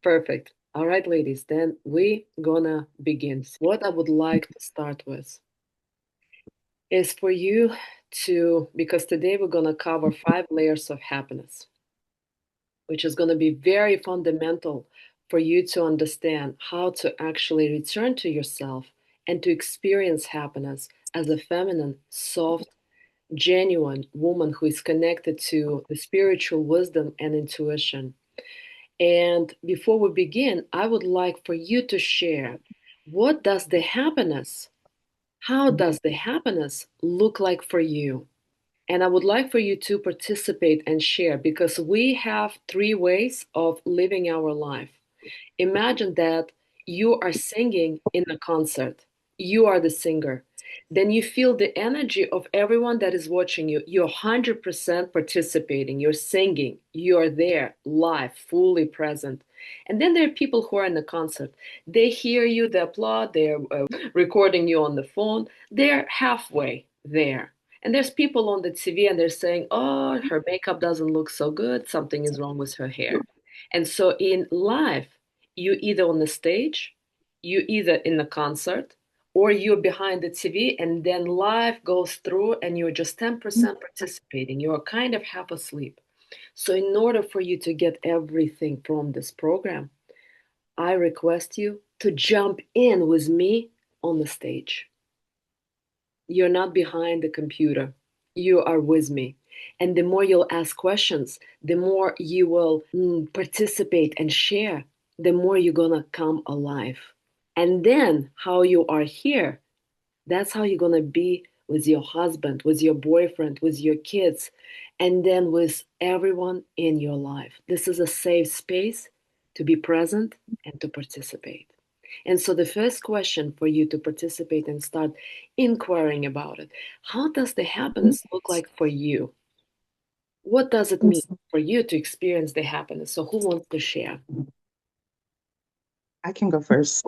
Perfect. All right, ladies, then we gonna begin. What I would like to start with is for you to, because today we're gonna cover 5 layers of happiness, which is gonna be very fundamental for you to understand how to actually return to yourself and to experience happiness as a feminine, soft, genuine woman who is connected to the spiritual wisdom and intuition. And before we begin, I would like for you to share what does the happiness, how does the happiness look like for you? And I would like for you to participate and share because we have 3 ways of living our life. Imagine that you are singing in a concert. You are the singer. Then you feel the energy of everyone that is watching you. You're 100% participating. You're singing. You're there, live, fully present. And then there are people who are in the concert. They hear you, they applaud, they're recording you on the phone. They're halfway there. And there's people on the TV and they're saying, oh, her makeup doesn't look so good. Something is wrong with her hair. And so in life, you either on the stage, you either in the concert, or you're behind the TV, and then life goes through, and you're just 10% participating. You're kind of half asleep. So, in order for you to get everything from this program, I request you to jump in with me on the stage. You're not behind the computer. You are with me. And the more you'll ask questions, the more you will participate and share, the more you're going to come alive. And then how you are here, that's how you're going to be with your husband, with your boyfriend, with your kids, and then with everyone in your life. This is a safe space to be present and to participate. And so, the first question for you to participate and start inquiring about it, how does the happiness look like for you? What does it mean for you to experience the happiness? So, who wants to share? I can go first.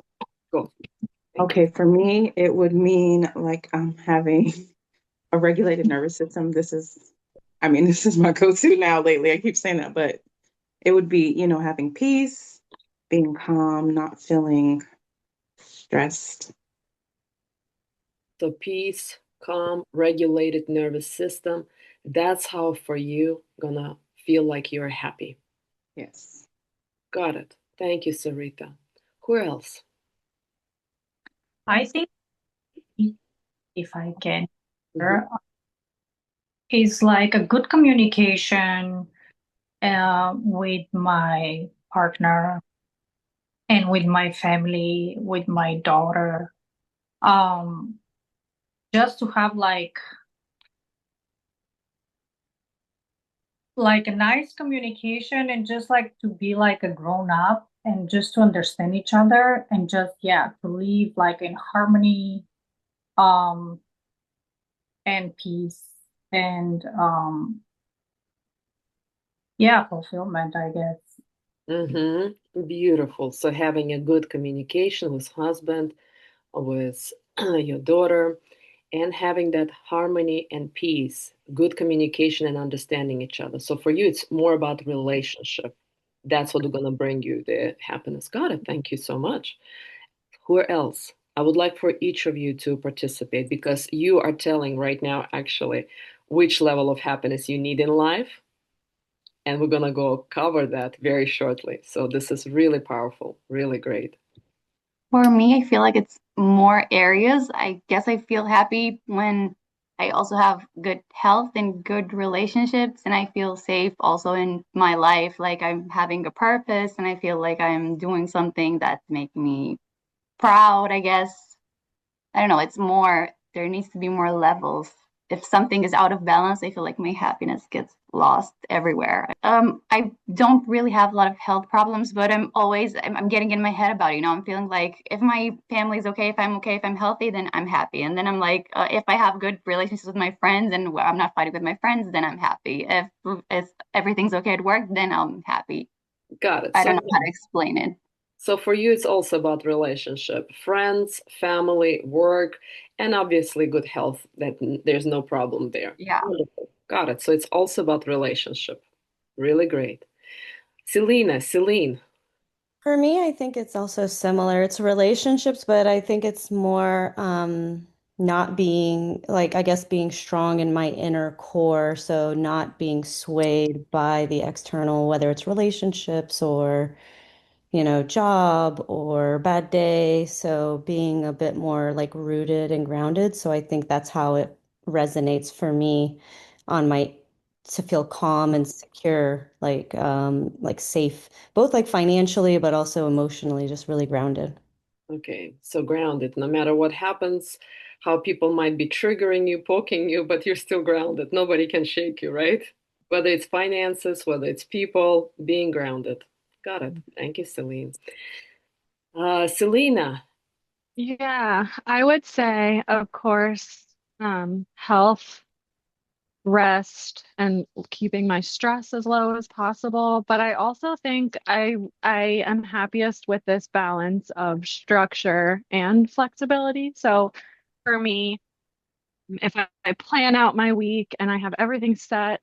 Go. Thank you. Okay, for me, it would mean like I'm having a regulated nervous system. This is my go-to now lately. I keep saying that, but it would be, having peace, being calm, not feeling stressed. So, peace, calm, regulated nervous system. That's how for you gonna feel like you're happy. Yes. Got it. Thank you, Sarita. Who else? I think if I can, Mhm. is like a good communication with my partner and with my family, with my daughter. Um, just to have like a nice communication and just like to be like a grown up and just to understand each other and just to live like in harmony um and peace and fulfillment, I guess. Beautiful. So having a good communication with husband, with your daughter, and having that harmony and peace, good communication and understanding each other. So for you, it's more about relationship. That's what's gonna bring you the happiness. Got it. Thank you so much. Who else? I would like for each of you to participate because you are telling right now actually which level of happiness you need in life, and we're gonna go cover that very shortly. So this is really powerful, really great. For me, I feel like it's more areas. I guess I feel happy when I also have good health and good relationships, and I feel safe also in my life. Like I'm having a purpose, and I feel like I'm doing something that's making me proud, I guess. I don't know, it's more, there needs to be more levels. If something is out of balance, I feel like my happiness gets lost everywhere. I don't really have a lot of health problems, but I'm getting in my head about it. I'm feeling like if my family's okay, if I'm okay, if I'm healthy, then I'm happy. And then I'm like, if I have good relationships with my friends and I'm not fighting with my friends, then I'm happy. If everything's okay at work, then I'm happy. Got it. I So don't know how to explain it. so for you, it's also about relationship, friends, family, work, and obviously good health. There's no problem there. Yeah. Wonderful. Got it. So it's also about relationship. Really great. Celine, For me, I think it's also similar. It's relationships, but I think it's more not being like, I guess, being strong in my inner core. So not being swayed by the external, whether it's relationships or job or bad day. So being a bit more like rooted and grounded. So I think that's how it resonates for me on my to feel calm and secure, like safe, both like financially, but also emotionally, just really grounded. Okay, so grounded. No matter what happens, how people might be triggering you, poking you, but you're still grounded. Nobody can shake you, right? Whether it's finances, whether it's people, being grounded. Got it. Thank you, Celine. Selena. Yeah, I would say, of course, health, rest, and keeping my stress as low as possible. But I also think I am happiest with this balance of structure and flexibility. So for me, if I plan out my week and I have everything set,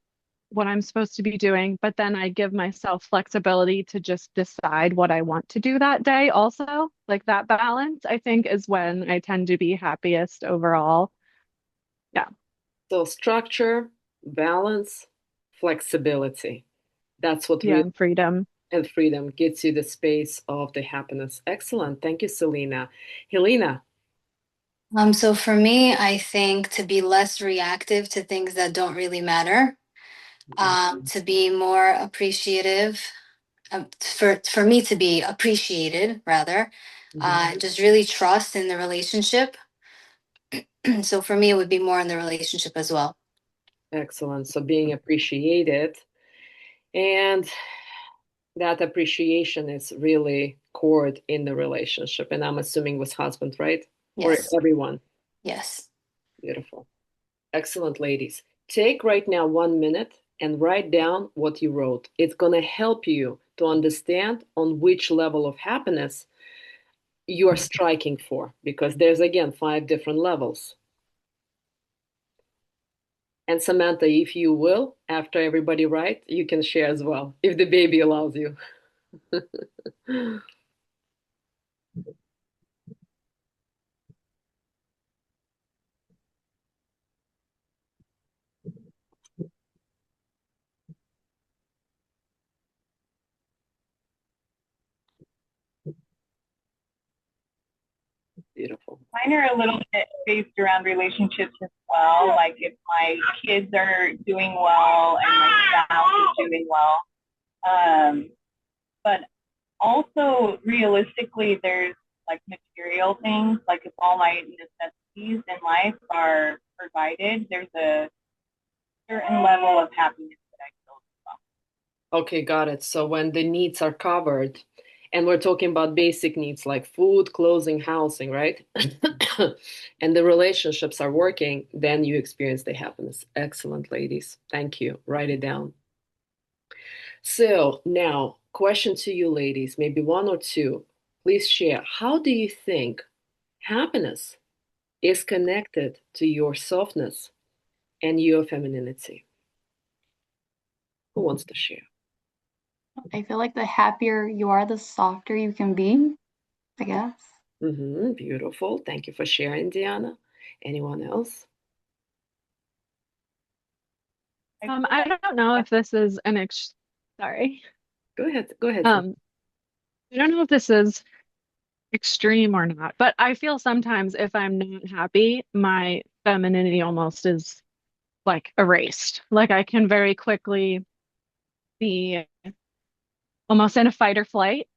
what I'm supposed to be doing, but then I give myself flexibility to just decide what I want to do that day also. Like that balance, I think, is when I tend to be happiest overall. Yeah. So structure, balance, flexibility. That's what Yeah, really, and freedom. and freedom gets you the space of the happiness. Excellent. Thank you, Selena. Helena. So for me, I think to be less reactive to things that don't really matter, to be more appreciative, for me to be appreciated rather, Mhm. just really trust in the relationship. So for me, it would be more in the relationship as well. Excellent. So being appreciated, and that appreciation is really core in the relationship. And I'm assuming with husband, right? Or Yes, everyone. yes. Beautiful. Excellent, ladies. Take right now 1 minute and write down what you wrote. It's going to help you to understand on which level of happiness you are striking for, because there's again 5 different levels. And Samantha, if you will, after everybody write, you can share as well, if the baby allows you. Beautiful. Mine are a little bit based around relationships as well. Like if my kids are doing well and my spouse is doing well. But also realistically, there's like material things. Like if all my necessities in life are provided, there's a certain level of happiness that I feel as Okay, got it. So when the needs are covered, and we're talking about basic needs like food, clothing, housing, right? And the relationships are working, then you experience the happiness. Excellent, ladies. Thank you. Write it down. So now, question to you, ladies, maybe one or two. Please share. How do you think happiness is connected to your softness and your femininity? Who wants to share? I feel like the happier you are, the softer you can be, I guess. Beautiful. Thank you for sharing, Diana. Anyone else? well. I don't know if this is an ex sorry. Go ahead. Go ahead. Um, I don't know if this is extreme or not, but I feel sometimes if I'm not happy, my femininity almost is like erased. Like I can very quickly be almost in a fight or flight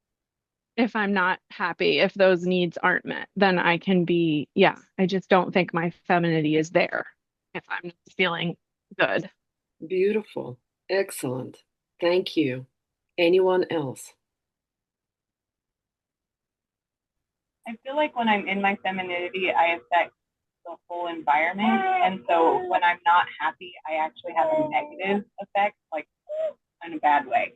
if I'm not happy, if those needs aren't met, then I can be, yeah, I just don't think my femininity is there if I'm not feeling good. Beautiful. Excellent. Thank you. Anyone else? I feel like when I'm in my femininity, I affect the whole environment. And so when I'm not happy, I actually have a negative effect, like in a bad way.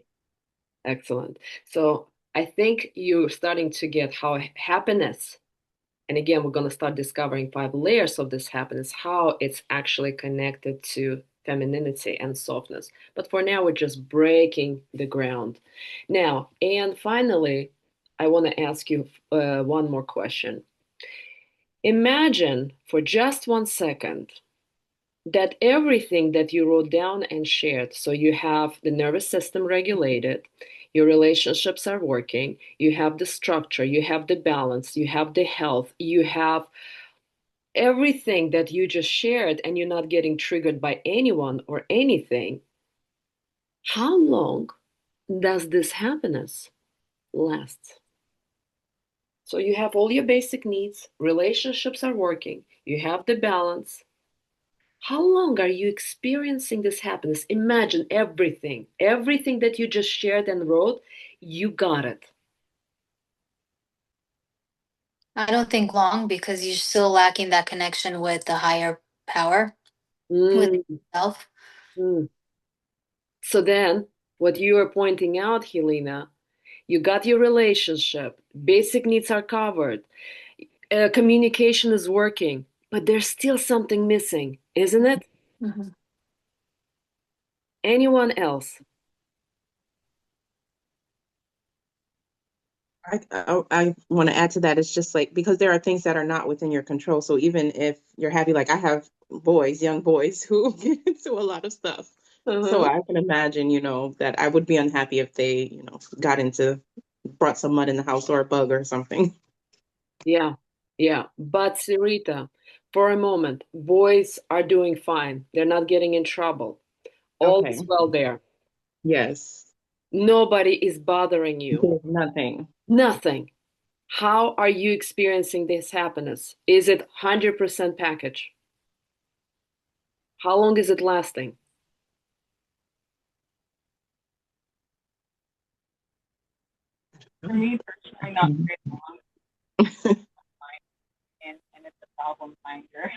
Excellent. So I think you're starting to get how happiness, and again, we're going to start discovering 5 layers of this happiness, how it's actually connected to femininity and softness. But for now, we're just breaking the ground. Now, and finally, I want to ask you one more question. Imagine for just 1 second that everything that you wrote down and shared, so you have the nervous system regulated, your relationships are working, you have the structure, you have the balance, you have the health, you have everything that you just shared, and you're not getting triggered by anyone or anything. How long does this happiness last? So you have all your basic needs, relationships are working, you have the balance. How long are you experiencing this happiness? Imagine everything that you just shared and wrote, you got it. I don't think long because you're still lacking that connection with the higher power, with Mm, yourself. mm. So then, what you are pointing out, Helena, you got your relationship, basic needs are covered, communication is working, but there's still something missing, isn't it? Mhm. Anyone else? I want to add to that. It's just like because there are things that are not within your control. So even if you're happy, like I have boys, young boys who get into a lot of stuff. So Uh-huh. I can imagine, that I would be unhappy if they, brought some mud in the house or a bug or something. Yeah, yeah. But Sarita, for a moment, boys are doing fine. They're not getting in trouble. All is Okay. well there. Yes. Nobody is bothering you. There's nothing. Nothing. How are you experiencing this happiness? Is it 100% package? How long is it lasting? For me personally, not very long. And it's a problem finder.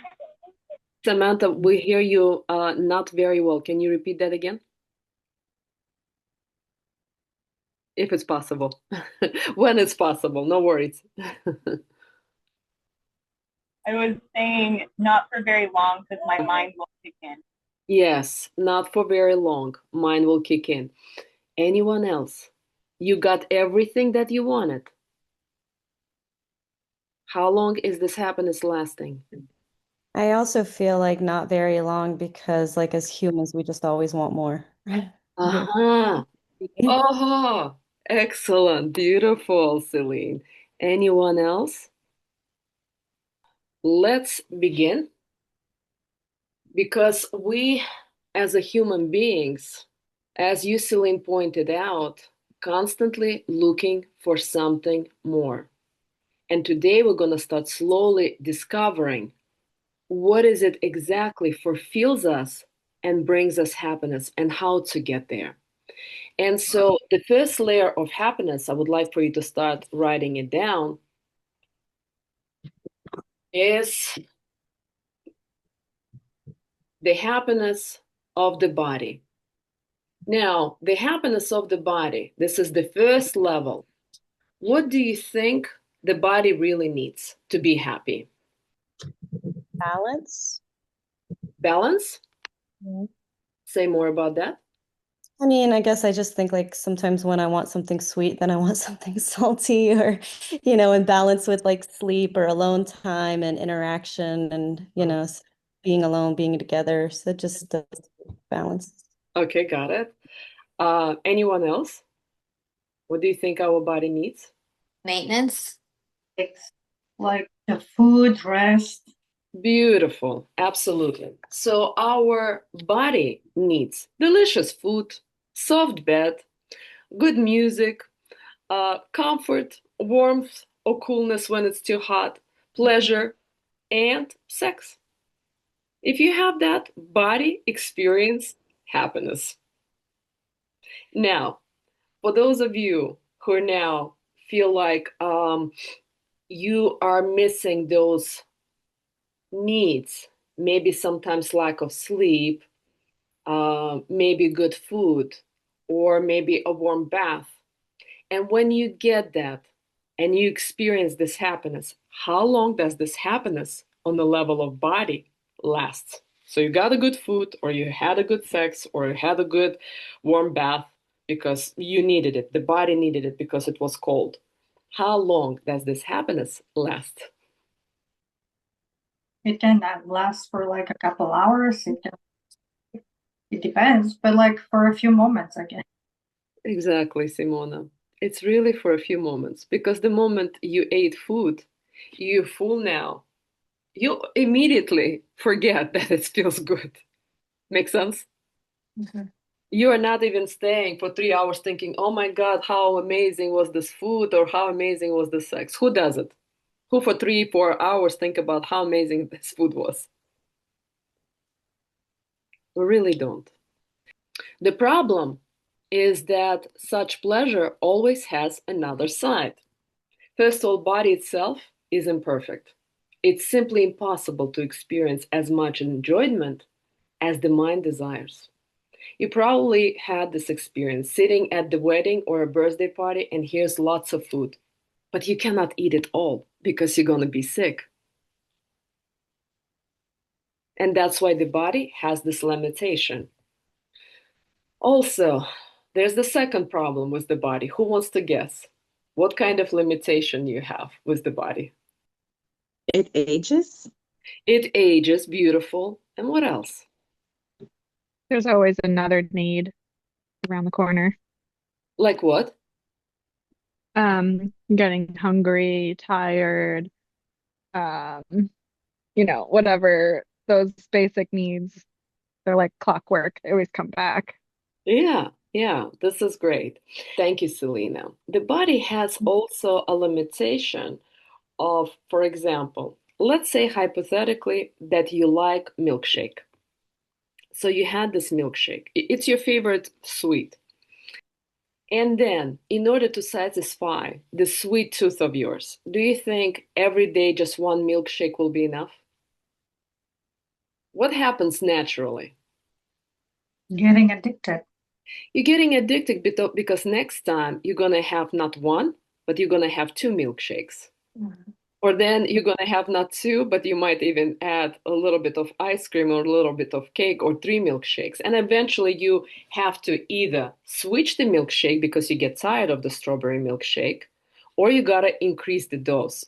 Samantha, we hear you not very well. Can you repeat that again? If it's possible. When it's possible, no worries. I was saying not for very long because my mind will kick in. Yes, not for very long. Mine will kick in. Anyone else? You got everything that you wanted. How long is this happiness lasting? I also feel like not very long because, like, as humans, we just always want more. We're Aha. Oh, excellent. Beautiful, Celine. Anyone else? Let's begin because we, as a human beings, as you, Celine, pointed out, constantly looking for something more. And today we're going to start slowly discovering what is it exactly fulfills us and brings us happiness and how to get there. And so the first layer of happiness, I would like for you to start writing it down, is the happiness of the body. Now, the happiness of the body, this is the first level. What do you think the body really needs to be happy? Balance. Balance? Mhm. Say more about that. I mean, I guess I just think like sometimes when I want something sweet, then I want something salty or, in balance with like sleep or alone time and interaction and, being alone, being together. So just balance. Okay, got it. Anyone else? What do you think our body needs? Maintenance. Like the food, rest. Beautiful, absolutely. So our body needs delicious food, soft bed, good music, comfort, warmth or coolness when it's too hot, pleasure, and sex. If you have that, body experience happiness. Now, for those of you who now feel like you are missing those needs, maybe sometimes lack of sleep, maybe good food, or maybe a warm bath. And when you get that and you experience this happiness, how long does this happiness on the level of body last? So you got a good food, or you had a good sex, or you had a good warm bath because you needed it. The body needed it because it was cold. how long does this happiness last? It can last for like a couple hours. It depends, but like for a few moments, I guess. Exactly, Simona. It's really for a few moments because the moment you ate food, you're full now. You immediately forget that it feels good. Make sense? Mhm. You are not even staying for 3 hours thinking, oh my God, how amazing was this food or how amazing was the sex. Who does it? Who for 3, 4 hours think about how amazing this food was? We really don't. The problem is that such pleasure always has another side. First of all, body itself is imperfect. It's simply impossible to experience as much enjoyment as the mind desires. You probably had this experience sitting at the wedding or a birthday party and here's lots of food, but you cannot eat it all because you're going to be sick. And that's why the body has this limitation. Also, there's the second problem with the body. Who wants to guess? What kind of limitation you have with the body? It ages. It ages, beautiful, and what else? There's always another need around the corner. Like what? Getting hungry, tired, um, whatever those basic needs, they're like clockwork. They always come back. Yeah, yeah, this is great. Thank you, Selena. The body has also a limitation of, for example, let's say hypothetically that you like milkshake. So you had this milkshake. It's your favorite sweet. And then, in order to satisfy the sweet tooth of yours, do you think every day just one milkshake will be enough? What happens naturally? Getting addicted. You're getting addicted because next time you're going to have not one, but you're going to have two milkshakes. Mhm. Or then you're going to have not two, but you might even add a little bit of ice cream or a little bit of cake or three milkshakes. And eventually you have to either switch the milkshake because you get tired of the strawberry milkshake, or you got to increase the dose.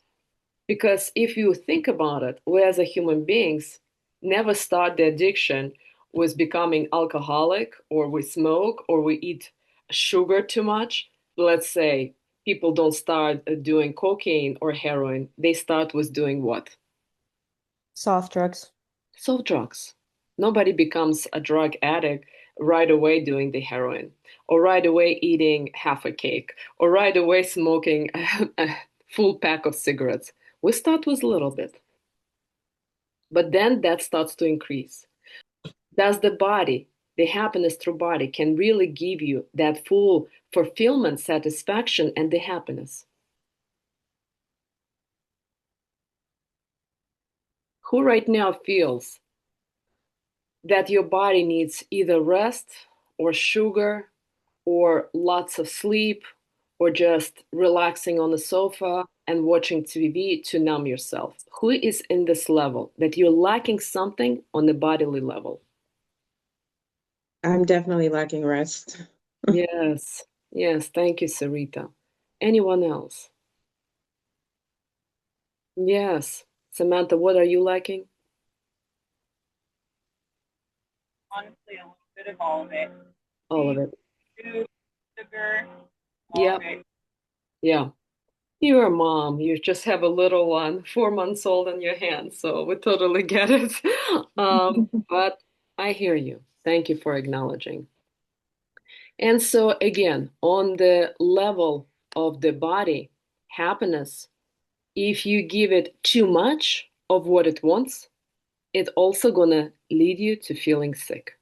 Because if you think about it, we as a human beings never start the addiction with becoming alcoholic or we smoke or we eat sugar too much. Let's say people don't start doing cocaine or heroin. They start with doing what? Soft drugs. Soft drugs. Nobody becomes a drug addict right away doing the heroin or right away eating half a cake or right away smoking a full pack of cigarettes. We start with a little bit, but then that starts to increase. Does the body, the happiness through body, can really give you that full fulfillment, satisfaction, and the happiness? Who right now feels that your body needs either rest or sugar or lots of sleep or just relaxing on the sofa and watching TV to numb yourself? Who is in this level that you're lacking something on the bodily level? I'm definitely lacking rest. Yes, yes, thank you, Sarita. Anyone else? Yes. Samantha, what are you lacking? Honestly, a little bit of all of it. All of it. Food, sugar, all Yeah, of it. yeah. You're a mom. You just have a little one, 4 months old in your hands, so we totally get it. But I hear you. Thank you for acknowledging. And so again, on the level of the body, happiness, if you give it too much of what it wants, it's also gonna lead you to feeling sick.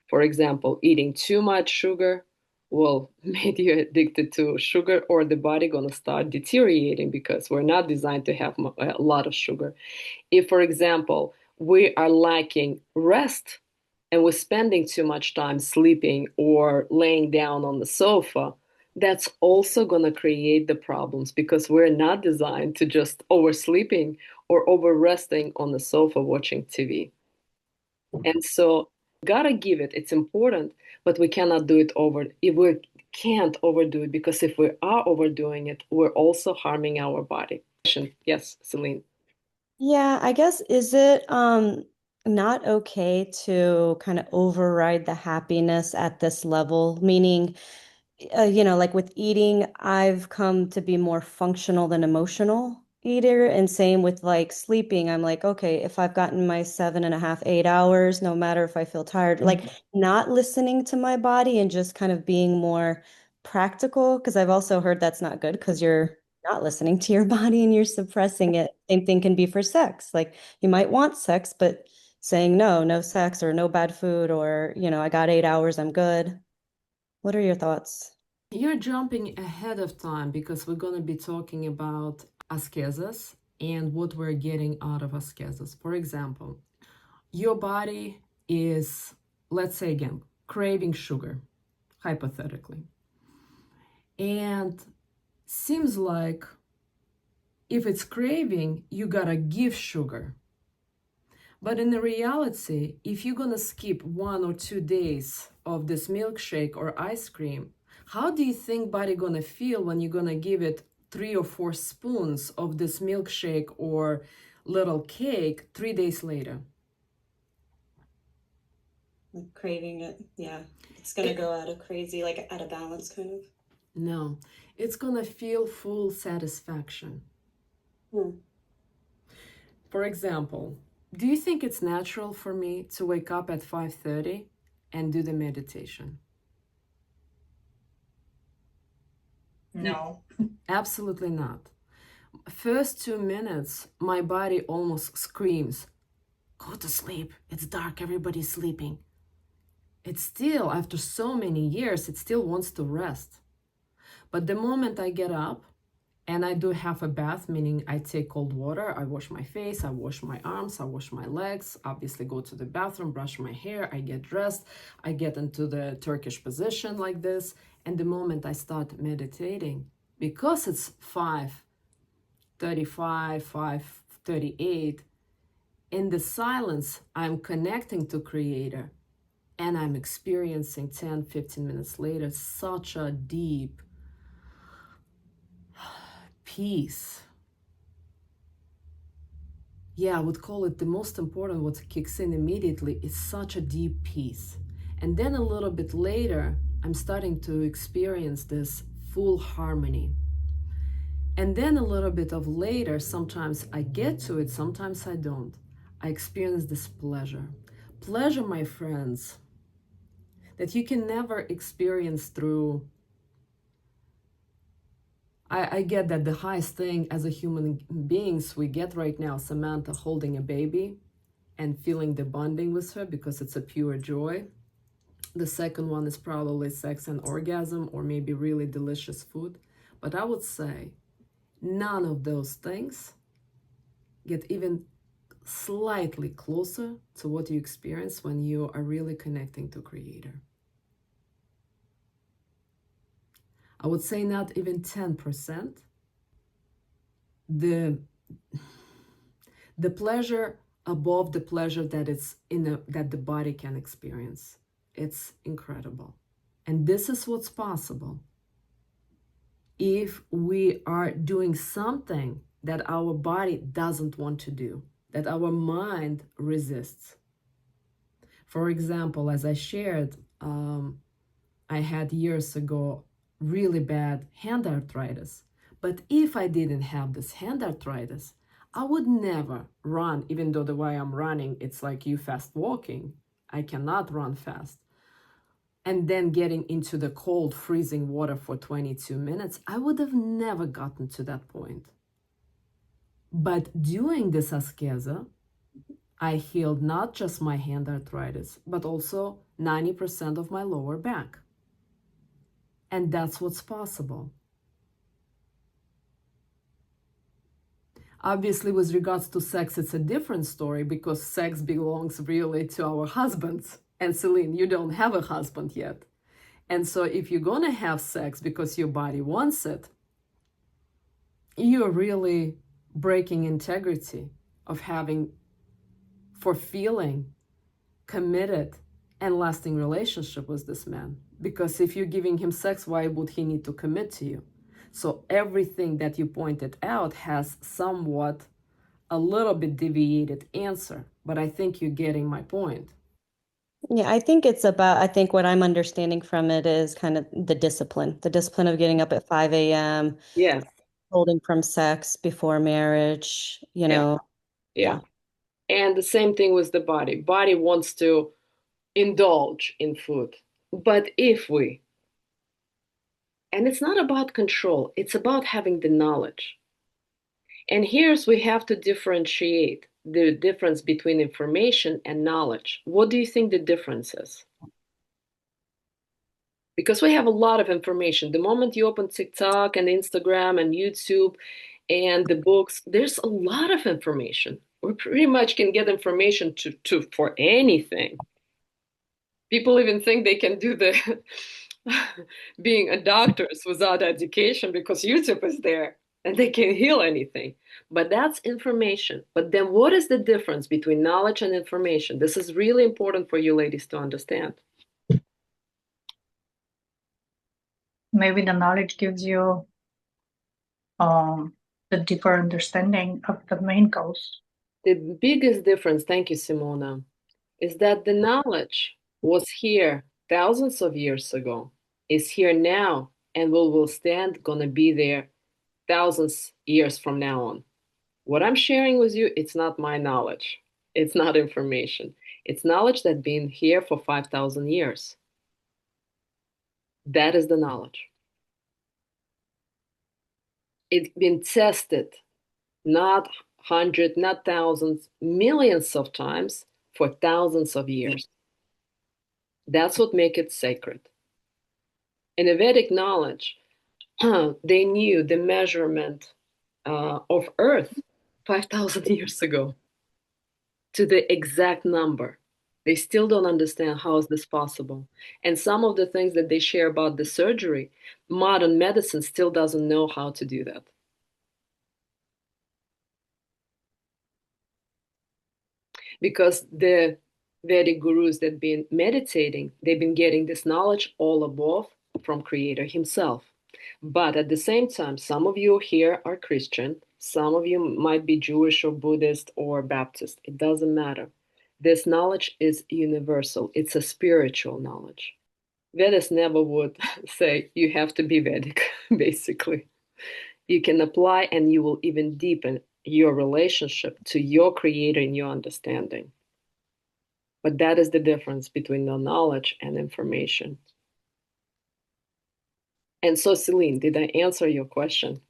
For example, eating too much sugar will make you addicted to sugar, or the body gonna start deteriorating because we're not designed to have a lot of sugar. If, for example, we are lacking rest and we're spending too much time sleeping or laying down on the sofa, that's also going to create the problems because we're not designed to just oversleeping or over resting on the sofa watching TV. And so, gotta give it, it's important, but we cannot do it over. If we're can't overdo it, because if we are overdoing it, we're also harming our body. Yes, Celine. Yeah, I guess is it not okay to kind of override the happiness at this level? Meaning, like with eating, I've come to be more functional than emotional eater. And same with like sleeping. I'm like, okay, if I've gotten my 7.5, 8 hours, no matter if I feel tired, like not listening to my body and just kind of being more practical. Because I've also heard that's not good because you're not listening to your body and you're suppressing it. Same thing can be for sex. Like you might want sex, but saying no, no sex or no bad food or, I got 8 hours, I'm good. What are your thoughts? You're jumping ahead of time, because we're going to be talking about ascesis and what we're getting out of ascesis. For example, your body is, let's say again, craving sugar, hypothetically. And seems like if it's craving, you gotta give sugar. But in the reality, if you're gonna skip 1 or 2 days of this milkshake or ice cream, how do you think body gonna feel when you're gonna give it 3 or 4 spoons of this milkshake or little cake 3 days later? Like craving it. Yeah. It's gonna go out of crazy, like out of balance kind of. No, it's gonna feel full satisfaction. For example, do you think it's natural for me to wake up at 5:30 and do the meditation? No. Absolutely not. First 2 minutes, my body almost screams, go to sleep. It's dark. Everybody's sleeping. It's still, after so many years, it still wants to rest. But the moment I get up and I do half a bath, meaning I take cold water, I wash my face, I wash my arms, I wash my legs, obviously go to the bathroom, brush my hair, I get dressed, I get into the Turkish position like this. And the moment I start meditating, because it's 5:35, 5:38, in the silence, I'm connecting to Creator, and I'm experiencing 10, 15 minutes later such a deep peace. Yeah, I would call it the most important. What kicks in immediately is such a deep peace. And then a little bit later, I'm starting to experience this full harmony. And then a little bit of later, sometimes I get to it, sometimes I don't. I experience this pleasure. Pleasure, my friends, that you can never experience through. I get that the highest thing as a human beings we get right now, Samantha holding a baby and feeling the bonding with her because it's a pure joy. The second one is probably sex and orgasm, or maybe really delicious food. But I would say none of those things get even slightly closer to what you experience when you are really connecting to Creator. I would say not even 10%. The pleasure above the pleasure that it's that the body can experience. It's incredible. And this is what's possible if we are doing something that our body doesn't want to do, that our mind resists. For example, as I shared, I had years ago really bad hand arthritis. But if I didn't have this hand arthritis, I would never run, even though the way I'm running, it's like you fast walking. I cannot run fast. And then getting into the cold, freezing water for 22 minutes, I would have never gotten to that point. But doing this ascesa, I healed not just my hand arthritis, but also 90% of my lower back. And that's what's possible. Obviously, with regards to sex, it's a different story because sex belongs really to our husbands. And Celine, you don't have a husband yet. And so if you're going to have sex because your body wants it, you're really breaking integrity of having, for feeling committed and lasting relationship with this man. Because if you're giving him sex, why would he need to commit to you? So everything that you pointed out has somewhat a little bit deviated answer, but I think you're getting my point. Yeah, I think I think what I'm understanding from it is kind of the discipline of getting up at 5 a.m., Yes. holding from sex before marriage, Yeah. yeah. And the same thing with the body. Body wants to indulge in food. But and it's not about control, it's about having the knowledge. And here's we have to differentiate the difference between information and knowledge. What do you think the difference is? Because we have a lot of information. The moment you open TikTok and Instagram and YouTube and the books, there's a lot of information. We pretty much can get information for anything. People even think they can do the being a doctors without education because YouTube is there and they can heal anything. But that's information. But then what is the difference between knowledge and information? This is really important for you ladies to understand. Maybe the knowledge gives you the deeper understanding of the main goals. The biggest difference, thank you, Simona, is that the knowledge was here thousands of years ago, is here now, and will stand, gonna be there thousands years from now on. What I'm sharing with you, it's not my knowledge. It's not information. It's knowledge that's been here for 5,000 years. That is the knowledge. It's been tested, not hundreds, not thousands, millions of times for thousands of years. That's what makes it sacred. In the Vedic knowledge, they knew the measurement of Earth 5,000 years ago to the exact number. They still don't understand how is this possible. And some of the things that they share about the surgery, modern medicine still doesn't know how to do that. Because the Vedic gurus that been meditating, they've been getting this knowledge all above from Creator Himself. But at the same time, some of you here are Christian, some of you might be Jewish or Buddhist or Baptist. It doesn't matter. This knowledge is universal. It's a spiritual knowledge. Vedas never would say you have to be Vedic, basically. You can apply and you will even deepen your relationship to your creator in your understanding. But that is the difference between the knowledge and information. And so, Celine, did I answer your question?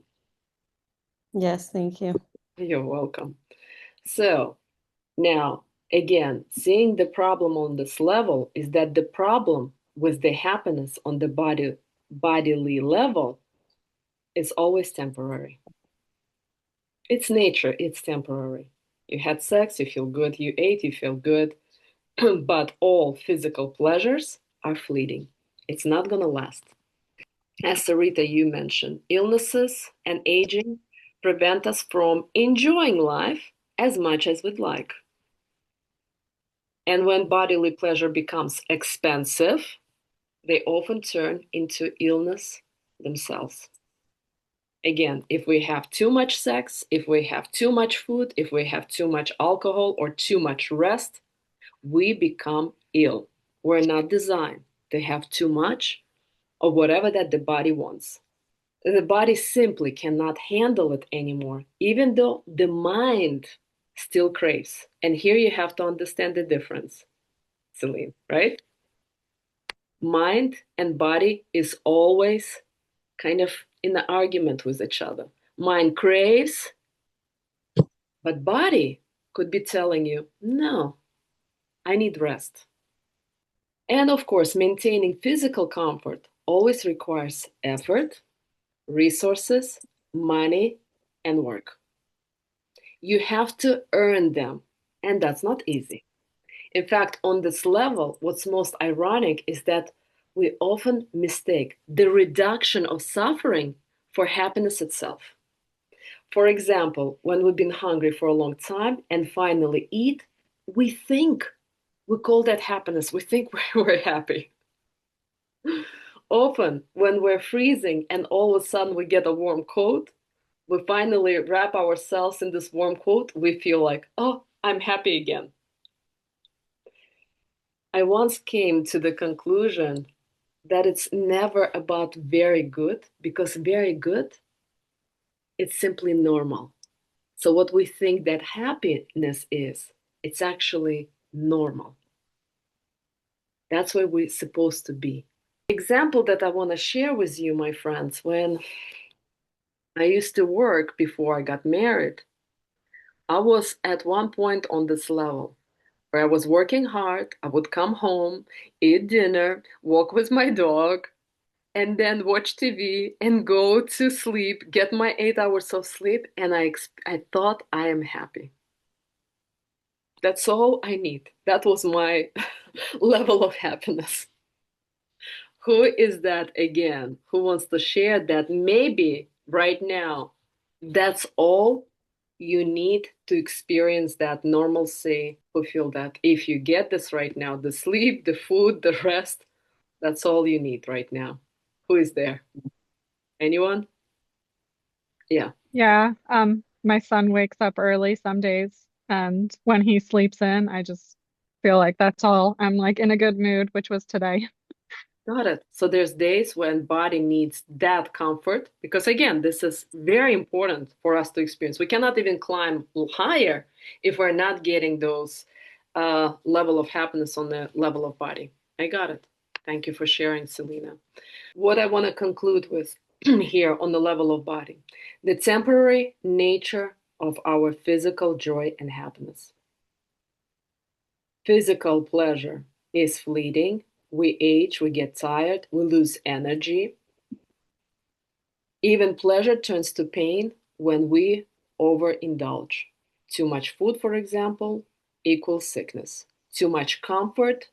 Yes, thank you. You're welcome. So now, again, seeing the problem on this level is that the problem with the happiness on the bodily level is always temporary. It's nature, it's temporary. You had sex, you feel good, you ate, you feel good, but all physical pleasures are fleeting. It's not going to last. As Sarita, you mentioned, illnesses and aging prevent us from enjoying life as much as we'd like. And when bodily pleasure becomes expensive, they often turn into illness themselves. Again, if we have too much sex, if we have too much food, if we have too much alcohol or too much rest, we become ill. We're not designed to have too much of whatever that the body wants. The body simply cannot handle it anymore, even though the mind still craves. And here you have to understand the difference, Celine, right? Mind and body is always kind of in an argument with each other. Mind craves, but body could be telling you, no, I need rest. And of course, maintaining physical comfort always requires effort, resources, money, and work. You have to earn them, and that's not easy. In fact, on this level, what's most ironic is that we often mistake the reduction of suffering for happiness itself. For example, when we've been hungry for a long time and finally eat, we think We call that happiness. We think we're happy. Often, when we're freezing and all of a sudden we get a warm coat, we finally wrap ourselves in this warm coat, we feel like, oh, I'm happy again. I once came to the conclusion that it's never about very good, because very good, it's simply normal. So what we think that happiness is, it's actually normal. That's where we're supposed to be. Example that I want to share with you, my friends, when I used to work before I got married, I was at one point on this level where I was working hard. I would come home, eat dinner, walk with my dog, and then watch TV and go to sleep, get my 8 hours of sleep, and I thought I am happy. That's all I need. That was my level of happiness. Who is that again? Who wants to share that? Maybe right now, that's all you need to experience that normalcy. Who feel that if you get this right now, the sleep, the food, the rest, that's all you need right now. Who is there? Anyone? Yeah. Yeah, my son wakes up early some days, and when he sleeps in, I just feel like that's all. I'm like in a good mood, which was today. Got it. So there's days when body needs that comfort because again, this is very important for us to experience. We cannot even climb higher if we're not getting those level of happiness on the level of body. I got it. Thank you for sharing, Selena. What I want to conclude with here on the level of body, the temporary nature of our physical joy and happiness. Physical pleasure is fleeting. We age, we get tired, we lose energy. Even pleasure turns to pain when we overindulge. Too much food, for example, equals sickness. Too much comfort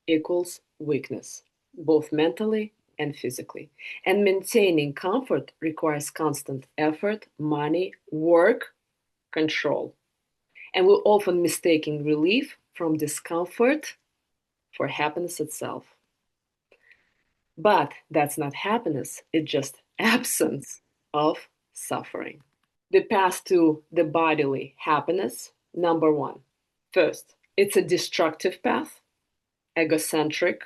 equals weakness, both mentally and physically. And maintaining comfort requires constant effort, money, work, control. And we're often mistaking relief from discomfort for happiness itself. But that's not happiness, it's just absence of suffering. The path to the bodily happiness, number one. First, it's a destructive path, egocentric,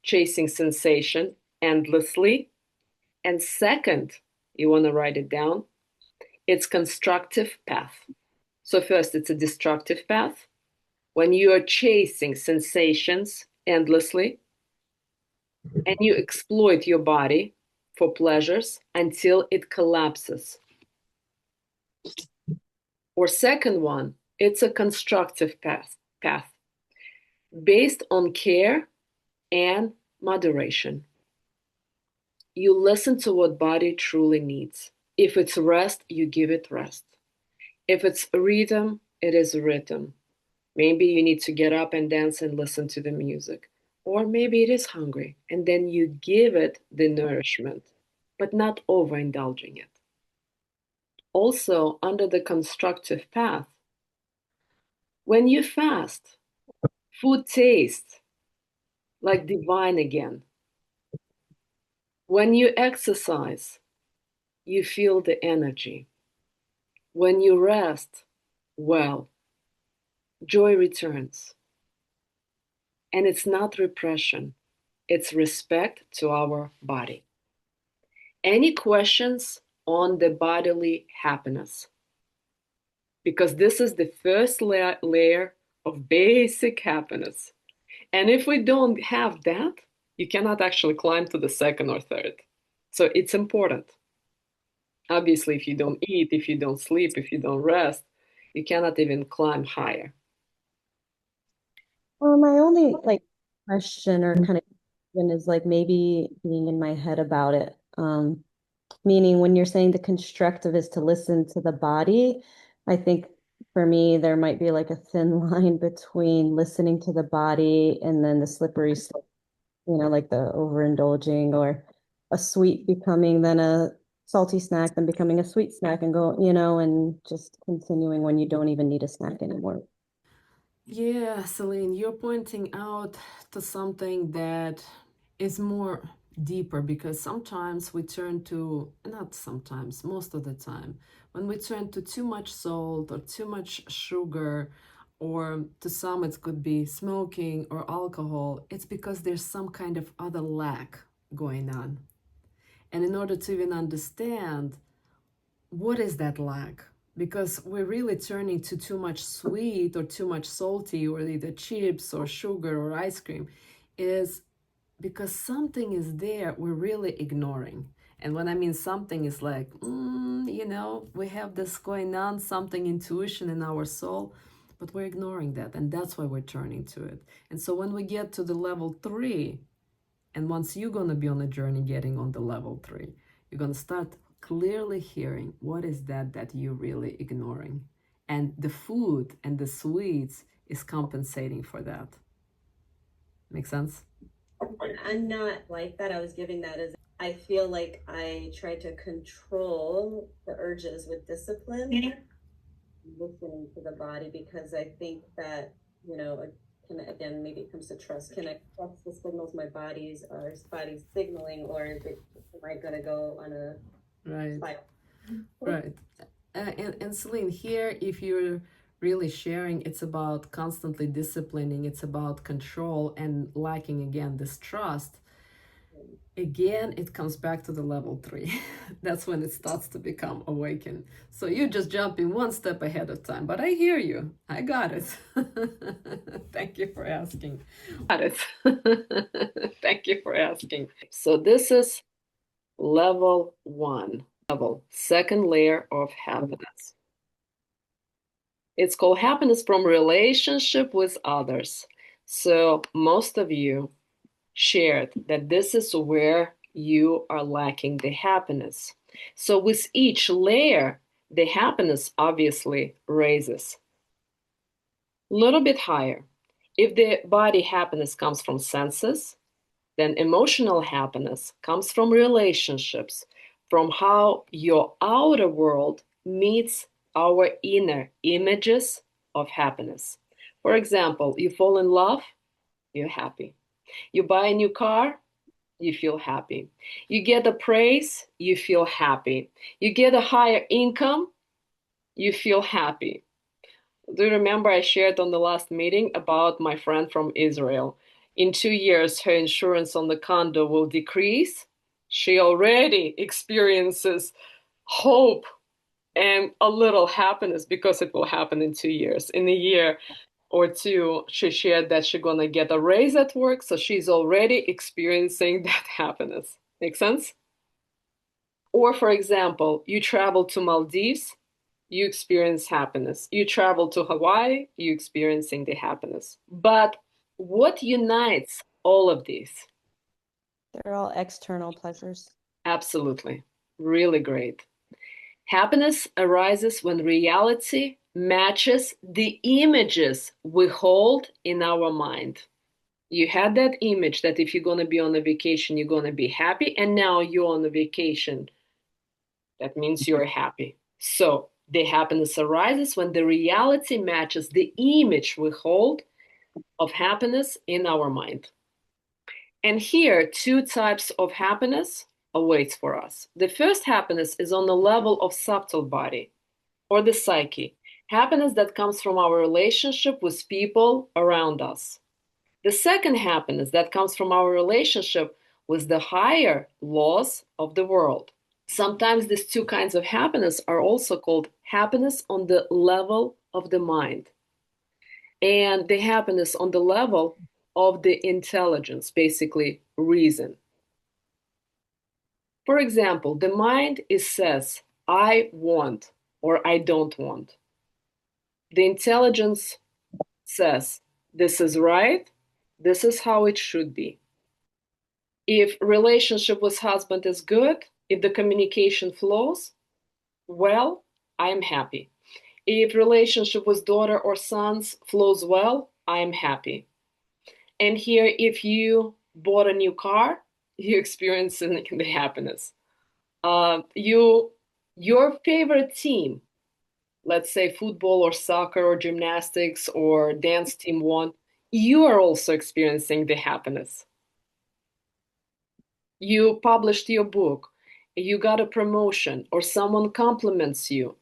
chasing sensation endlessly. And second, you want to write it down, it's constructive path. So first, it's a destructive path. When you are chasing sensations endlessly, and you exploit your body for pleasures until it collapses. Or second one, it's a constructive path based on care and moderation. You listen to what body truly needs. If it's rest, you give it rest. If it's rhythm, it is rhythm. Maybe you need to get up and dance and listen to the music. Or maybe it is hungry, and then you give it the nourishment, but not overindulging it. Also, under the constructive path, when you fast, food tastes like divine again. When you exercise, you feel the energy. When you rest, well, joy returns. And it's not repression, it's respect to our body. Any questions on the bodily happiness? Because this is the first layer of basic happiness. And if we don't have that, you cannot actually climb to the second or third. So it's important. Obviously, if you don't eat, if you don't sleep, if you don't rest, you cannot even climb higher. Well, my only like question or kind of question is like maybe being in my head about it. Meaning when you're saying the constructive is to listen to the body, I think for me there might be like a thin line between listening to the body and then the slippery slope, like the overindulging or a sweet becoming then a salty snack, then becoming a sweet snack and go, and just continuing when you don't even need a snack anymore. Yeah, Celine, you're pointing out to something that is more deeper because sometimes we turn to, not sometimes, most of the time, when we turn to too much salt or too much sugar, or to some it could be smoking or alcohol, it's because there's some kind of other lack going on. And in order to even understand what is that lack, because we're really turning to too much sweet or too much salty or either chips or sugar or ice cream, is because something is there we're really ignoring. And when I mean something is like, we have this going on, something intuition in our soul, but we're ignoring that. And that's why we're turning to it. And so when we get to the level 3, and once you're going to be on a journey getting on the level 3, you're going to start clearly hearing what is that you're really ignoring. And the food and the sweets is compensating for that. Make sense? I'm not like that. I was giving that as I feel like I try to control the urges with discipline, listening to the body, because I think that, can, again, maybe it comes to trust. Can I trust the signals my body's signaling, or is it, am I going to go on a Right. spiral? Right. And Celine, here, if you're really sharing, it's about constantly disciplining, it's about control and lacking, again, this trust. Again, it comes back to the level 3. That's when it starts to become awaken. So you're just jumping one step ahead of time. But I hear you. I got it. Thank you for asking. Got it. Thank you for asking. So this is level 1. Second layer of happiness. It's called happiness from relationship with others. So most of you shared that this is where you are lacking the happiness. So with each layer, the happiness obviously raises a little bit higher. If the body happiness comes from senses, then emotional happiness comes from relationships, from how your outer world meets our inner images of happiness. For example, you fall in love, you're happy. You buy a new car, you feel happy. You get a praise, you feel happy. You get a higher income, you feel happy. Do you remember I shared on the last meeting about my friend from Israel? In 2 years, her insurance on the condo will decrease. She already experiences hope and a little happiness because it will happen in 2 years. In a year or two, she shared that she's gonna get a raise at work, so she's already experiencing that happiness. Make sense? Or for example, you travel to Maldives, you experience happiness. You travel to Hawaii, you experiencing the happiness. But what unites all of these? They're all external pleasures. Absolutely. Really great. Happiness arises when reality matches the images we hold in our mind. You had that image that if you're going to be on a vacation, you're going to be happy, and now you're on a vacation. That means you're happy. So the happiness arises when the reality matches the image we hold of happiness in our mind. And here, two types of happiness awaits for us. The first happiness is on the level of subtle body or the psyche, happiness that comes from our relationship with people around us. The second happiness that comes from our relationship with the higher laws of the world. Sometimes these two kinds of happiness are also called happiness on the level of the mind and the happiness on the level of the intelligence, basically reason. For example, the mind says, I want or I don't want. The intelligence says, this is right, this is how it should be. If relationship with husband is good, if the communication flows, well, I am happy. If relationship with daughter or sons flows well, I am happy. And here, if you bought a new car, you experience the happiness. Your favorite team let's say football or soccer or gymnastics or dance team won, you are also experiencing the happiness. You published your book, you got a promotion, or someone compliments you.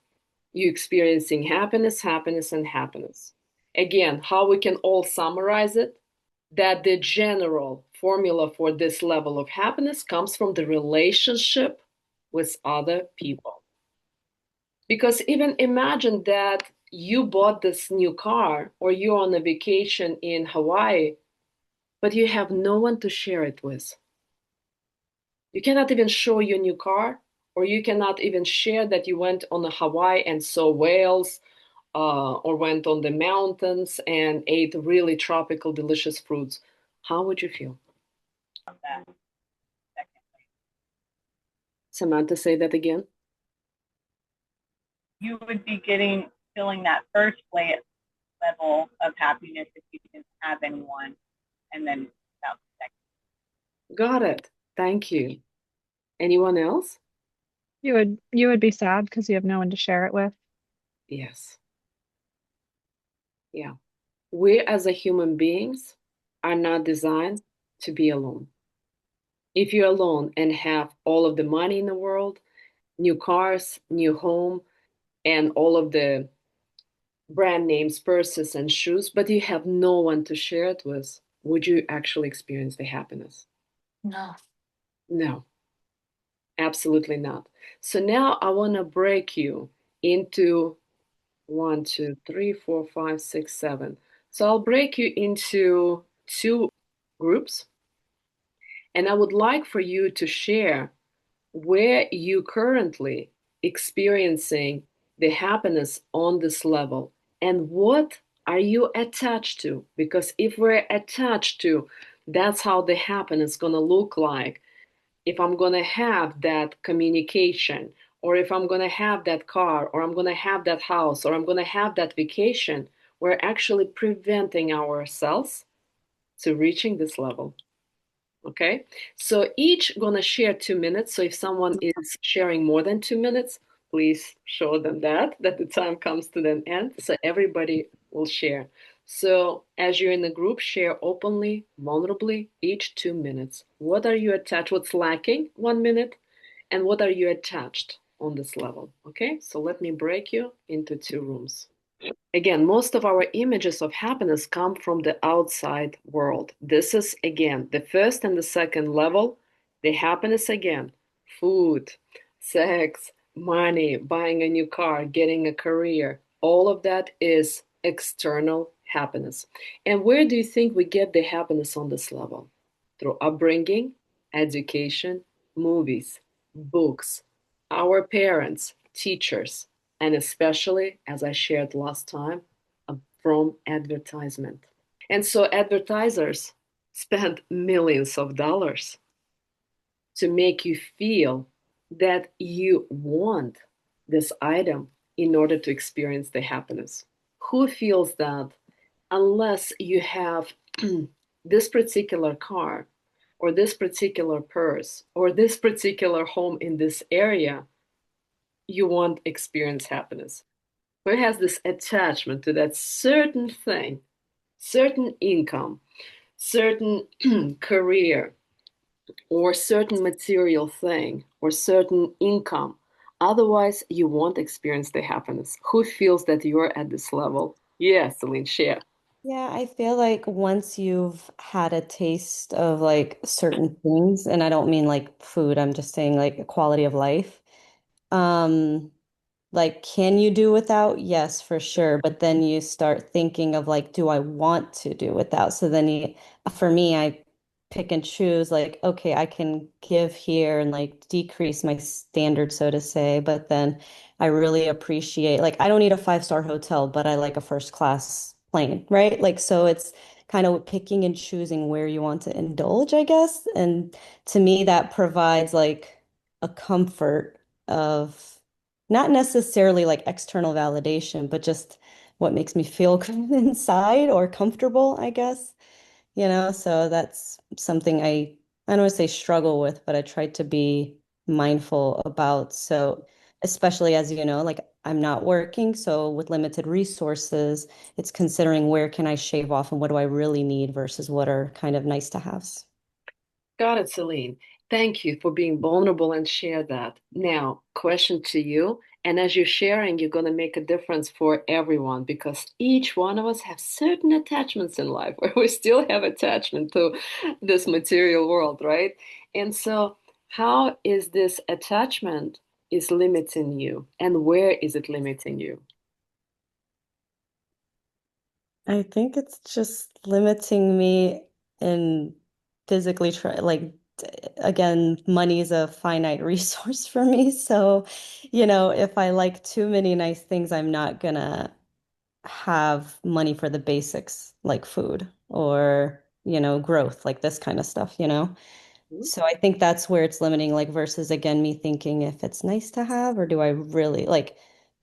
You experiencing happiness, happiness, and happiness. Again, how we can all summarize it, that the general formula for this level of happiness comes from the relationship with other people. Because even imagine that you bought this new car or you're on a vacation in Hawaii, but you have no one to share it with. You cannot even show your new car, or you cannot even share that you went on a Hawaii and saw whales, or went on the mountains and ate really tropical, delicious fruits. How would you feel? That. Samantha, say that again. You would be feeling that first level of happiness if you didn't have anyone, and then that was second. Got it. Thank you. Anyone else? You would be sad because you have no one to share it with. Yes. Yeah. We as a human beings are not designed to be alone. If you're alone and have all of the money in the world, new cars, new home, and all of the brand names, purses, and shoes, but you have no one to share it with, would you actually experience the happiness? No. No, absolutely not. So now I want to break you into one, two, three, four, five, six, seven. So I'll break you into two groups, and I would like for you to share where you currently experiencing the happiness on this level and what are you attached to, because if we're attached to, that's how the happiness going to look like. If I'm going to have that communication, or if I'm going to have that car, or I'm going to have that house, or I'm going to have that vacation, we're actually preventing ourselves to reaching this level. Okay, so each gonna share 2 minutes. So if someone is sharing more than 2 minutes, please show them that the time comes to an end. So everybody will share. So as you're in the group, share openly, vulnerably, each 2 minutes. What are you attached? What's lacking? 1 minute, and what are you attached on this level? Okay, so let me break you into two rooms. Again, most of our images of happiness come from the outside world. This is, again, the first and the second level. The happiness, again, food, sex, money, buying a new car, getting a career. All of that is external happiness. And where do you think we get the happiness on this level? Through upbringing, education, movies, books, our parents, teachers, and especially, as I shared last time, from advertisement. And so advertisers spend millions of dollars to make you feel that you want this item in order to experience the happiness. Who feels that unless you have this particular car or this particular purse or this particular home in this area, you won't experience happiness? Who has this attachment to that certain thing, certain income, certain career, or certain material thing, or certain income? Otherwise, you won't experience the happiness. Who feels that you're at this level? Yes, Celine, share. Yeah, I feel like once you've had a taste of like certain things, and I don't mean like food, I'm just saying like quality of life. Um, Like, can you do without? Yes, for sure. But then you start thinking of like, do I want to do without? So then for me, I pick and choose like, okay, I can give here and like decrease my standard, so to say. But then I really appreciate, like, I don't need a five-star hotel, but I like a first class plane, right? Like, so it's kind of picking and choosing where you want to indulge, I guess. And to me, that provides like a comfort of not necessarily like external validation, but just what makes me feel good inside or comfortable, I guess. So that's something I don't want to say struggle with, but I try to be mindful about. So especially as you know, like I'm not working, so with limited resources, it's considering where can I shave off and what do I really need versus what are kind of nice to haves. Got it, Celine. Thank you for being vulnerable and share that. Now, question to you. And as you're sharing, you're going to make a difference for everyone because each one of us have certain attachments in life where we still have attachment to this material world, right? And so, how is this attachment is limiting you, and where is it limiting you? I think it's just limiting me in physically try like again, money is a finite resource for me. So, if I like too many nice things, I'm not gonna have money for the basics like food or, growth, like this kind of stuff. Hmm? So I think that's where it's limiting, like versus again, me thinking if it's nice to have, or do I really like,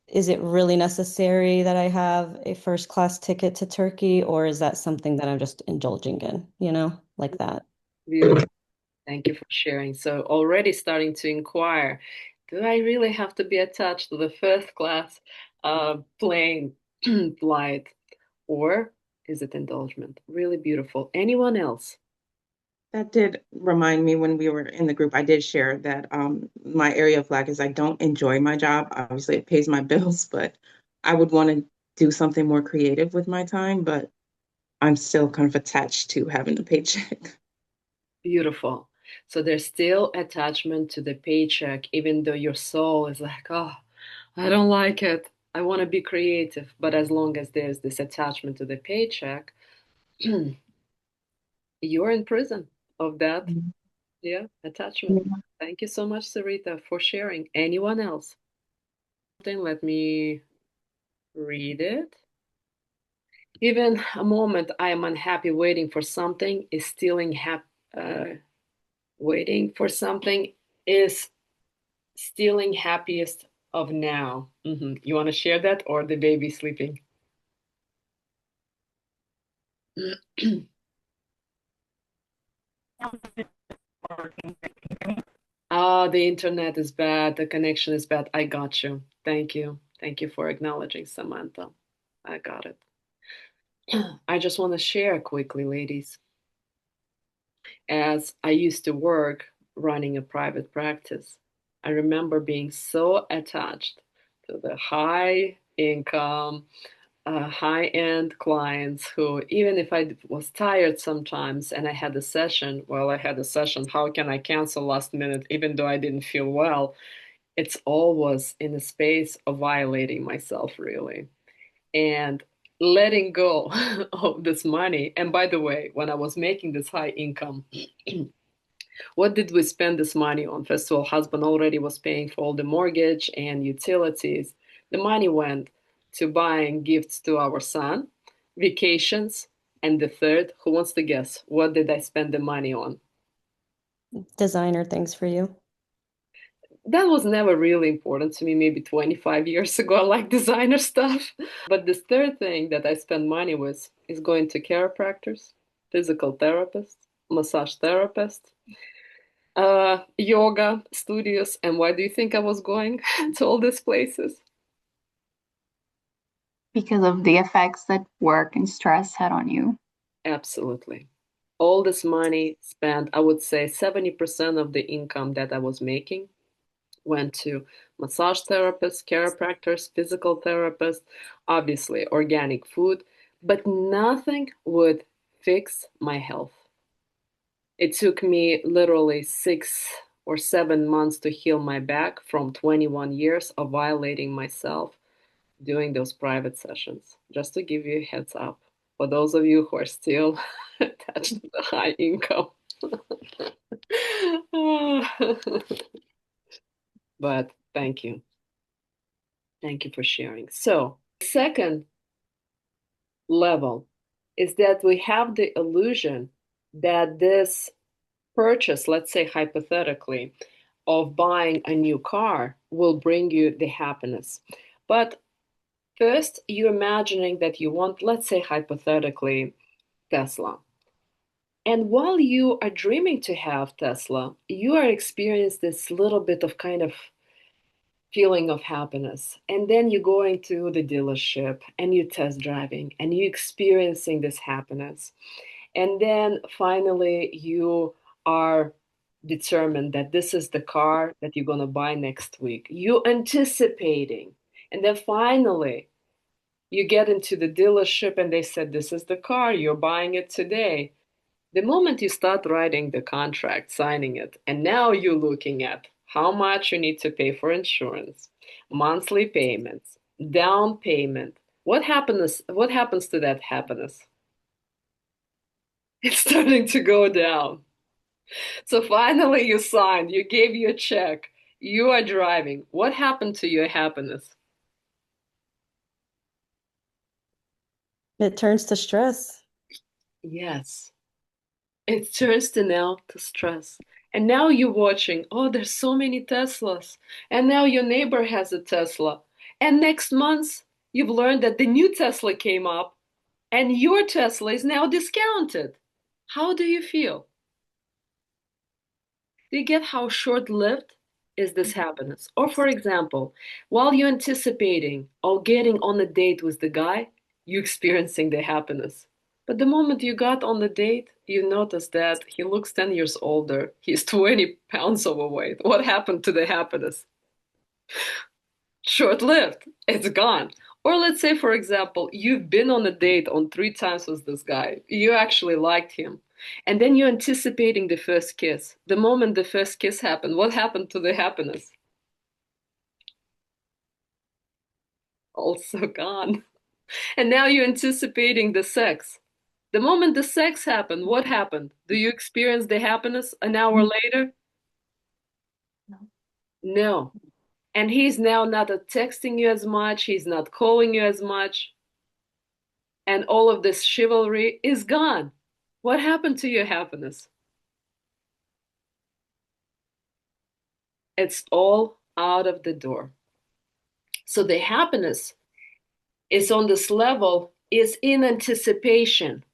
is it really necessary that I have a first class ticket to Turkey, or is that something that I'm just indulging in, like that? Beautiful. Thank you for sharing. So already starting to inquire, do I really have to be attached to the first class plane flight, or is it indulgement? Really beautiful. Anyone else? That did remind me when we were in the group, I did share that my area of flag is I don't enjoy my job. Obviously, it pays my bills, but I would want to do something more creative with my time, but I'm still kind of attached to having a paycheck. Beautiful. So there's still attachment to the paycheck, even though your soul is like, oh, I don't like it. I want to be creative. But as long as there's this attachment to the paycheck, you're in prison of that. Mhm. Yeah, attachment. Yeah. Thank you so much, Sarita, for sharing. Anyone else? Let me read it. Even a moment I am unhappy waiting for something is stealing waiting for something is stealing happiest of now. You want to share that or the baby sleeping? Ah, the internet is bad, the connection is bad. I got you. Thank you. Thank you for acknowledging, Samantha. I got it. I just want to share quickly, ladies, as I used to work running a private practice. I remember being so attached to the high income, high end clients who, even if I was tired sometimes and I had a session, well, I had a session, how can I cancel last minute even though I didn't feel well? It's always in a space of violating myself, really, and letting go of this money. And by the way, when I was making this high income, what did we spend this money on? First of all, husband already was paying for all the mortgage and utilities. The money went to buying gifts to our son, vacations, and the third, who wants to guess? What did I spend the money on? Designer things for you. That was never really important to me, maybe 25 years ago. I like designer stuff. But this third thing that I spend money with is going to chiropractors, physical therapists, massage therapists, yoga studios. And why do you think I was going to all these places? Because of the effects that work and stress had on you. Absolutely. All this money spent, I would say 70% of the income that I was making went to massage therapists, chiropractors, physical therapists, obviously organic food, but nothing would fix my health. It took me literally 6 or 7 months to heal my back from 21 years of violating myself doing those private sessions. Just to give you a heads up, for those of you who are still attached to the high income. But thank you. Thank you for sharing. So, second level is that we have the illusion that this purchase, let's say hypothetically, of buying a new car will bring you the happiness. But first, you're imagining that you want, let's say hypothetically, Tesla. And while you are dreaming to have Tesla, you are experiencing this little bit of kind of feeling of happiness. And then you're going to the dealership and you're test driving and you're experiencing this happiness. And then finally, you are determined that this is the car that you're going to buy next week. You're anticipating. And then finally, you get into the dealership and they said, this is the car, you're buying it today. The moment you start writing the contract, signing it, and now you're looking at how much you need to pay for insurance, monthly payments, down payment. What happens to that happiness? It's starting to go down. So finally you signed, you gave your check, you are driving. What happened to your happiness? It turns to stress. Yes. It turns to now to stress. And now you're watching, oh, there's so many Teslas. And now your neighbor has a Tesla. And next month, you've learned that the new Tesla came up and your Tesla is now discounted. How do you feel? Do you get how short-lived is this happiness? Or for example, while you're anticipating or getting on a date with the guy, you're experiencing the happiness. But the moment you got on the date, you notice that he looks 10 years older. He's 20 pounds overweight. What happened to the happiness? Short-lived. It's gone. Or let's say, for example, you've been on a date on 3 times with this guy. You actually liked him. And then you're anticipating the first kiss. The moment the first kiss happened, what happened to the happiness? Also gone. And now you're anticipating the sex. The moment the sex happened, what happened? Do you experience the happiness an hour later? No. And he's now not texting you as much, he's not calling you as much, and all of this chivalry is gone. What happened to your happiness? It's all out of the door. So the happiness is on this level, is in anticipation.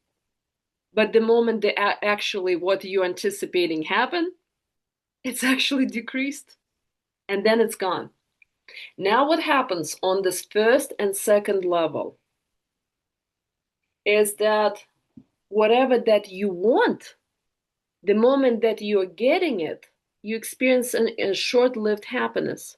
But the moment they actually what you're anticipating happen, it's actually decreased and then it's gone. Now what happens on this first and second level is that whatever that you want, the moment that you're getting it, you experience a short-lived happiness.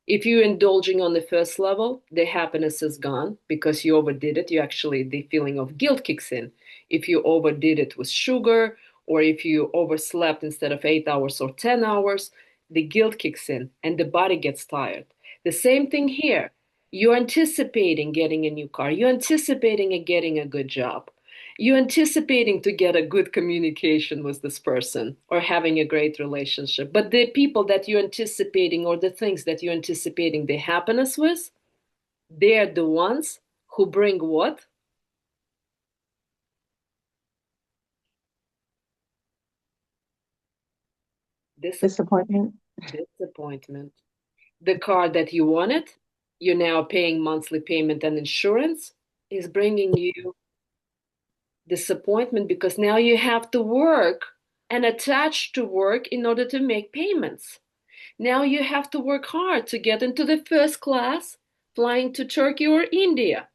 If you're indulging on the first level, the happiness is gone because you overdid it. You actually, the feeling of guilt kicks in. If you overdid it with sugar, or if you overslept instead of 8 hours or 10 hours, the guilt kicks in and the body gets tired. The same thing here. You're anticipating getting a new car. You're anticipating getting a good job. You're anticipating to get a good communication with this person or having a great relationship. But the people that you're anticipating or the things that you're anticipating the happiness with, they're the ones who bring what? Disappointment. Disappointment. The car that you wanted, you're now paying monthly payment and insurance, is bringing you disappointment because now you have to work and attach to work in order to make payments. Now you have to work hard to get into the first class flying to Turkey or India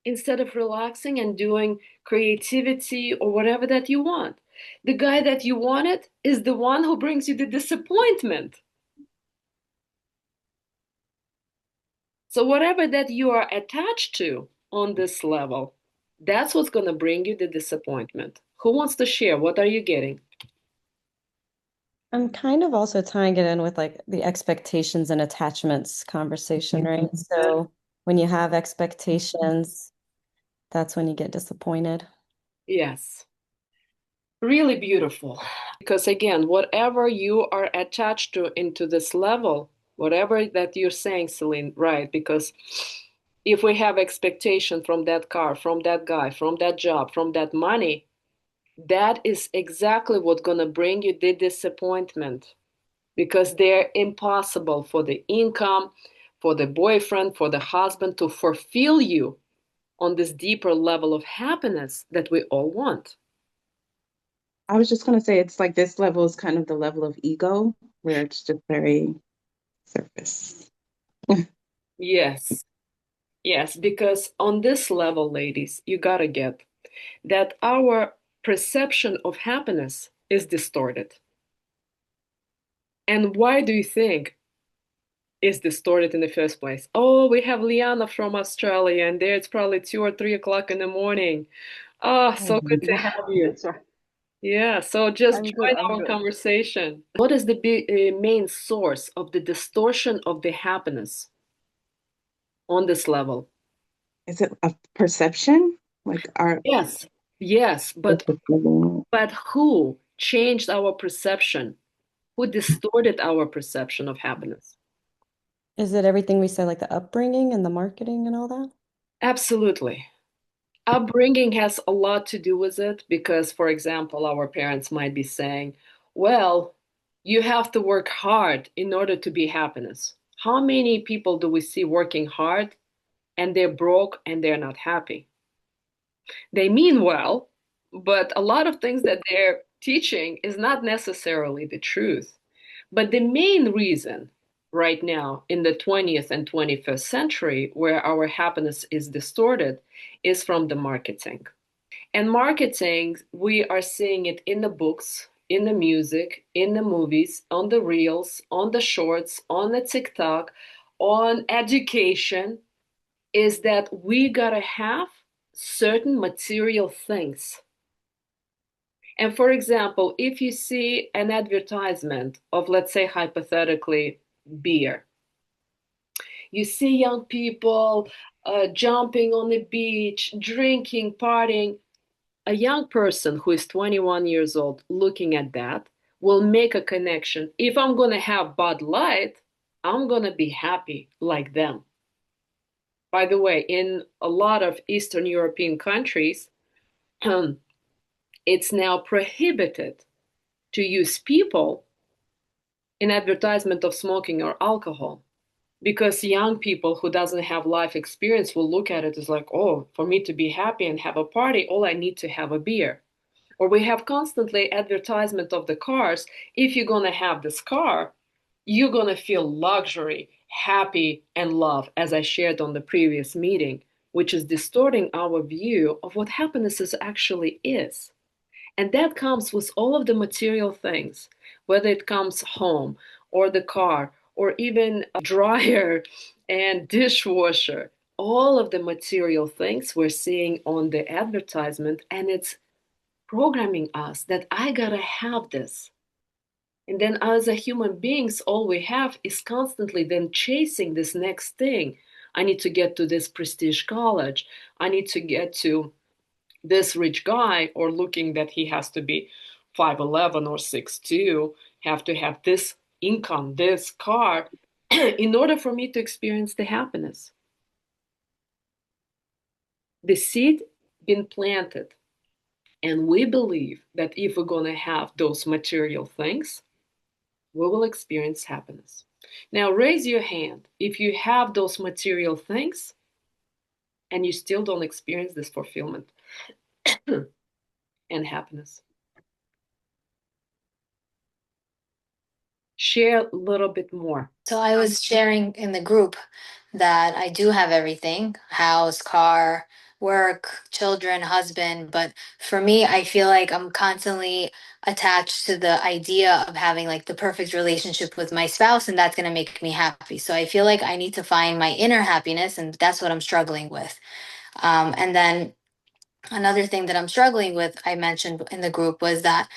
instead of relaxing and doing creativity or whatever that you want. The guy that you wanted is the one who brings you the disappointment. So whatever that you are attached to on this level, that's what's going to bring you the disappointment. Who wants to share? What are you getting? I'm kind of also tying it in with like the expectations and attachments conversation, right? So when you have expectations, that's when you get disappointed. Yes. Really beautiful. Because again, whatever you are attached to into this level, whatever that you're saying, Celine, right? Because if we have expectation from that car, from that guy, from that job, from that money, that is exactly what's going to bring you the disappointment because they're impossible for the income, for the boyfriend, for the husband to fulfill you on this deeper level of happiness that we all want. I was just going to say it's like this level is kind of the level of ego where it's just very surface. Yes. Yes, because on this level, ladies, you gotta get that our perception of happiness is distorted. And why do you think is distorted in the first place? Oh, we have Liana from Australia, and there it's probably 2 or 3 o'clock in the morning. Ah, so good to have you. That's right. Yeah, so just I'm good. join I'm our good. conversation. What is the main source of the distortion of the happiness on this level? Is it a perception? Like our Yes, yes, but who changed our perception? Who distorted our perception of happiness? Is it everything we said, like the upbringing and the marketing and all that? Absolutely. Upbringing has a lot to do with it because, for example, our parents might be saying, well, you have to work hard in order to be happiness. How many people do we see working hard and they're broke and they're not happy? They mean well, but a lot of things that they're teaching is not necessarily the truth. But the main reason right now in the 20th and 21st century where our happiness is distorted is from the marketing. And marketing, we are seeing it in the books, in the music, in the movies, on the reels, on the shorts, on the TikTok, on education, is that we gotta have certain material things. And for example, if you see an advertisement of, let's say, hypothetically, beer, you see young people jumping on the beach, drinking, partying. A young person who is 21 years old looking at that will make a connection. If I'm going to have Bud Light, I'm going to be happy like them. By the way, in a lot of Eastern European countries, it's now prohibited to use people in advertisement of smoking or alcohol because young people who doesn't have life experience will look at it as like, oh, for me to be happy and have a party, all I need to have a beer. Or we have constantly advertisement of the cars. If you're going to have this car, you're going to feel luxury, happy, and love, as I shared on the previous meeting, which is distorting our view of what happiness actually is. And that comes with all of the material things, whether it comes home or the car or even a dryer and dishwasher. All of the material things we're seeing on the advertisement, and it's programming us that I gotta have this. And then as a human beings, all we have is constantly then chasing this next thing. I need to get to this prestige college. I need to get to this rich guy, or looking that he has to be 5'11" or 6'2", have to have this income, this car, in order for me to experience the happiness. The seed been planted. And we believe that if we're going to have those material things, we will experience happiness. Now, raise your hand if you have those material things and you still don't experience this fulfillment and happiness. Share a little bit more. So I was sharing in the group that I do have everything: house, car, work, children, husband. But for me, I feel like I'm constantly attached to the idea of having like the perfect relationship with my spouse, and that's going to make me happy. So I feel like I need to find my inner happiness, and that's what I'm struggling with. And then another thing that I'm struggling with, I mentioned in the group, was that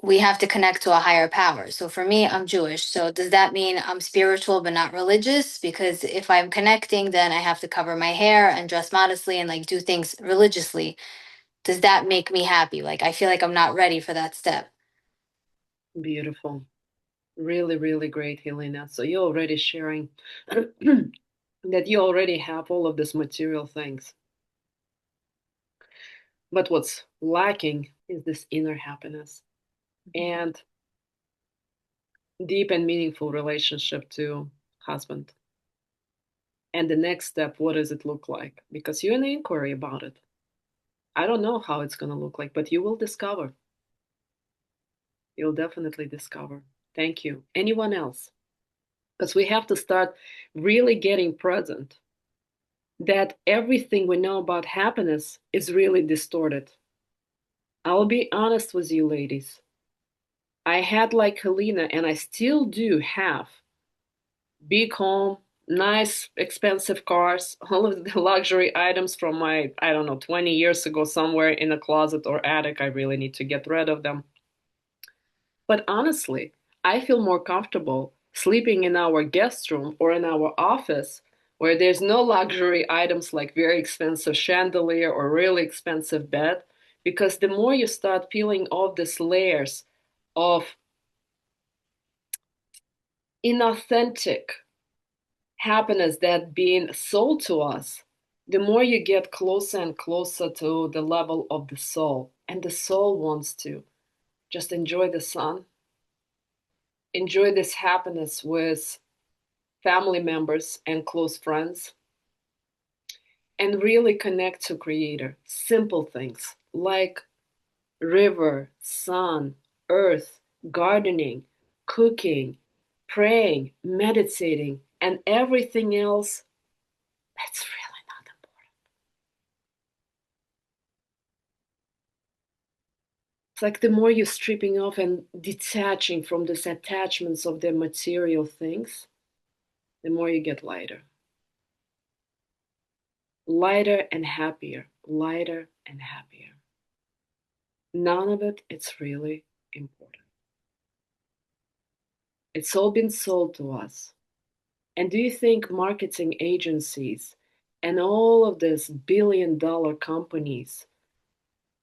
we have to connect to a higher power. So for me, I'm Jewish. So does that mean I'm spiritual but not religious? Because if I'm connecting, then I have to cover my hair and dress modestly and like do things religiously. Does that make me happy? Like I feel like I'm not ready for that step. Beautiful. Really, really great, Helena. So you're already sharing that you already have all of these material things. But what's lacking is this inner happiness and deep and meaningful relationship to husband. And the next step, what does it look like? Because you're in the inquiry about it. I don't know how it's going to look like, but you will discover. You'll definitely discover. Thank you. Anyone else? because we have to start really getting present that everything we know about happiness is really distorted. I'll be honest with you, ladies. I had, like Helena, and I still do have big home, nice, expensive cars, all of the luxury items from my, I don't know, 20 years ago somewhere in a closet or attic. I really need to get rid of them. But honestly, I feel more comfortable sleeping in our guest room or in our office where there's no luxury items like very expensive chandelier or really expensive bed, because the more you start peeling off these layers of inauthentic happiness that being sold to us, the more you get closer and closer to the level of the soul. And the soul wants to just enjoy the sun, enjoy this happiness with family members and close friends, and really connect to Creator. Simple things like river, sun, earth, gardening, cooking, praying, meditating, and everything else that's really not important. It's like the more you're stripping off and detaching from these attachments of the material things, the more you get lighter. Lighter and happier, lighter and happier. None of it is really important. It's all been sold to us. And do you think marketing agencies and all of these billion-dollar companies,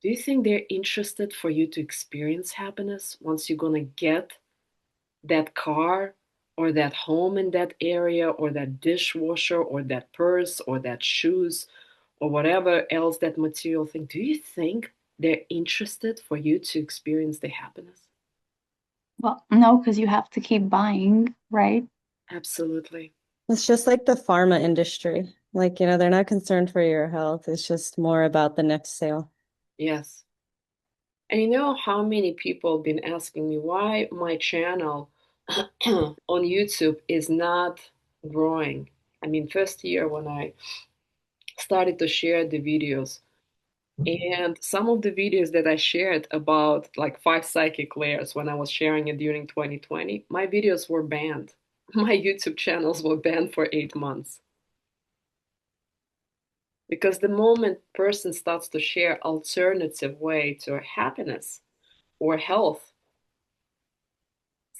do you think they're interested for you to experience happiness once you're gonna get that car or that home in that area or that dishwasher or that purse or that shoes or whatever else that material thing? Do you think they're interested for you to experience the happiness? Well, no, because you have to keep buying, right? Absolutely. It's just like the pharma industry. Like, they're not concerned for your health. It's just more about the next sale. Yes. And you know how many people have been asking me why my channel on YouTube is not growing? I mean, first year when I started to share the videos, and some of the videos that I shared about like 5 psychic layers when I was sharing it during 2020, my videos were banned. My YouTube channels were banned for 8 months. Because the moment person starts to share alternative way to happiness or health,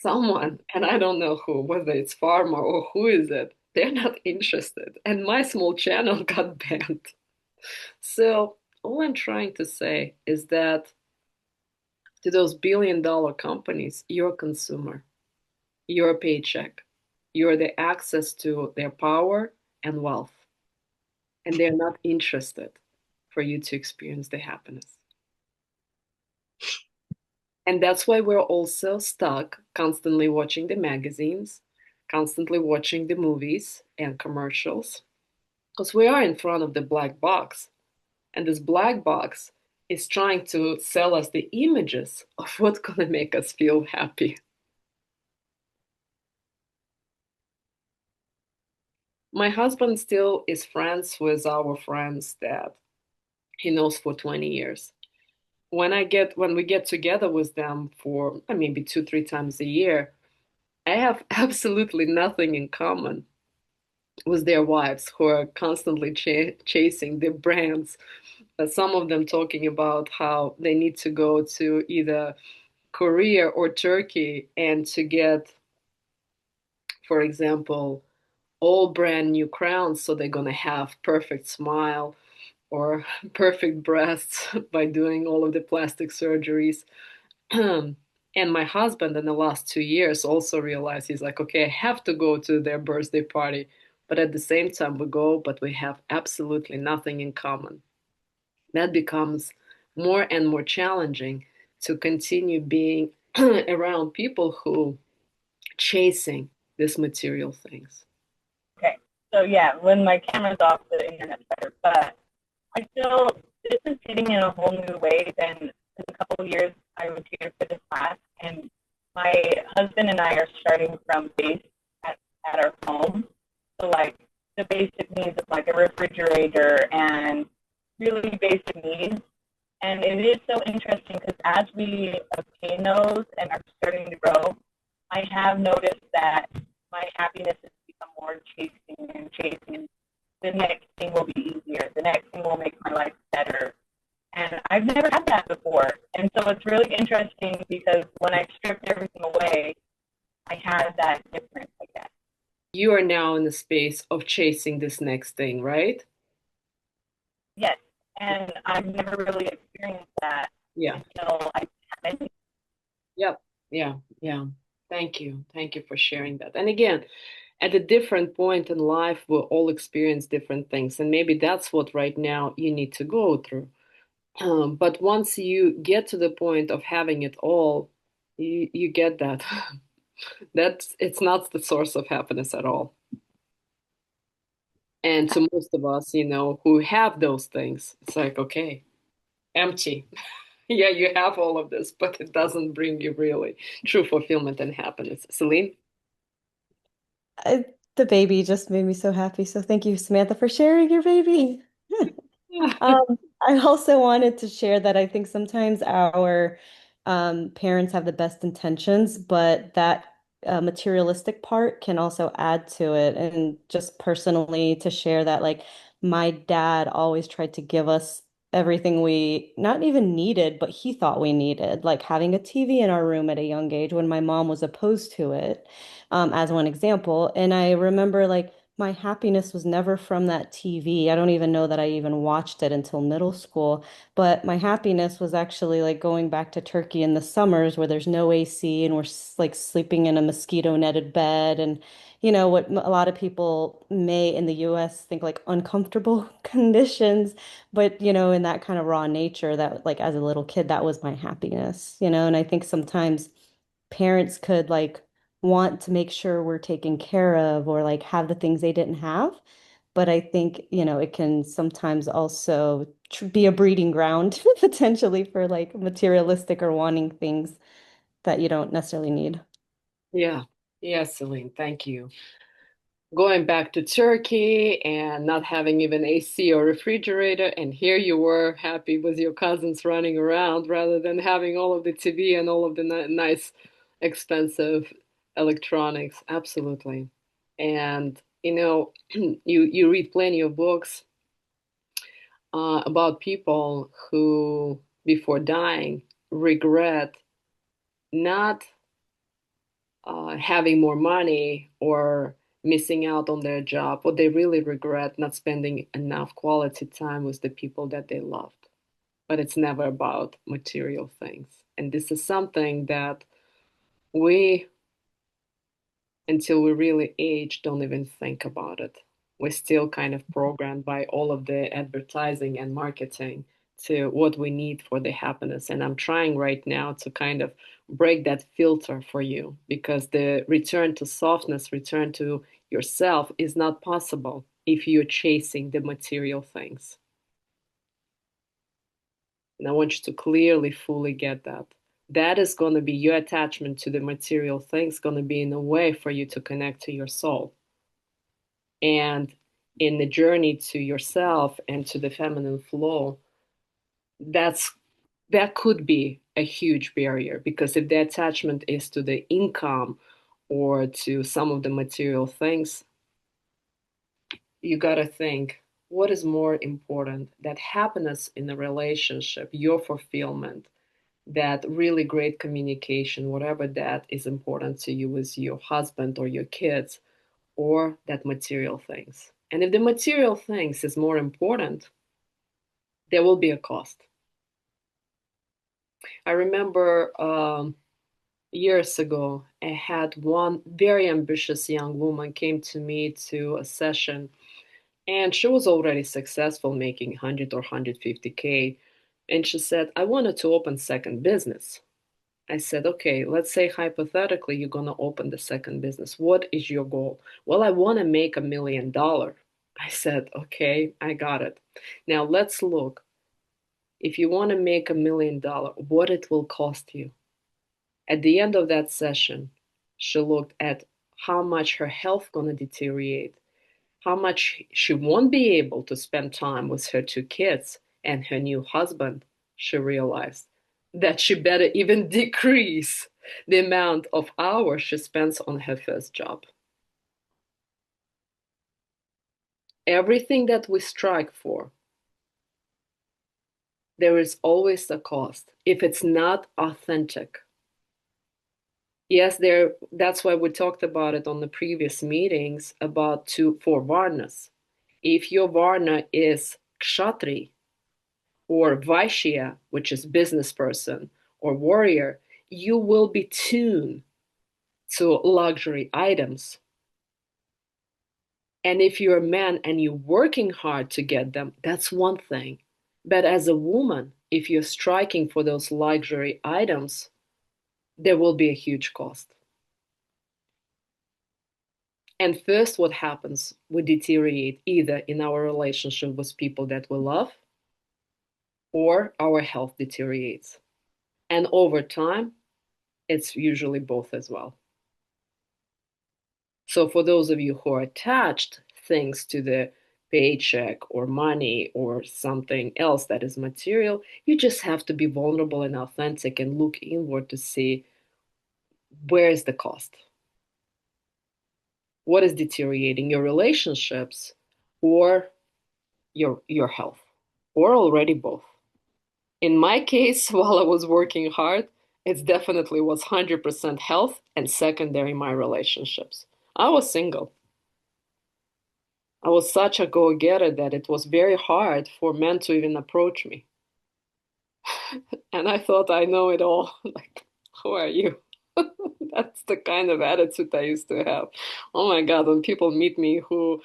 someone, and I don't know who, whether it's farmer or who is it, they're not interested. And my small channel got banned. So all I'm trying to say is that to those billion-dollar companies, you're a consumer, you're a paycheck, you're the access to their power and wealth, and they're not interested for you to experience the happiness. And that's why we're also stuck constantly watching the magazines, constantly watching the movies and commercials, because we are in front of the black box. And this black box is trying to sell us the images of what's going to make us feel happy. My husband still is friends with our friends that he knows for 20 years. When we get together with them for maybe 2, 3 times a year, I have absolutely nothing in common with their wives who are constantly chasing the brands. Some of them talking about how they need to go to either Korea or Turkey and to get, for example, all brand new crowns so they're gonna have perfect smile or perfect breasts by doing all of the plastic surgeries. And my husband in the last 2 years also realized, he's like, okay, I have to go to their birthday party. But at the same time, we go, but we have absolutely nothing in common. That becomes more and more challenging to continue being around people who chasing these material things. Okay, so yeah, when my camera's off, the internet's better. But I feel this is hitting in a whole new way than in a couple of years I was here for this class, and my husband and I are starting from base at at our home. So like the basic needs of like a refrigerator and really basic needs. And it is so interesting because as we obtain those and are starting to grow, I have noticed that my happiness has become more chasing and chasing. The next thing will be easier. The next thing will make my life better. And I've never had that before. And so it's really interesting because when I stripped everything away, I had that difference, I guess. You are now in the space of chasing this next thing, right? Yes. And I've never really experienced that Yeah. until I had it. Yep. Yeah. Yeah. Thank you. Thank you for sharing that. And again, at a different point in life, we'll all experience different things. And maybe that's what right now you need to go through. But once you get to the point of having it all, you get that. That's it's not the source of happiness at all. And to most of us, who have those things, it's like, okay, empty. Yeah, you have all of this, but it doesn't bring you really true fulfillment and happiness. Celine? I, the baby just made me so happy. So thank you, Samantha, for sharing your baby. I also wanted to share that I think sometimes our parents have the best intentions, but that materialistic part can also add to it. And just personally, to share that, like, my dad always tried to give us everything we not even needed, but he thought we needed, like having a TV in our room at a young age when my mom was opposed to it, as one example. And I remember, like, my happiness was never from that TV. I don't even know that I even watched it until middle school. But my happiness was actually like going back to Turkey in the summers where there's no AC and we're like sleeping in a mosquito netted bed. And, what a lot of people may in the US think like uncomfortable conditions. But, in that kind of raw nature, that like as a little kid, that was my happiness, and I think sometimes parents could like want to make sure we're taken care of or like have the things they didn't have. But I think, it can sometimes also be a breeding ground potentially for like materialistic or wanting things that you don't necessarily need. Yeah. Yeah, Celine, thank you. Going back to Turkey and not having even AC or refrigerator, and here you were happy with your cousins running around rather than having all of the TV and all of the nice, expensive electronics. Absolutely. And you read plenty of books about people who, before dying, regret not having more money or missing out on their job, or they really regret not spending enough quality time with the people that they loved. But it's never about material things. And this is something that we, until we really age, don't even think about it. We're still kind of programmed by all of the advertising and marketing to what we need for the happiness. And I'm trying right now to kind of break that filter for you because the return to softness, return to yourself is not possible if you're chasing the material things. And I want you to clearly, fully get that. That is going to be your attachment to the material things, going to be in a way for you to connect to your soul. And in the journey to yourself and to the feminine flow, that's that could be a huge barrier because if the attachment is to the income or to some of the material things, you got to think what is more important, that happiness in a relationship, your fulfillment, that really great communication, whatever that is important to you with your husband or your kids, or that material things. And if the material things is more important, there will be a cost. I remember years ago, I had one very ambitious young woman came to me to a session, and she was already successful making 100 or 150K. And she said, I wanted to open second business. I said, okay, let's say hypothetically you're going to open the second business. What is your goal? Well, I want to make $1 million. I said, okay, I got it. Now let's look. If you want to make $1 million, what it will cost you. At the end of that session, she looked at how much her health gonna deteriorate, how much she won't be able to spend time with her two kids and her new husband. She realized that she better even decrease the amount of hours she spends on her first job. Everything that we strive for, there is always a cost if it's not authentic. Yes, that's why we talked about it on the previous meetings about four varnas. If your varna is kshatri or vaishya, which is business person or warrior, you will be tuned to luxury items. And if you're a man and you're working hard to get them, that's one thing. But as a woman, if you're striking for those luxury items, there will be a huge cost. And first, what happens? We deteriorate either in our relationship with people that we love or our health deteriorates. And over time, it's usually both as well. So, for those of you who are attached things to the paycheck or money or something else that is material, you just have to be vulnerable and authentic and look inward to see where is the cost. What is deteriorating, your relationships or your health, or already both? In my case, while I was working hard, it definitely was 100% health and secondary my relationships. I was single. I was such a go-getter that it was very hard for men to even approach me. And I thought I know it all. Like, who are you? That's the kind of attitude I used to have. Oh my God, when people meet me who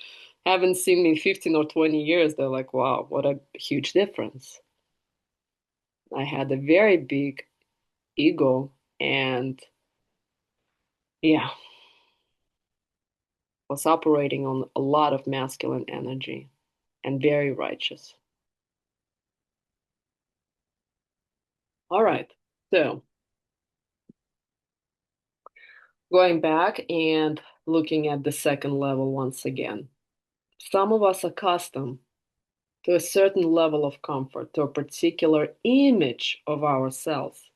haven't seen me in 15 or 20 years, they're like, wow, what a huge difference. I had a very big ego and yeah, was operating on a lot of masculine energy and very righteous. All right, so going back and looking at the second level once again. Some of us are accustomed to a certain level of comfort, to a particular image of ourselves.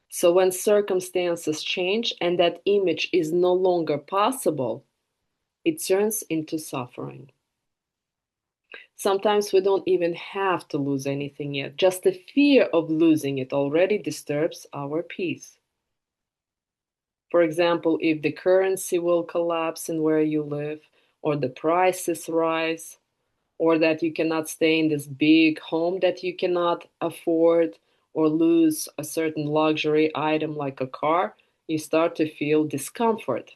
So when circumstances change and that image is no longer possible, it turns into suffering. Sometimes we don't even have to lose anything yet. Just the fear of losing it already disturbs our peace. For example, if the currency will collapse in where you live, or the prices rise, or that you cannot stay in this big home that you cannot afford, or lose a certain luxury item like a car, you start to feel discomfort.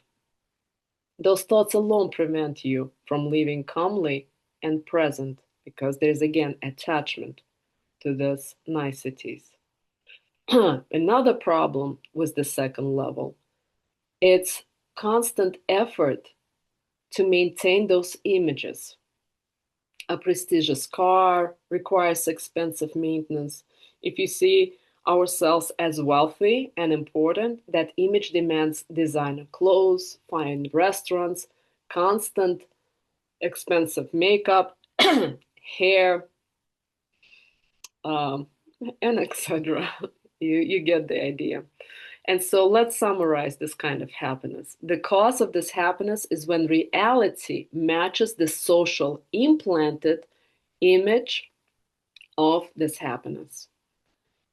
Those thoughts alone prevent you from living calmly and present because there's again attachment to those niceties. Another problem with the second level, it's constant effort to maintain those images. A prestigious car requires expensive maintenance. If you see ourselves as wealthy and important, that image demands designer clothes, fine restaurants, constant expensive makeup, hair, um, and etc. You get the idea. And so let's summarize this kind of happiness. The cause of this happiness is when reality matches the social implanted image of this happiness.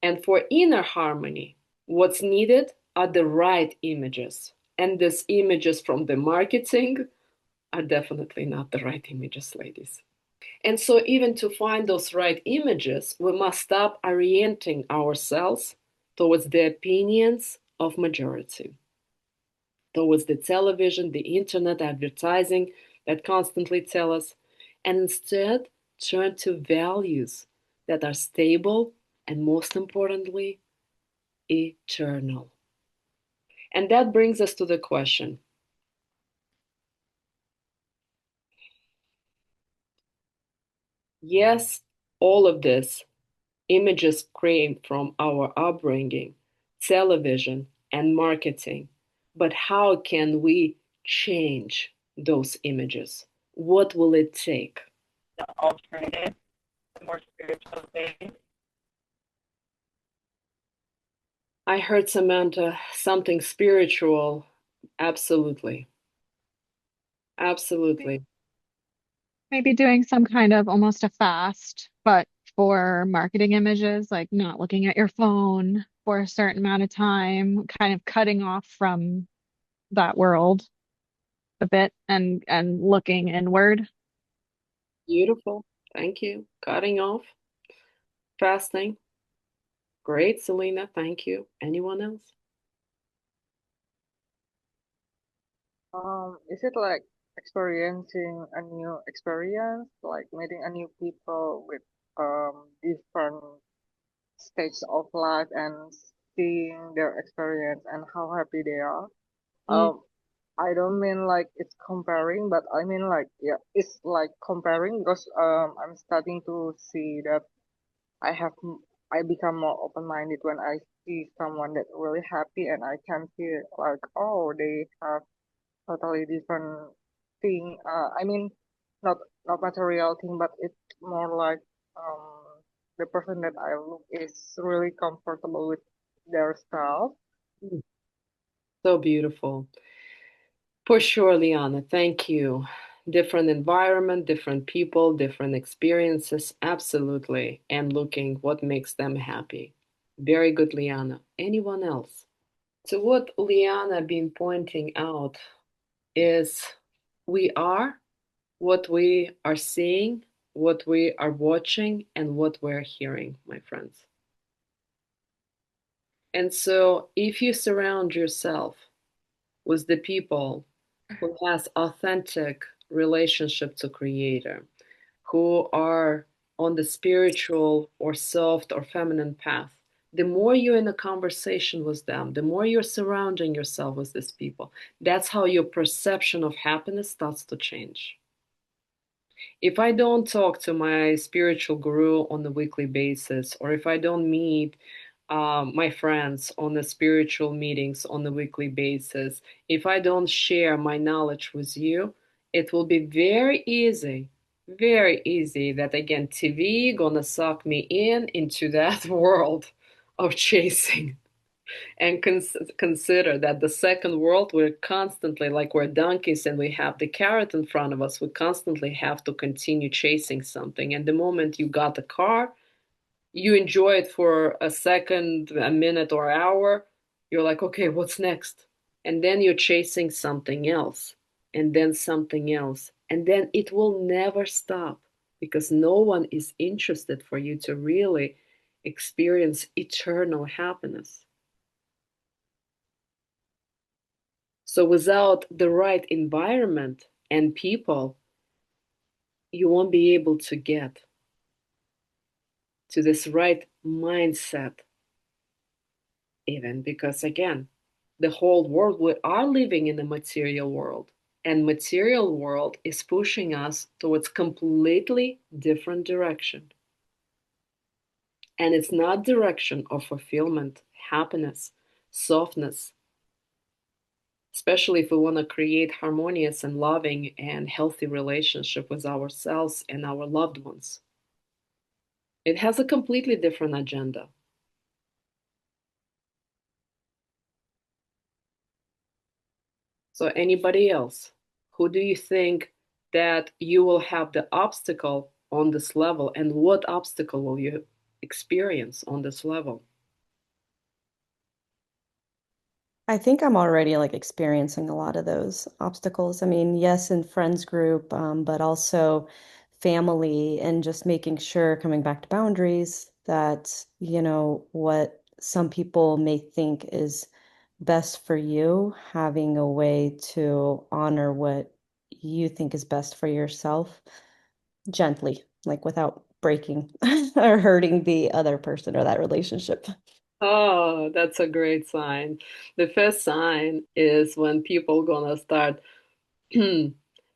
And for inner harmony, what's needed are the right images. And these images from the marketing are definitely not the right images, ladies. And so, even to find those right images, we must stop orienting ourselves towards the opinions of majority, towards the television, the internet, advertising that constantly tell us, and instead turn to values that are stable and, most importantly, eternal. And that brings us to the question, yes, all of this images came from our upbringing, television, and marketing. But how can we change those images? What will it take? The alternative, the more spiritual ways. I heard, Samantha, something spiritual. Absolutely. Absolutely. Maybe doing some kind of almost a fast, but for marketing images, like not looking at your phone for a certain amount of time, kind of cutting off from that world a bit and looking inward. Beautiful. Thank you. Cutting off, fasting. Great, Selena. Thank you. Anyone else? Is it like experiencing a new experience, like meeting a new people with different stages of life and seeing their experience and how happy they are? Mm, Um, I don't mean like it's comparing, but I mean like yeah, it's like comparing because I'm starting to see that I have I become more open-minded when I see someone that really happy and I can feel like oh they have totally different thing. I mean, not not material thing, but it's more like the person that I look is really comfortable with their stuff. mm. So beautiful. For sure, Liana. Thank you. Different environment, different people, different experiences. Absolutely. And looking what makes them happy. Very good, Liana. Anyone else? So, what Liana been pointing out is we are what we are seeing, what we are watching, and what we're hearing, my friends. And so, if you surround yourself with the people who has authentic relationship to Creator, who are on the spiritual or soft or feminine path, the more you're in a conversation with them, the more you're surrounding yourself with these people, that's how your perception of happiness starts to change. If I don't talk to my spiritual guru on a weekly basis, or if I don't meet my friends on the spiritual meetings on a weekly basis, if I don't share my knowledge with you, it will be very easy that again TV gonna suck me in into that world of chasing and consider that the second world we're constantly like we're donkeys and we have the carrot in front of us, we constantly have to continue chasing something, and the moment you got the car, you enjoy it for a second, a minute or hour, you're like, okay, what's next? And then you're chasing something else, and then something else, and then it will never stop because no one is interested for you to really experience eternal happiness. So without the right environment and people, you won't be able to get to this right mindset, even because, again, the whole world, we are living in a material world, and material world is pushing us towards completely different direction. And it's not direction of fulfillment, happiness, softness, especially if we want to create harmonious and loving and healthy relationship with ourselves and our loved ones. It has a completely different agenda. So anybody else, who do you think that you will have the obstacle on this level, and what obstacle will you experience on this level? I think I'm already like experiencing a lot of those obstacles. I mean, yes, in friends group, but also family and just making sure, coming back to boundaries, that, what some people may think is best for you, having a way to honor what you think is best for yourself gently, like without breaking or hurting the other person or that relationship. Oh, that's a great sign. The first sign is when people gonna start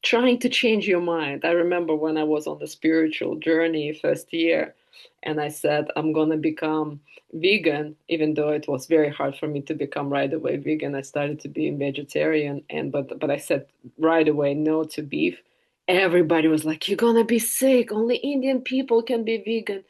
trying to change your mind. I remember when I was on the spiritual journey first year, and I said I'm gonna become vegan, even though it was very hard for me to become right away vegan. I started to be vegetarian, and but I said right away no to beef. Everybody was like, "You're gonna be sick. Only Indian people can be vegan.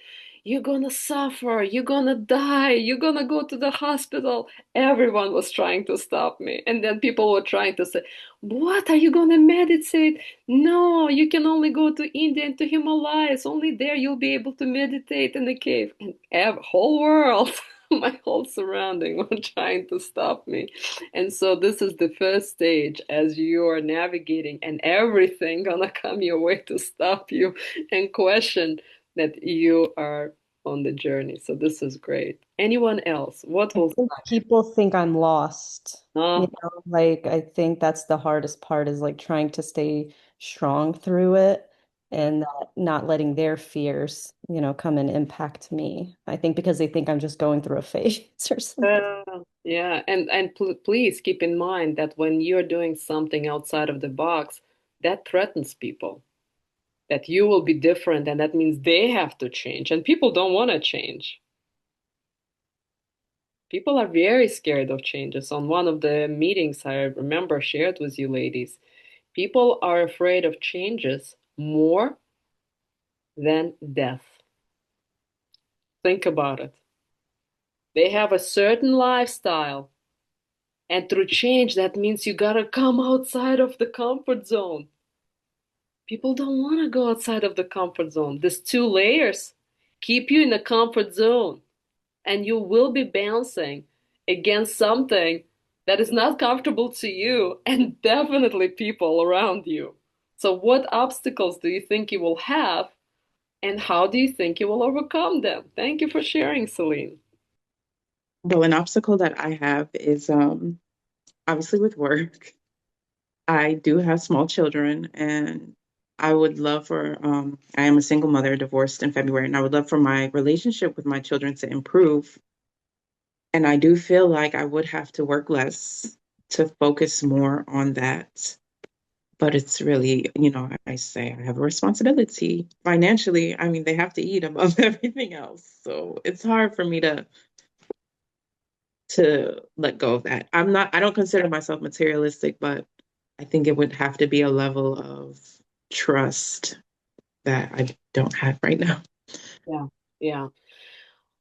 You're gonna suffer. You're gonna die. You're gonna go to the hospital." Everyone was trying to stop me. And then people were trying to say, "What? Are you gonna meditate? No, you can only go to India and to Himalayas. Only there you'll be able to meditate in the cave." And whole world, my whole surrounding were trying to stop me. And so this is the first stage as you are navigating, and everything gonna come your way to stop you and question that you are on the journey. So this is great. Anyone else? What I will think people think I'm lost. uh, Like I think that's the hardest part is like trying to stay strong through it and not letting their fears, come and impact me. I think because they think I'm just going through a phase or something. yeah, and please keep in mind that when you're doing something outside of the box, that threatens people. That you will be different, and that means they have to change. And people don't want to change. People are very scared of changes. On one of the meetings I remember shared with you ladies, people are afraid of changes more than death. Think about it. They have a certain lifestyle, and through change, that means you gotta come outside of the comfort zone. People don't want to go outside of the comfort zone. These two layers keep you in the comfort zone, and you will be bouncing against something that is not comfortable to you and definitely people around you. So, what obstacles do you think you will have, and how do you think you will overcome them? Thank you for sharing, Celine. Well, an obstacle that I have is obviously with work. I do have small children, and I would love for I am a single mother, divorced in February, and I would love for my relationship with my children to improve. And I do feel like I would have to work less to focus more on that. But it's really, I say I have a responsibility financially. I mean, they have to eat above everything else. So it's hard for me to let go of that. I don't consider myself materialistic, but I think it would have to be a level of trust that I don't have right now. Yeah, yeah.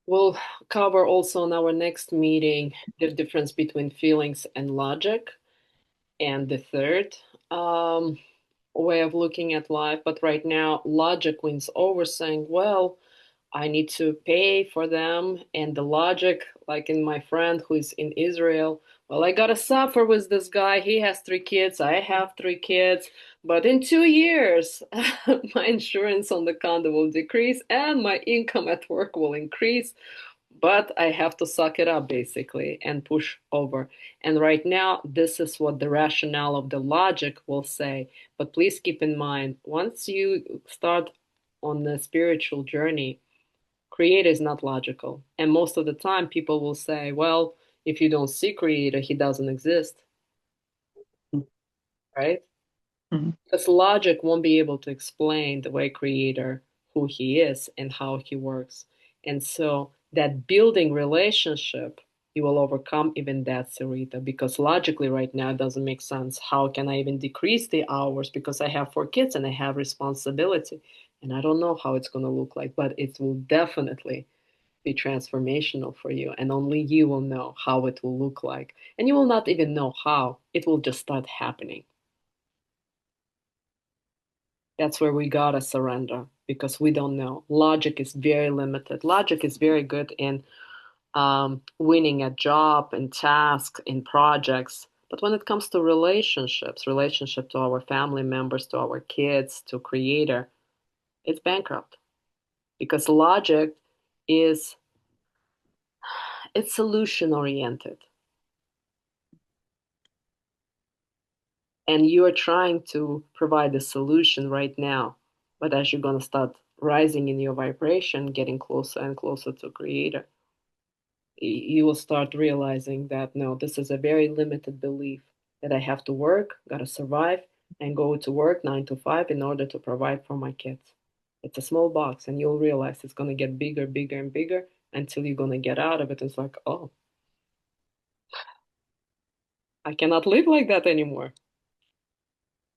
We'll cover also in our next meeting the difference between feelings and logic, and the third um, way of looking at life. But right now, logic wins over, saying, well, I need to pay for them. And the logic, like in my friend who is in Israel, well, I gotta suffer with this guy. He has 3 kids, I have 3 kids. But in 2 years, my insurance on the condo will decrease and my income at work will increase, but I have to suck it up basically and push over. And right now, this is what the rationale of the logic will say. But please keep in mind, once you start on the spiritual journey, creator is not logical. And most of the time, people will say, well, if you don't see creator, he doesn't exist, right? Mhm. Because logic won't be able to explain the way creator, who he is and how he works. And so that building relationship, you will overcome even that, Sarita, because logically right now it doesn't make sense. How can I even decrease the hours because I have 4 kids and I have responsibility? And I don't know how it's going to look like, but it will definitely be transformational for you. And only you will know how it will look like. And you will not even know how. It will just start happening. That's where we gotta surrender because we don't know. Logic is very limited. Logic is very good in winning a job, in tasks, in projects. But when it comes to relationships, relationship to our family members, to our kids, to creator, it's bankrupt because logic is it's solution oriented. And you are trying to provide a solution right now. But as you're going to start rising in your vibration, getting closer and closer to creator, you will start realizing that no, this is a very limited belief that I have to work, gotta survive, and go to work 9 to 5 in order to provide for my kids. It's a small box, and you'll realize it's going to get bigger, bigger, and bigger until you're going to get out of it. It's like, oh, I cannot live like that anymore.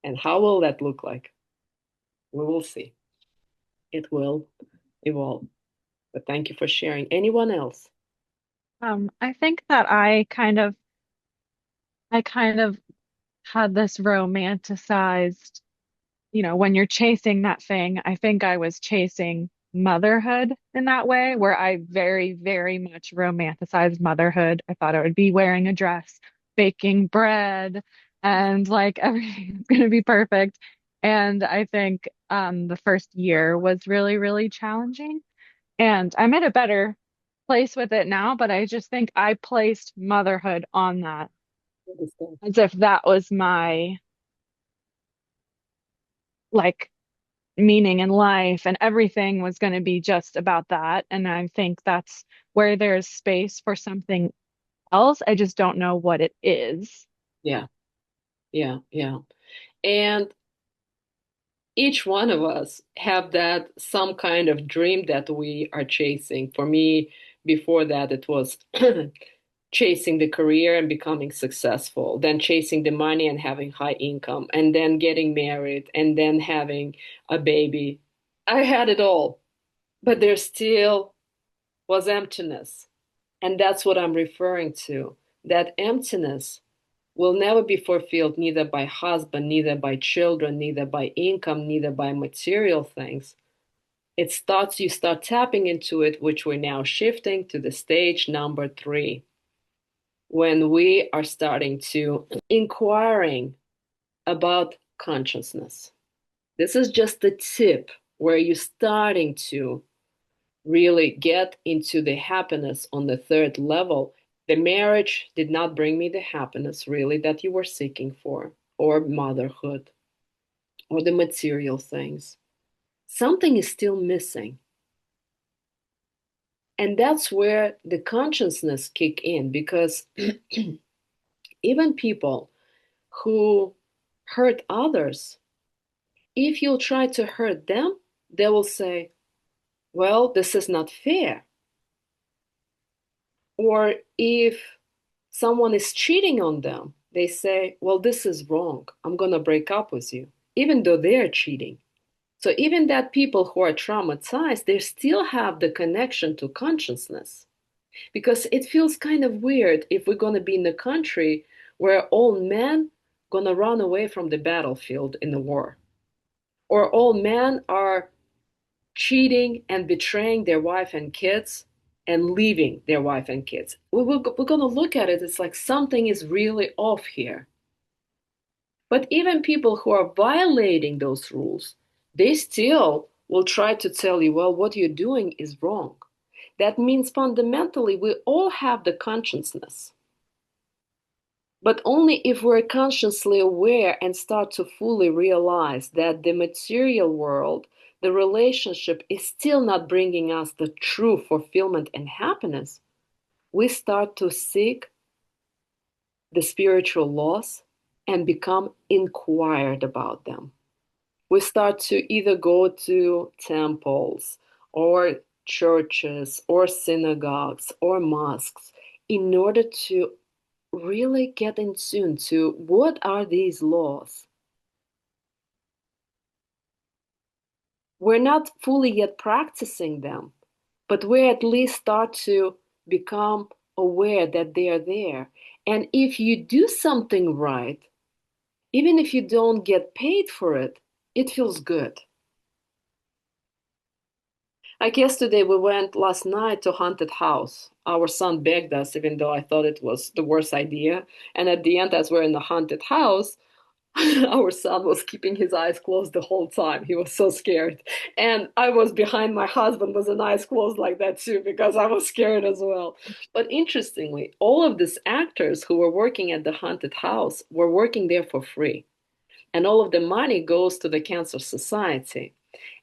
And how will that look like? We will see. It will evolve. But thank you for sharing. Anyone else? I think that I kind of had this romanticized, when you're chasing that thing, I think I was chasing motherhood in that way, where I very, very much romanticized motherhood. I thought I would be wearing a dress, baking bread, and like everything's going to be perfect. And I think the first year was really, really challenging. And I'm in a better place with it now, but I just think I placed motherhood on that as if that was my like meaning in life and everything was going to be just about that. And I think that's where there's space for something else. I just don't know what it is. Yeah, yeah, yeah. And each one of us have that some kind of dream that we are chasing. For me, before that, it was chasing the career and becoming successful, then chasing the money and having high income, and then getting married, and then having a baby. I had it all, but there still was emptiness. And that's what I'm referring to. That emptiness will never be fulfilled neither by husband, neither by children, neither by income, neither by material things. You start tapping into it, which we're now shifting to the stage number 3, when we are starting to inquiring about consciousness. This is just the tip where you're starting to really get into the happiness on the 3rd level. The marriage did not bring me the happiness really that you were seeking for, or motherhood, or the material things. Something is still missing. And that's where the consciousness kick in, because even people who hurt others, if you try to hurt them, they will say, well, this is not fair. Or if someone is cheating on them, they say, well, this is wrong. I'm going to break up with you, even though they're cheating. So even that people who are traumatized, they still have the connection to consciousness. Because it feels kind of weird if we're going to be in a country where all men going to run away from the battlefield in the war, or all men are cheating and betraying their wife and kids and leaving their wife and kids. We're going to look at it, it's like something is really off here. But even people who are violating those rules, they still will try to tell you, well, what you're doing is wrong. That means fundamentally we all have the consciousness. But only if we're consciously aware and start to fully realize that the material world, the relationship is still not bringing us the true fulfillment and happiness, we start to seek the spiritual laws and become inquired about them. We start to either go to temples or churches or synagogues or mosques in order to really get in tune to what are these laws. We're not fully yet practicing them, but we at least start to become aware that they are there. And if you do something right, even if you don't get paid for it, it feels good. Like yesterday, we went last night to haunted house. Our son begged us, even though I thought it was the worst idea. And at the end, as we're in the haunted house, our son was keeping his eyes closed the whole time. He was so scared. And I was behind my husband with an eyes closed like that too, because I was scared as well. But interestingly, all of these actors who were working at the haunted house were working there for free. And all of the money goes to the Cancer Society.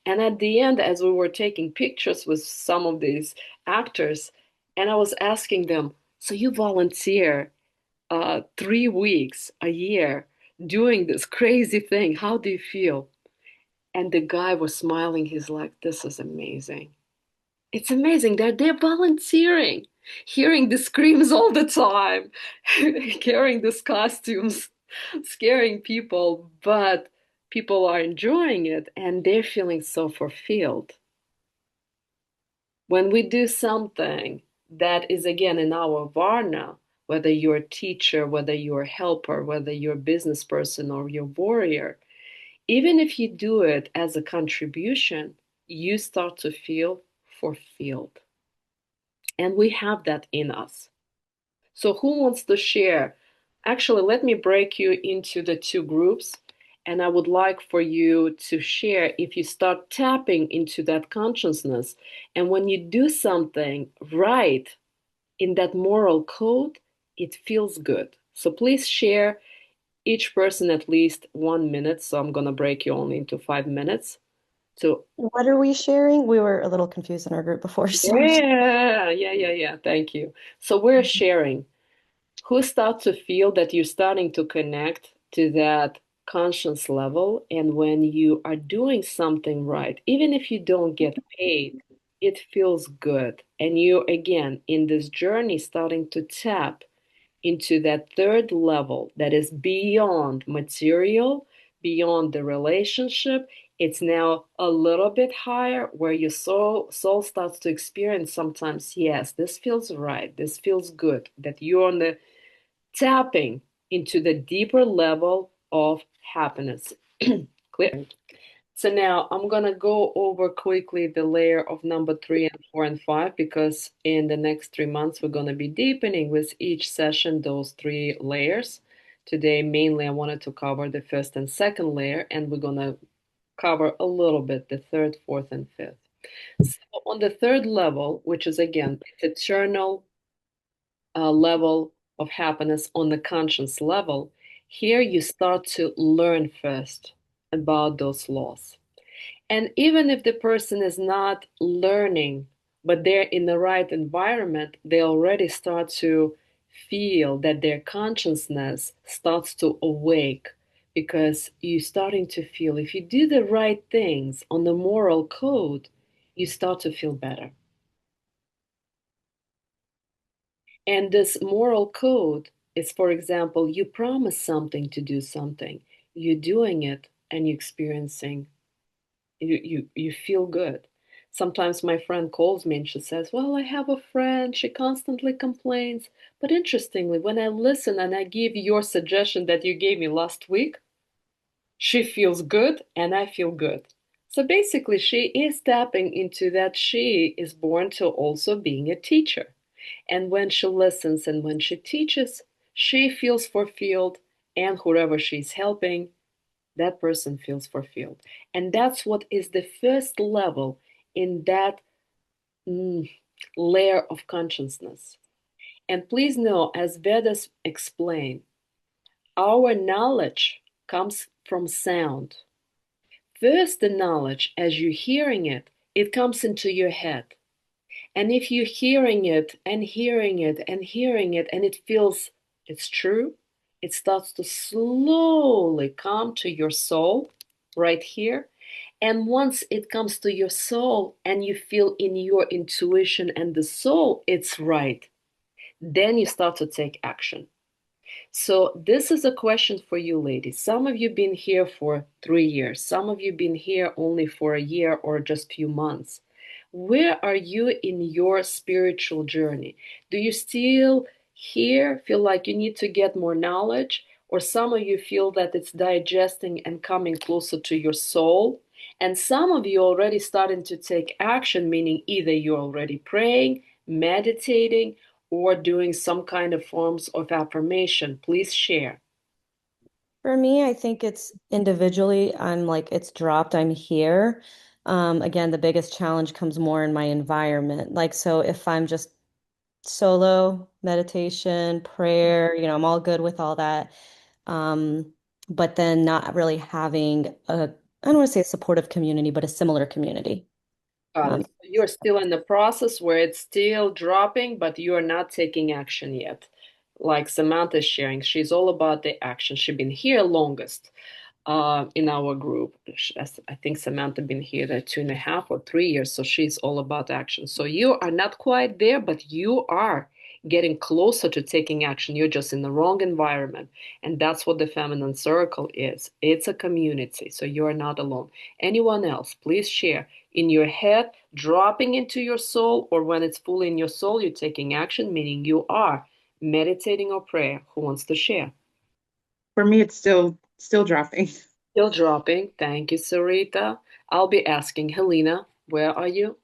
And at the end, as we were taking pictures with some of these actors, and I was asking them, so you volunteer 3 weeks a year doing this crazy thing. How do you feel? And the guy was smiling. He's like, this is amazing. It's amazing. They're volunteering, hearing the screams all the time, carrying these costumes, scaring people, but people are enjoying it and they're feeling so fulfilled. When we do something that is again in our Varna, whether you're a teacher, whether you're a helper, whether you're a business person or you're a warrior, even if you do it as a contribution, you start to feel fulfilled. And we have that in us. So, who wants to share? Actually, let me break you into the two groups. And I would like for you to share if you start tapping into that consciousness. And when you do something right in that moral code, it feels good. So, please share each person at least 1 minute. So, I'm going to break you only into 5 minutes. So, What are we sharing? We were a little confused in our group before. Sorry. yeah. Thank you. So, we're sharing. Who start to feel that you're starting to connect to that conscious level, and when you are doing something right, even if you don't get paid, it feels good. And you again in this journey starting to tap into that third level that is beyond material, beyond the relationship. It's now a little bit higher where your soul starts to experience sometimes, yes, this feels right, this feels good, that you're on the tapping into the deeper level of happiness. Clear? So now I'm gonna go over quickly the layer of number 3 and 4 and 5 because in the next 3 months we're gonna be deepening with each session those 3 layers. Today mainly I wanted to cover the first and second layer, and we're gonna cover a little bit the third, fourth, and fifth. So on the third level, which is again eternal level of happiness on the conscious level, here you start to learn first about those laws. And even if the person is not learning, but they're in the right environment, they already start to feel that their consciousness starts to awake because you're starting to feel if you do the right things on the moral code, you start to feel better. And this moral code is, for example, you promise something to do something, you're doing it, and you're experiencing, you feel good. Sometimes my friend calls me and she says, well, I have a friend, she constantly complains. But interestingly, when I listen and I give your suggestion that you gave me last week, she feels good and I feel good. So basically, she is tapping into that she is born to also being a teacher. And when she listens and when she teaches, she feels fulfilled, and whoever she's helping, that person feels fulfilled. And that's what is the first level in that layer of consciousness. And please know, as Vedas explain, our knowledge comes from sound. First, the knowledge, as you're hearing it, it comes into your head. And if you're hearing it and hearing it and hearing it, and it feels it's true, it starts to slowly come to your soul right here. And once it comes to your soul and you feel in your intuition and the soul it's right, then you start to take action. So this is a question for you, ladies. Some of you been here for 3 years. Some of you been here only for a year or just few months. Where are you in your spiritual journey? Do you still here feel like you need to get more knowledge? Or some of you feel that it's digesting and coming closer to your soul? And some of you already starting to take action, meaning either you're already praying, meditating, or doing some kind of forms of affirmation. Please share. For me, I think it's individually, I'm like, it's dropped, I'm here. Again, the biggest challenge comes more in my environment. Like, so if I'm just solo meditation, prayer, I'm all good with all that. Um, but then not really having I don't want to say a supportive community, but a similar community. Got Um, it. You're still in the process where it's still dropping, but you're not taking action yet. Like Samantha's sharing, she's all about the action. She's been here longest. in our group. I think Samantha been here 2.5 or 3 years, so she's all about action. So you are not quite there, but you are getting closer to taking action. You're just in the wrong environment, and that's what the feminine circle is. It's a community, so you are not alone. Anyone else, please share. In your head, dropping into your soul, or when it's fully in your soul, you're taking action, meaning you are meditating or prayer. Who wants to share? For me, it's still dropping. Still dropping. Thank you, Sarita. I'll be asking Helena, where are you?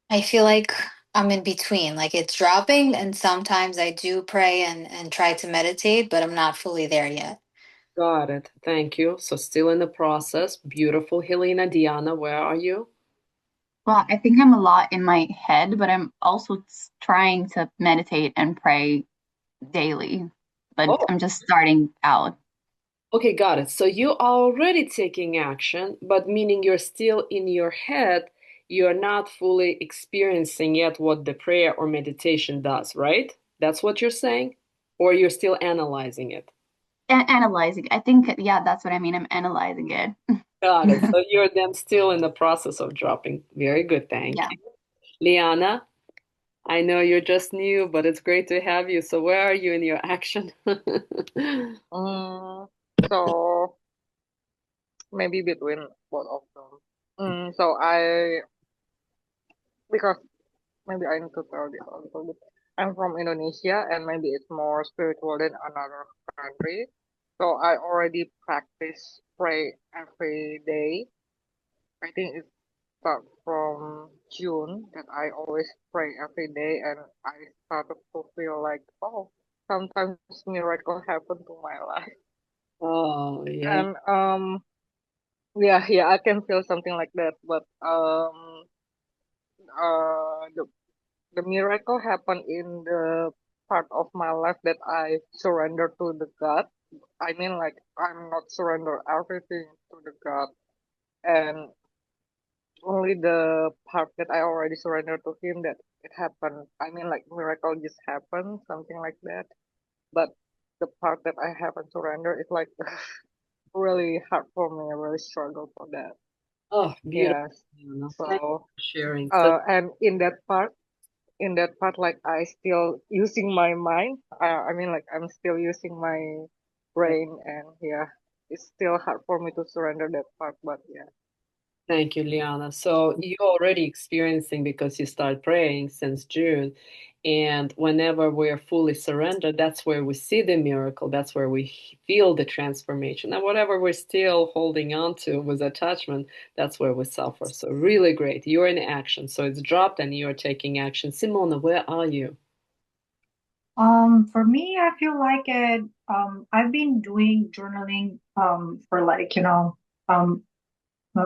I feel like I'm in between. Like it's dropping, and sometimes I do pray and try to meditate, but I'm not fully there yet. Got it. Thank you. So still in the process. Beautiful. Helena, Diana, where are you? Well, I think I'm a lot in my head, but I'm also trying to meditate and pray daily, but Oh, I'm just starting out. okay, got it. So you are already taking action, but meaning you're still in your head, you're not fully experiencing yet what the prayer or meditation does, right? That's what you're saying? Or you're still analyzing it? Analyzing. I think, yeah, that's what I mean. I'm analyzing it. Got it. So you're then still in the process of dropping. Very good, thank Yeah. you. Liana, I know you're just new, but it's great to have you. So where are you in your action? Mm, so maybe between both of them. So because maybe I need to tell this a little bit. I'm from Indonesia, and maybe it's more spiritual than another country. So I already practice pray every day. I think it starts from June that I always pray every day, and I started to feel like, oh, sometimes miracle happen to my life, Oh, yeah. and yeah, yeah, I can feel something like that. But the miracle happened in the part of my life that I surrender to the God. I mean, like I'm not surrender everything to the God, and only the part that I already surrendered to Him that it happened. I mean, like miracle just happened, something like that. But the part that I haven't surrendered is like really hard for me. I really struggle for that. Oh, beautiful, Yes. Liana. Thank you So, for sharing. So, and in that part, like I still using my mind. I mean, like I'm still using my brain, and yeah, it's still hard for me to surrender that part. But yeah. thank you, Liana. So you're already experiencing because you start praying since June. And whenever we're fully surrendered, that's where we see the miracle. That's where we feel the transformation. And whatever we're still holding on to with attachment, that's where we suffer. So really great. You're in action. So it's dropped and you're taking action. Simona, where are you? For me, I feel like I've been doing journaling for like,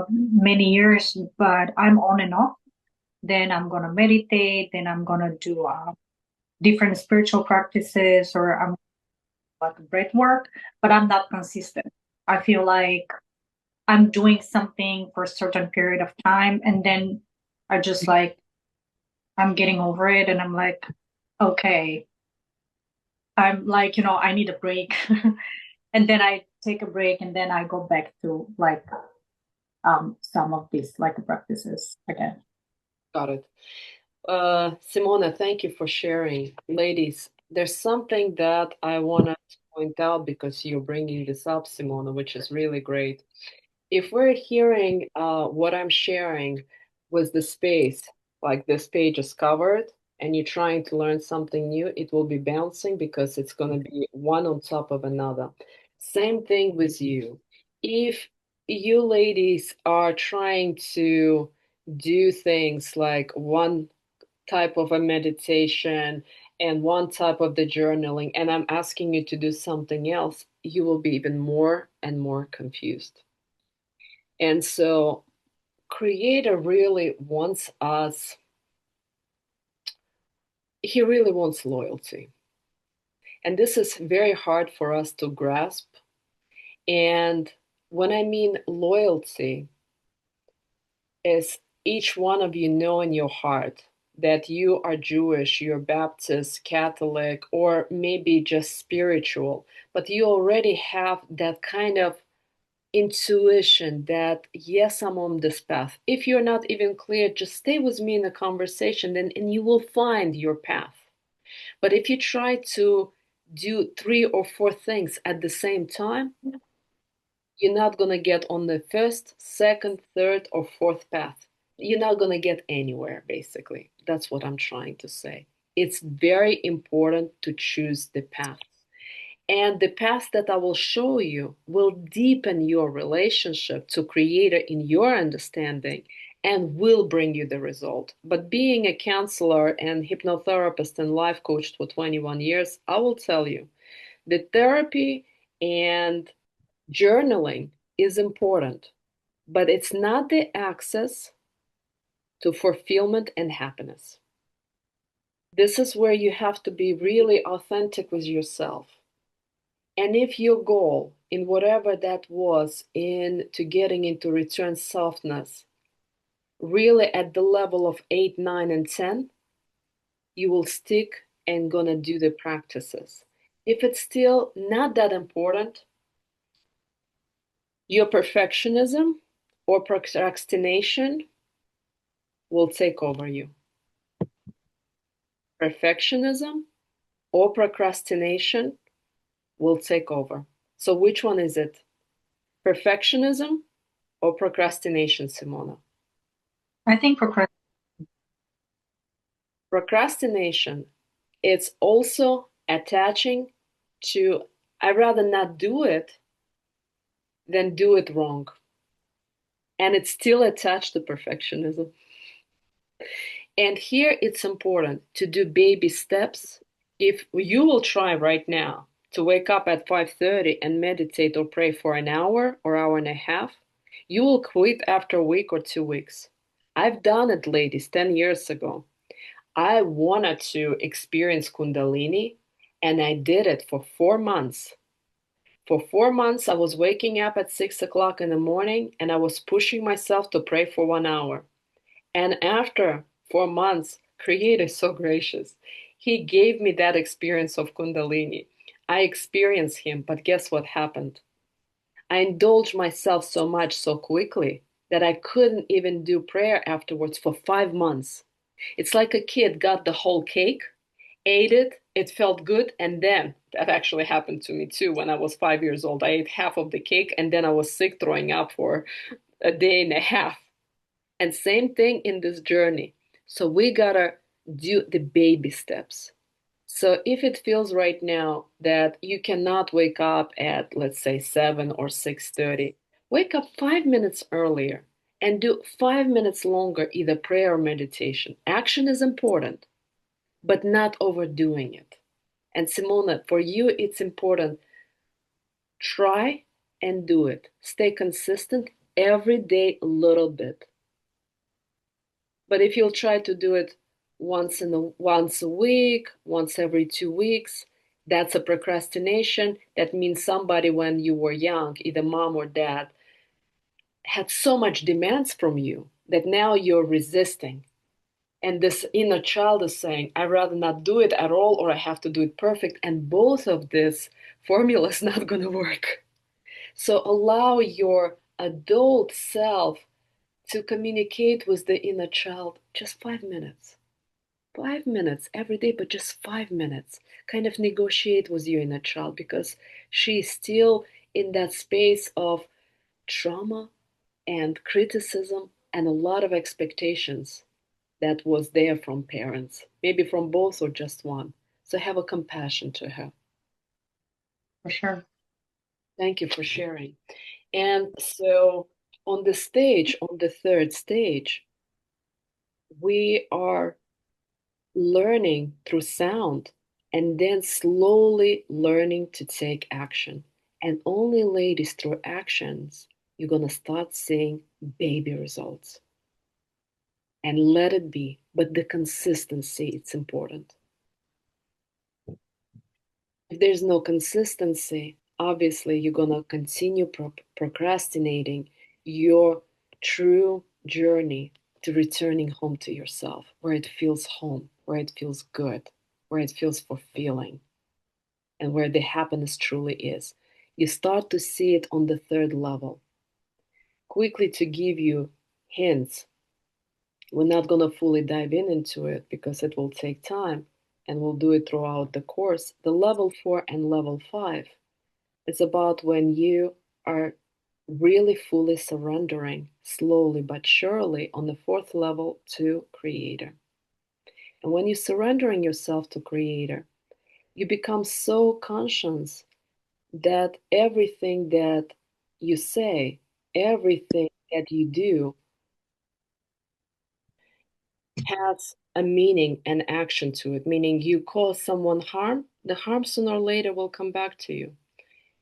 many years, but I'm on and off. Then I'm gonna meditate, then I'm gonna do different spiritual practices, or I'm like breath work, but I'm not consistent. I feel like I'm doing something for a certain period of time, and then I just like I'm getting over it, and I'm like, okay, I'm like, I need a break. And then I take a break, and then I go back to like some of these like practices again. Got it. Simona, thank you for sharing. Ladies, there's something that I want to point out because you're bringing this up, Simona, which is really great. If we're hearing what I'm sharing with the space, like this page is covered, and you're trying to learn something new, it will be bouncing because it's going to be one on top of another. Same thing with you. If you ladies are trying to do things like one type of a meditation and one type of the journaling, and I'm asking you to do something else, you will be even more and more confused. And so, Creator really wants us, He really wants loyalty. And this is very hard for us to grasp. And when I mean loyalty, is each one of you know in your heart that you are Jewish, you're Baptist, Catholic, or maybe just spiritual, but you already have that kind of intuition that yes, I'm on this path. If you're not even clear, just stay with me in a conversation and you will find your path. But if you try to do 3 or 4 things at the same time, you're not going to get on the first, second, third, or fourth path. You're not going to get anywhere, basically. That's what I'm trying to say. It's very important to choose the path. And the path that I will show you will deepen your relationship to Creator in your understanding and will bring you the result. But being a counselor and hypnotherapist and life coach for 21 years, I will tell you the therapy and journaling is important, but it's not the access to fulfillment and happiness. This is where you have to be really authentic with yourself. And if your goal in whatever that was into getting into return softness really at the level of 8, 9, and 10, you will stick and gonna do the practices. If it's still not that important, your perfectionism or procrastination will take over you. Perfectionism or procrastination will take over. So which one is it? Perfectionism or procrastination, Simona? I think Procrastination, it's also attaching to I rather not do it than do it wrong. And it's still attached to perfectionism. And here it's important to do baby steps. If you will try right now to wake up at 5:30 and meditate or pray for an hour or hour and a half, you will quit after a week or 2 weeks. I've done it, ladies, 10 years ago. I wanted to experience Kundalini and I did it for 4 months. For 4 months, I was waking up at 6 o'clock in the morning and I was pushing myself to pray for 1 hour. And after 4 months, Creator is so gracious. He gave me that experience of Kundalini. I experienced Him, but guess what happened? I indulged myself so much so quickly that I couldn't even do prayer afterwards for 5 months. It's like a kid got the whole cake, ate it, it felt good, and then that actually happened to me too when I was 5 years old. I ate half of the cake and then I was sick, throwing up for a day and a half. And same thing in this journey. So we gotta do the baby steps. So if it feels right now that you cannot wake up at, let's say, 7 or 6:30, wake up 5 minutes earlier and do 5 minutes longer, either prayer or meditation. Action is important, but not overdoing it. And Simona, for you, it's important. Try and do it. Stay consistent every day a little bit. But if you'll try to do it once a week, once every 2 weeks, that's a procrastination. That means somebody when you were young, either mom or dad, had so much demands from you that now you're resisting. And this inner child is saying, I'd rather not do it at all, or I have to do it perfect. And both of this formula is not going to work. So allow your adult self to communicate with the inner child just 5 minutes. 5 minutes every day, but just 5 minutes. Kind of negotiate with your inner child because she's still in that space of trauma and criticism and a lot of expectations that was there from parents, maybe from both or just one. So have a compassion to her. for sure. Thank you for sharing. And so on the stage, on the third stage, we are learning through sound and then slowly learning to take action. And only, ladies, through actions, you're going to start seeing baby results. And let it be, but the consistency, it's important. If there's no consistency, obviously you're going to continue procrastinating your true journey to returning home to yourself, where it feels home, where it feels good, where it feels fulfilling, and where the happiness truly is. you start to see it on the third level. Quickly to give you hints, we're not going to fully dive into it because it will take time and we'll do it throughout the course. The level 4 and level 5 is about when you are really fully surrendering slowly but surely on the fourth level to Creator. And when you're surrendering yourself to Creator, you become so conscious that everything that you say, everything that you do has a meaning and action to it. Meaning, you cause someone harm, the harm sooner or later will come back to you.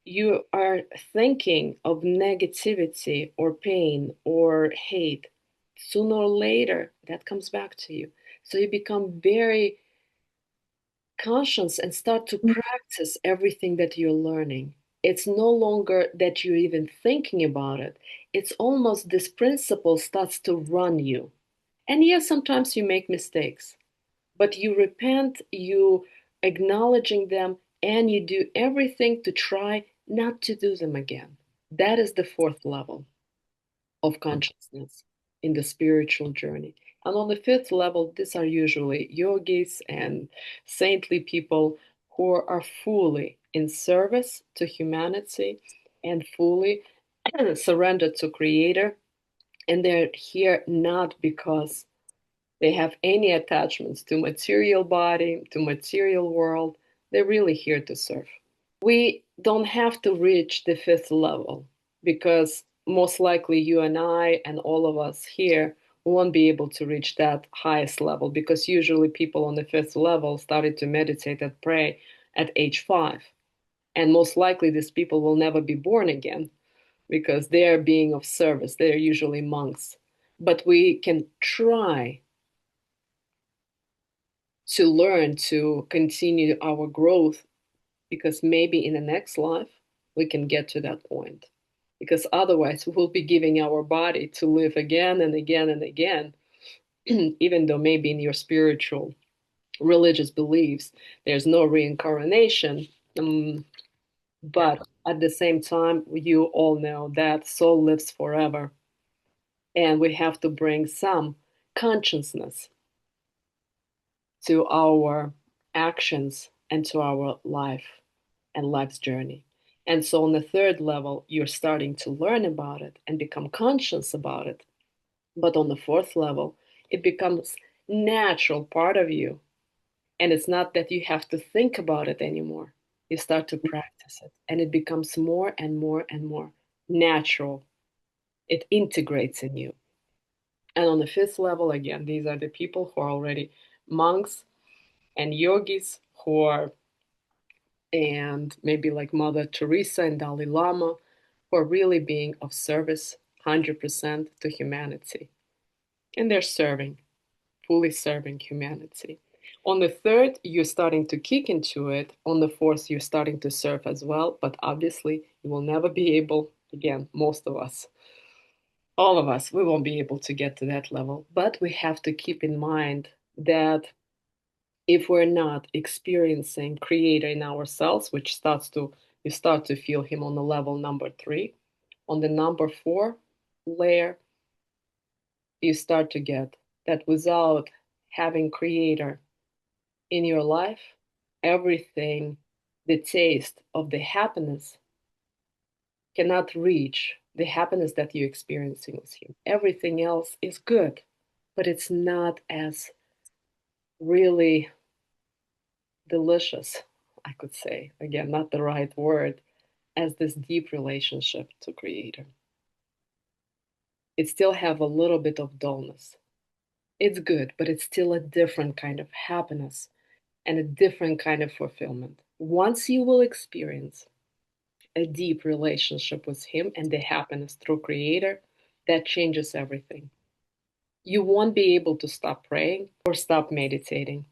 You are thinking of negativity or pain or hate, sooner or later that comes back to you. So you become very conscious and start to practice everything that you're learning. It's no longer that you're even thinking about it. It's almost this principle starts to run you. And yes, sometimes you make mistakes, but you repent, you acknowledging them, and you do everything to try not to do them again. That is the fourth level of consciousness in the spiritual journey. And on the fifth level, these are usually yogis and saintly people who are fully in service to humanity and fully surrendered to Creator. And they're here not because they have any attachments to material body, to material world. They're really here to serve. We don't have to reach the fifth level because most likely you and I and all of us here won't be able to reach that highest level because usually people on the fifth level started to meditate and pray at age 5. And most likely these people will never be born again because they're being of service. They're usually monks. But we can try to learn to continue our growth because maybe in the next life we can get to that point. Because otherwise, we'll be giving our body to live again and again and again, even though maybe in your spiritual, religious beliefs, there's no reincarnation. But at the same time, you all know that soul lives forever. And we have to bring some consciousness to our actions and to our life and life's journey. And so on the third level, you're starting to learn about it and become conscious about it. But on the fourth level, it becomes natural part of you. And it's not that you have to think about it anymore. You start to practice it and it becomes more and more and more natural. It integrates in you. And on the fifth level, again, these are the people who are already monks and yogis who are, and maybe like Mother Teresa and Dalai Lama, who are really being of service 100% to humanity. And they're serving, fully serving humanity. On the third, you're starting to kick into it. On the fourth, you're starting to serve as well. But obviously, you will never be able, again, most of us, all of us, we won't be able to get to that level. But we have to keep in mind that if we're not experiencing Creator in ourselves, which starts to, you start to feel Him on the level number 3, on the number 4 layer, you start to get that without having Creator in your life, everything, the taste of the happiness cannot reach the happiness that you're experiencing with Him. Everything else is good, but it's not as really delicious, I could say. Again, not the right word, as this deep relationship to Creator. It still have a little bit of dullness. It's good, but it's still a different kind of happiness and a different kind of fulfillment. Once you will experience a deep relationship with Him and the happiness through Creator, that changes everything. You won't be able to stop praying or stop meditating.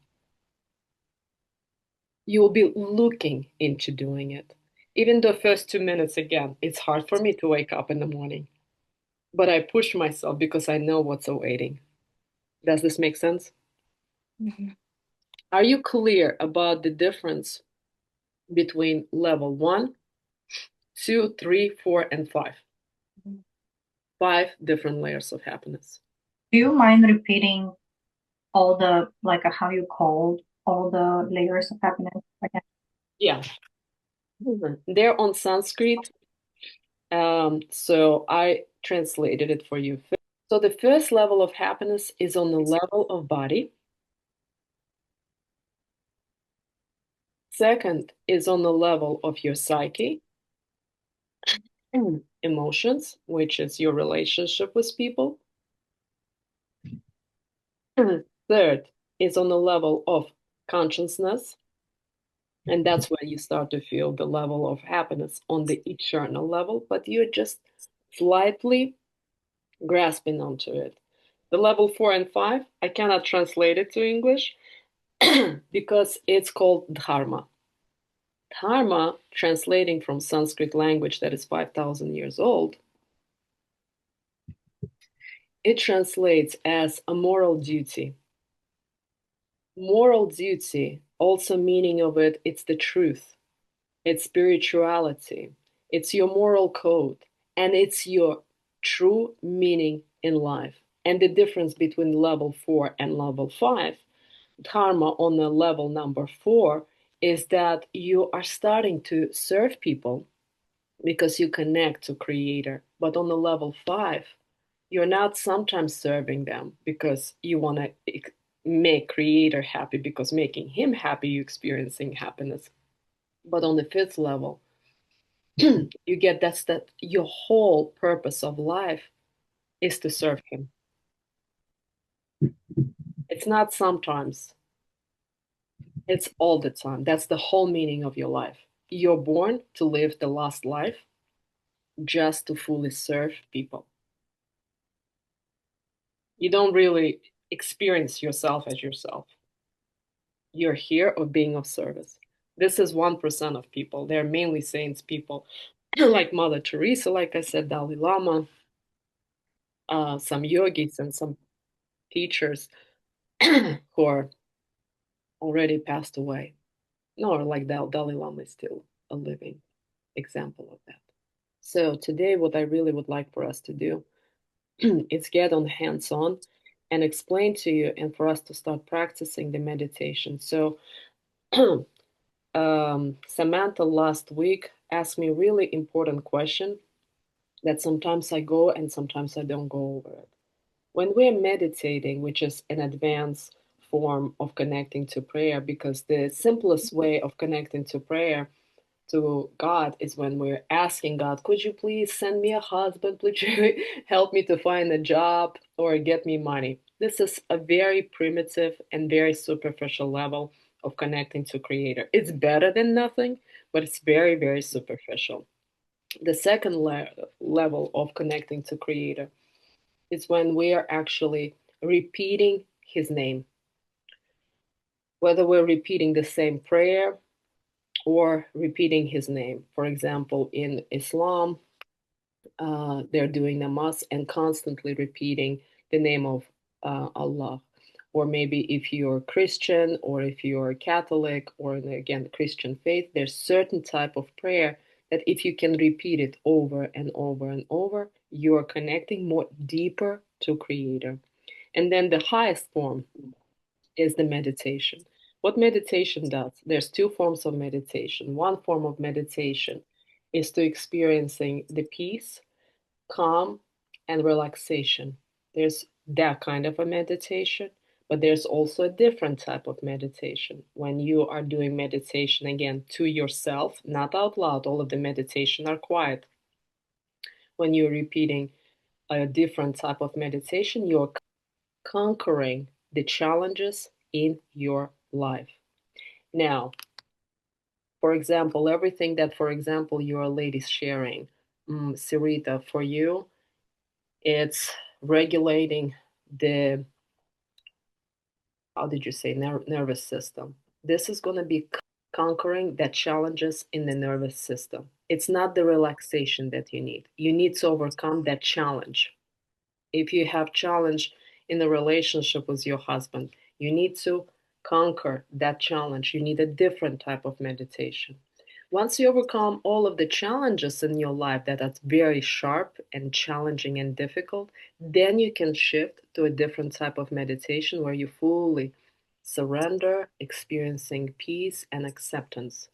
You will be looking into doing it. Even the first 2 minutes, again, it's hard for me to wake up in the morning, but I push myself because I know what's awaiting. Does this make sense? Mm-hmm. Are you clear about the difference between level 1 2, 3, 4, and 5. 5 different layers of happiness. Do you mind repeating all the, like, how you called all the layers of happiness again? Yeah. They're on Sanskrit. So I translated it for you. So the first level of happiness is on the level of body. Second is on the level of your psyche, emotions, which is your relationship with people. Third is on the level of consciousness, and that's where you start to feel the level of happiness on the eternal level, but you're just slightly grasping onto it. The level 4 and 5, I cannot translate it to English because it's called dharma. Dharma, translating from Sanskrit language that is 5,000 years old, it translates as a moral duty. Moral duty, also meaning of it, it's the truth, it's spirituality, it's your moral code, and it's your true meaning in life. And the difference between level 4 and level 5, dharma on the level number 4, is that you are starting to serve people because you connect to creator. But on the level 5, you're not sometimes serving them because you want to make creator happy, because making him happy, you're experiencing happiness. But on the 5th level, you get that your whole purpose of life is to serve him. It's not sometimes, it's all the time. That's the whole meaning of your life. You're born to live the last life just to fully serve people. You don't really experience yourself as yourself. You're here of being of service. This is 1% of people. They're mainly saints people like Mother Teresa, like I said, Dalai Lama, some yogis and some teachers who are already passed away. No, like Dalai Lama is still a living example of that. So today, what I really would like for us to do is get on hands-on and explain to you, and for us to start practicing the meditation. So Samantha last week asked me a really important question that sometimes I go and sometimes I don't go over it. When we're meditating, which is an advanced form of connecting to prayer, because the simplest way of connecting to prayer to God is when we're asking God, could you please send me a husband? Would you help me to find a job or get me money? This is a very primitive and very superficial level of connecting to Creator. It's better than nothing, but it's very, very superficial. The second level of connecting to Creator is when we are actually repeating His name. Whether we're repeating the same prayer or repeating His name. For example, in Islam, they're doing namaz and constantly repeating the name of Allah. Or maybe if you're Christian or if you're Catholic or again Christian faith, there's certain type of prayer that if you can repeat it over and over and over, you are connecting more deeper to Creator. And then the highest form is the meditation. What meditation does, there's two forms of meditation. One form of meditation is to experiencing the peace, calm, and relaxation. There's that kind of a meditation, but there's also a different type of meditation. When you are doing meditation again to yourself, not out loud, all of the meditation are quiet. When you're repeating a different type of meditation, you're conquering the challenges in your life. Now, for example, everything that, for example, your lady's sharing, Sarita, for you, it's regulating the, how did you say, nervous system. This is going to be conquering the challenges in the nervous system. It's not the relaxation that you need. You need to overcome that challenge. If you have challenge in the relationship with your husband, you need to conquer that challenge. You need a different type of meditation. Once you overcome all of the challenges in your life that are very sharp and challenging and difficult, then you can shift to a different type of meditation where you fully surrender, experiencing peace and acceptance.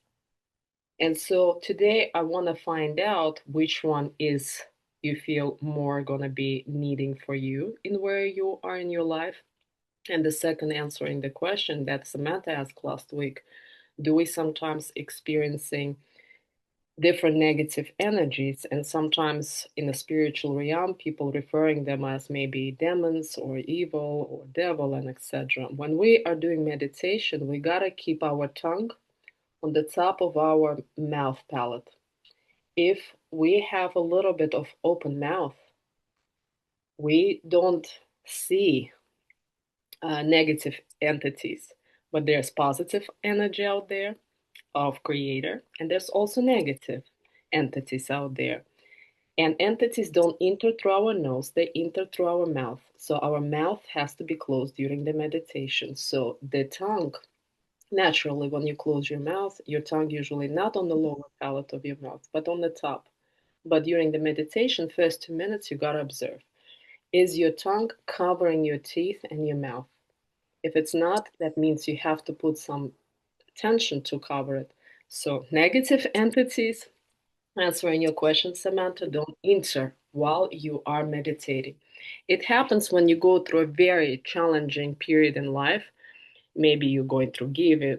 And so today I want to find out which one is you feel more going to be needing for you in where you are in your life. And the second, answering the question that Samantha asked last week, do we sometimes experiencing different negative energies, and sometimes in the spiritual realm people referring them as maybe demons or evil or devil and etc. When we are doing meditation, we got to keep our tongue on the top of our mouth palate. If we have a little bit of open mouth, we don't see negative entities, but there's positive energy out there of creator, and there's also negative entities out there. And entities don't enter through our nose, they enter through our mouth. So our mouth has to be closed during the meditation. So the tongue, naturally, when you close your tongue usually not on the lower palate of your mouth, but on the top. But during the meditation, first 2 minutes, you gotta observe. Is your tongue covering your teeth and your mouth? If it's not, that means you have to put some tension to cover it. So negative entities, answering your question, Samantha, don't enter while you are meditating. It happens when you go through a very challenging period in life. Maybe you're going through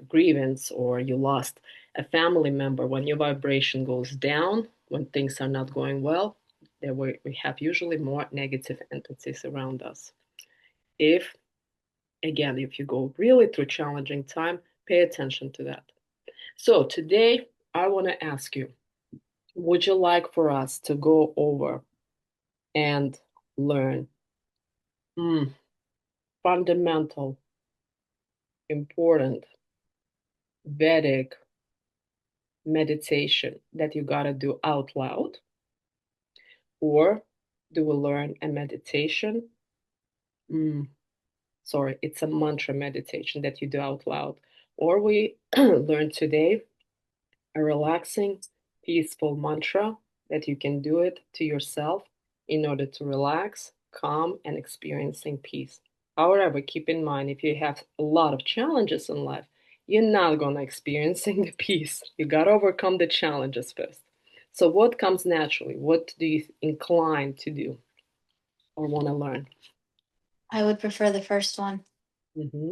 grievance or you lost a family member. When your vibration goes down, when things are not going well, there we have usually more negative entities around us. If, again, if you go really through challenging time, pay attention to that. So today, I want to ask you, would you like for us to go over and learn fundamental, important Vedic meditation that you gotta do out loud? Or do we learn a meditation? Mm, sorry, it's a mantra meditation that you do out loud. Or we learn today a relaxing, peaceful mantra that you can do it to yourself in order to relax, calm, and experiencing peace. However, keep in mind if you have a lot of challenges in life, you're not gonna experiencing the peace. You gotta overcome the challenges first. So, what comes naturally? What do you incline to do or want to learn? I would prefer the first one. Mm-hmm.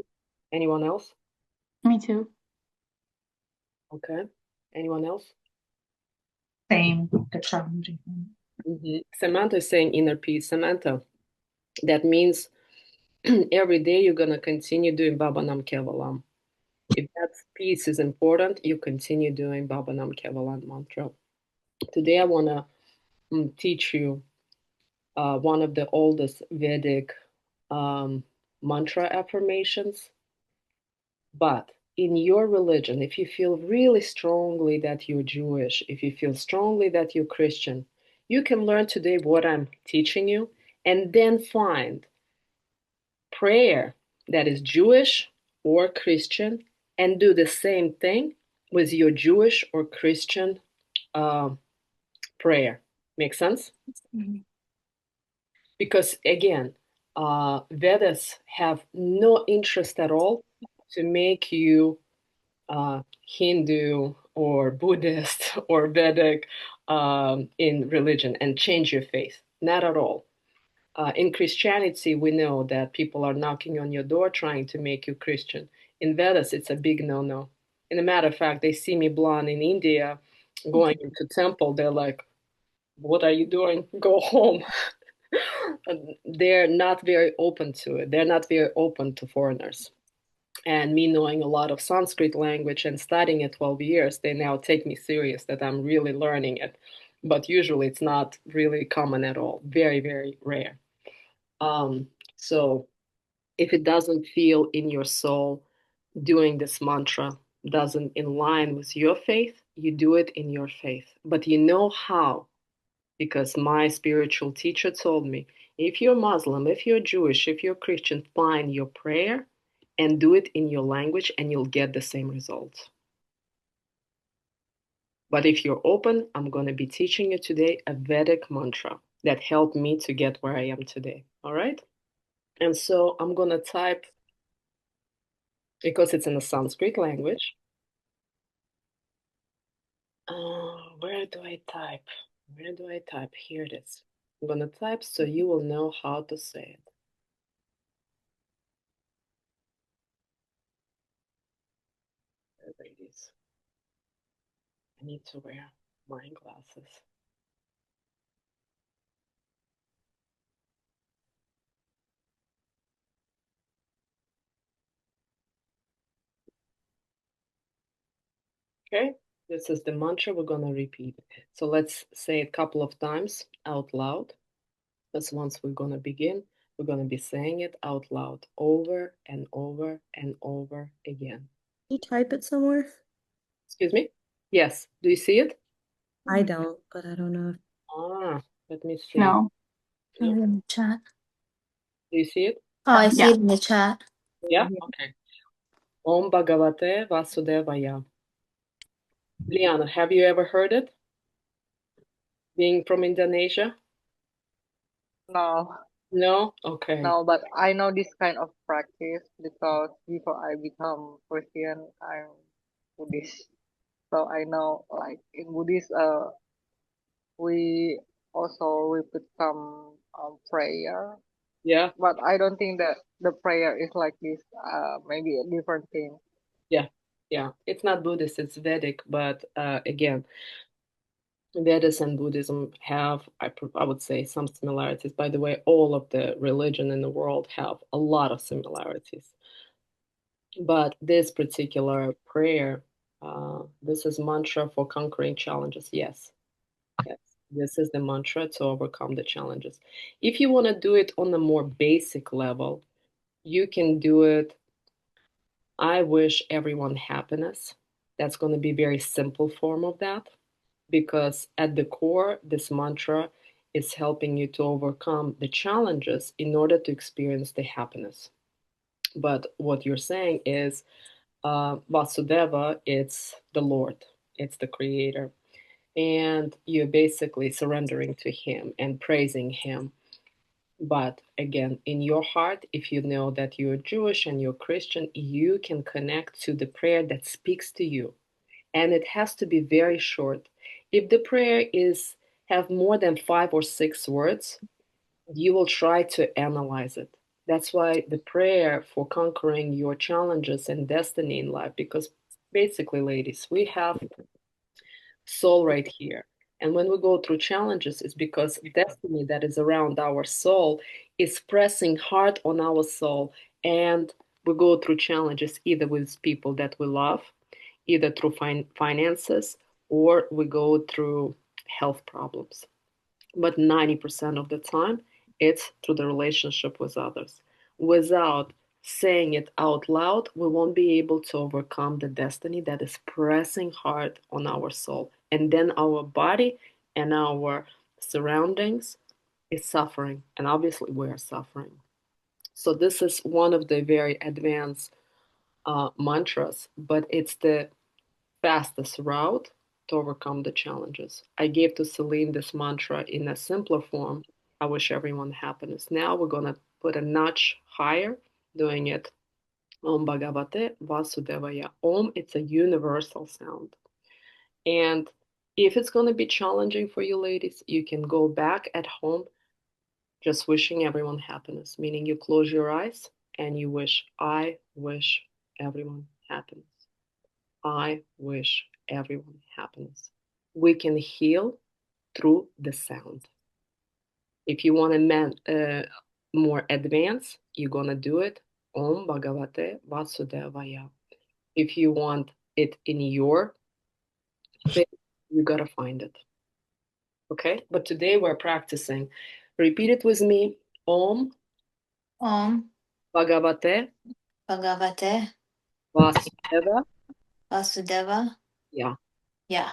Anyone else? Me too. Okay. Anyone else? Same, the challenging thing. Mm-hmm. Samantha is saying inner peace. Samantha, that means every day you're going to continue doing Baba Nam Kevalam. If that piece is important, you continue doing Baba Nam Kevalam mantra. Today I want to teach you one of the oldest Vedic um, mantra affirmations. But in your religion, if you feel really strongly that you're Jewish, if you feel strongly that you're Christian, you can learn today what I'm teaching you and then find prayer that is Jewish or Christian and do the same thing with your Jewish or Christian uh, prayer. Make sense? Mm-hmm. Because again, Vedas have no interest at all to make you Hindu or Buddhist or Vedic in religion and change your faith. Not at all. In Christianity, we know that people are knocking on your door trying to make you Christian. In Vedas, it's a big no-no. In a matter of fact, they see me blonde in India going into temple. They're like, "What are you doing? Go home." They're not very open to it. They're not very open to foreigners. And me knowing a lot of Sanskrit language and studying it 12 years, they now take me serious that I'm really learning it. But usually it's not really common at all. Very, very rare. So if it doesn't feel in your soul, doing this mantra doesn't in line with your faith, you do it in your faith. But you know how, because my spiritual teacher told me, if you're Muslim, if you're Jewish, if you're Christian, find your prayer and do it in your language and you'll get the same results. But if you're open, I'm going to be teaching you today a Vedic mantra that helped me to get where I am today. All right? And so I'm going to type, because it's in the Sanskrit language. Where do I type? Where do I type? Here it is. I'm going to type so you will know how to say it. There it is. I need to wear my glasses. Okay, this is the mantra we're going to repeat. So let's say it a couple of times out loud. Because once we're going to begin, we're going to be saying it out loud over and over and over again. You type it somewhere? Excuse me? Yes. Do you see it? I don't, but I don't know. Let me see. No. No. In the chat. Do you see it? Oh, I see Yeah. it in the chat. Yeah? Okay. Om Bhagavate Vasudevaya. Liana, have you ever heard it? Being from Indonesia? No, No? Okay. no, but I know this kind of practice because before I become Christian, I'm Buddhist. So I know, like in Buddhist, we also repeat some prayer, Yeah? but I don't think that the prayer is like this. Maybe a different thing. Yeah. Yeah. It's not Buddhist, it's Vedic, but again, Vedas and Buddhism have, I would say, some similarities. By the way, all of the religion in the world have a lot of similarities. But this particular prayer, this is mantra for conquering challenges. Yes, yes. This is the mantra to overcome the challenges. If you want to do it on a more basic level, you can do it. I wish everyone happiness. That's going to be very simple form of that, because at the core, this mantra is helping you to overcome the challenges in order to experience the happiness. But what you're saying is Vasudeva, it's the Lord, it's the Creator. And you're basically surrendering to Him and praising Him. But again, in your heart, if you know that you're Jewish and you're Christian, you can connect to the prayer that speaks to you, and it has to be very short. If the prayer is have more than 5 or 6 words, you will try to analyze it. That's why the prayer for conquering your challenges and destiny in life, because basically, ladies, we have soul right here. And when we go through challenges, it's because destiny that is around our soul is pressing hard on our soul. And we go through challenges either with people that we love, either through finances, or we go through health problems. But 90% of the time, it's through the relationship with others. Without saying it out loud, we won't be able to overcome the destiny that is pressing hard on our soul. And then our body and our surroundings is suffering. And obviously, we're suffering. So, this is one of the very advanced mantras, but it's the fastest route to overcome the challenges. I gave to Celine this mantra in a simpler form. I wish everyone happiness. Now we're going to put a notch higher, doing it Om Bhagavate Vasudevaya. Om, it's a universal sound. And if it's going to be challenging for you ladies, you can go back at home just wishing everyone happiness, meaning you close your eyes and you wish, I wish everyone happiness. I wish everyone happiness. We can heal through the sound. If you want to more advanced, you're gonna do it Om Bhagavate Vasudevaya. If you want it in your thing, you gotta find it. Okay? But today we're practicing. Repeat it with me. Om Om Bhagavate Bhagavate Vasudeva. Vasudeva. Yeah, Yeah.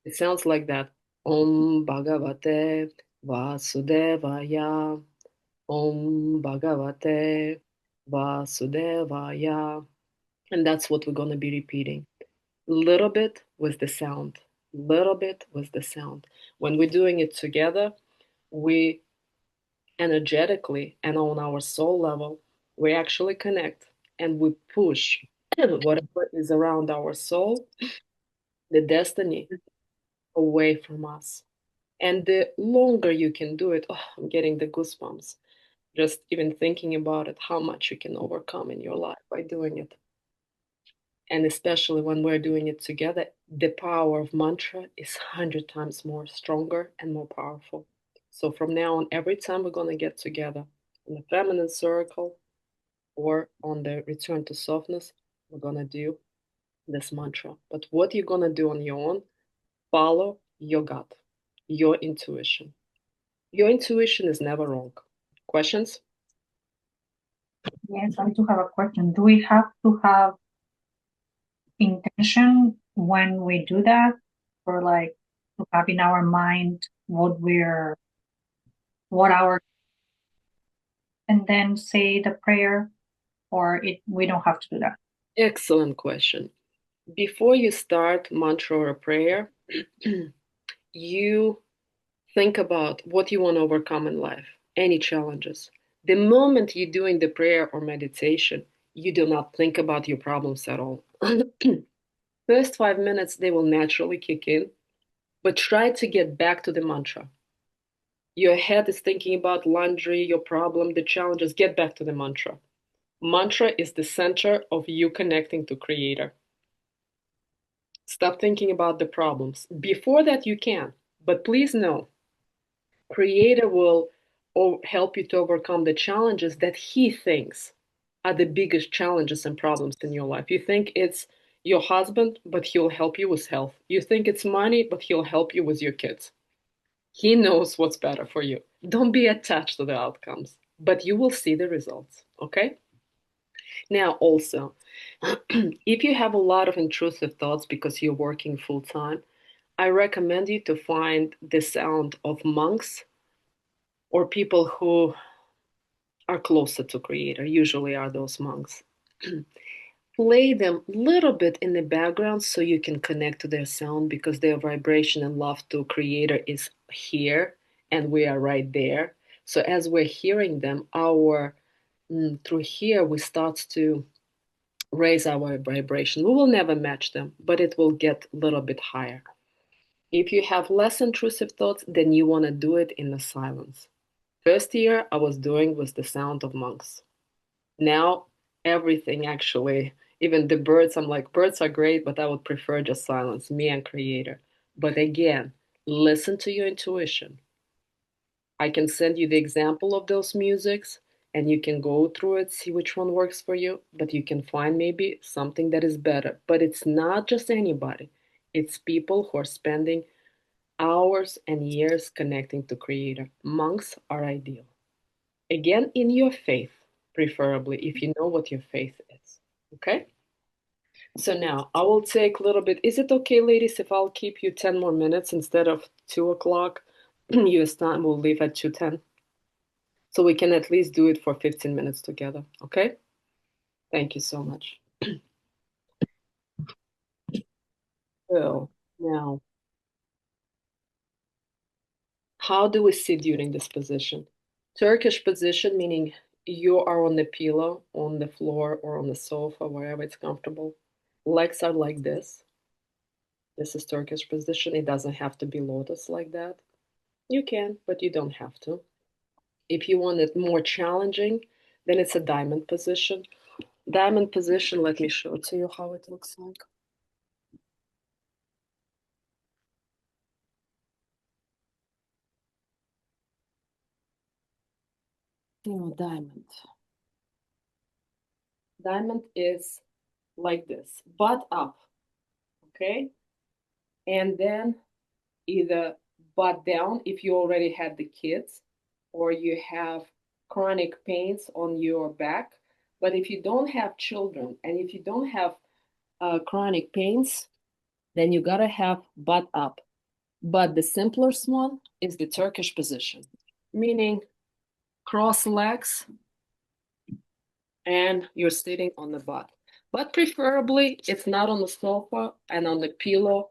it sounds like that. Om Bhagavate Vasudevaya. Om Bhagavate Vasudevaya. And that's what we're going to be repeating. A little bit with the sound. little bit with the sound. When we're doing it together, we energetically and on our soul level, we actually connect and we push whatever is around our soul, the destiny, away from us. And the longer you can do it, oh, I'm getting the goosebumps. Just even thinking about it, how much you can overcome in your life by doing it. And especially when we're doing it together, the power of mantra is 100 times more stronger and more powerful. So from now on, every time we're going to get together in the feminine circle or on the return to softness, we're going to do this mantra. But what you're going to do on your own, follow your gut, your intuition. Your intuition is never wrong. Questions? Yes, I do have a question. Do we have to have intention when we do that, or like to have in our mind what our, and then say the prayer, or we don't have to do that? Excellent question. Before you start mantra or prayer, you think about what you want to overcome in life, any challenges. The moment you're doing the prayer or meditation, you do not think about your problems at all. First 5 minutes, they will naturally kick in, but try to get back to the mantra. Your head is thinking about laundry, your problem, the challenges. Get back to the mantra. Mantra is the center of you connecting to Creator. Stop thinking about the problems. Before that, you can, but please know, Creator will help you to overcome the challenges that He thinks are the biggest challenges and problems in your life. You think it's your husband, but He'll help you with health. You think it's money, but He'll help you with your kids. He knows what's better for you. Don't be attached to the outcomes, but you will see the results, okay? Now, also, if you have a lot of intrusive thoughts because you're working full time, I recommend you to find the sound of monks or people who are closer to Creator, usually are those monks. Play them a little bit in the background so you can connect to their sound because their vibration and love to Creator is here and we are right there. So as we're hearing them, through here we start to raise our vibration. We will never match them, but it will get a little bit higher. If you have less intrusive thoughts, then you want to do it in the silence. First year I was doing with the sound of monks. Now everything actually, even the birds, I'm like, birds are great, but I would prefer just silence, me and Creator. But again, listen to your intuition. I can send you the example of those musics and you can go through it, see which one works for you, but you can find maybe something that is better. But it's not just anybody, it's people who are spending hours and years connecting to Creator. Monks are ideal. Again, in your faith, preferably, if you know what your faith is. Okay? So now I will take a little bit. Is it okay, ladies, if I'll keep you 10 more minutes instead of 2 o'clock US time? We'll leave at 2:10. So we can at least do it for 15 minutes together. Okay? Thank you so much. So now, how do we sit during this position? Turkish position, meaning you are on the pillow, on the floor, or on the sofa, wherever it's comfortable. Legs are like this. This is Turkish position. It doesn't have to be lotus like that. You can, but you don't have to. If you want it more challenging, then it's a diamond position. Diamond position, let me show it to you how it looks like. Diamond. Diamond is like this, butt up, okay? And then either butt down if you already had the kids or you have chronic pains on your back. But if you don't have children and if you don't have chronic pains, then you gotta have butt up. But the simplest one is the Turkish position, meaning cross legs and you're sitting on the butt. But preferably, it's not on the sofa and on the pillow.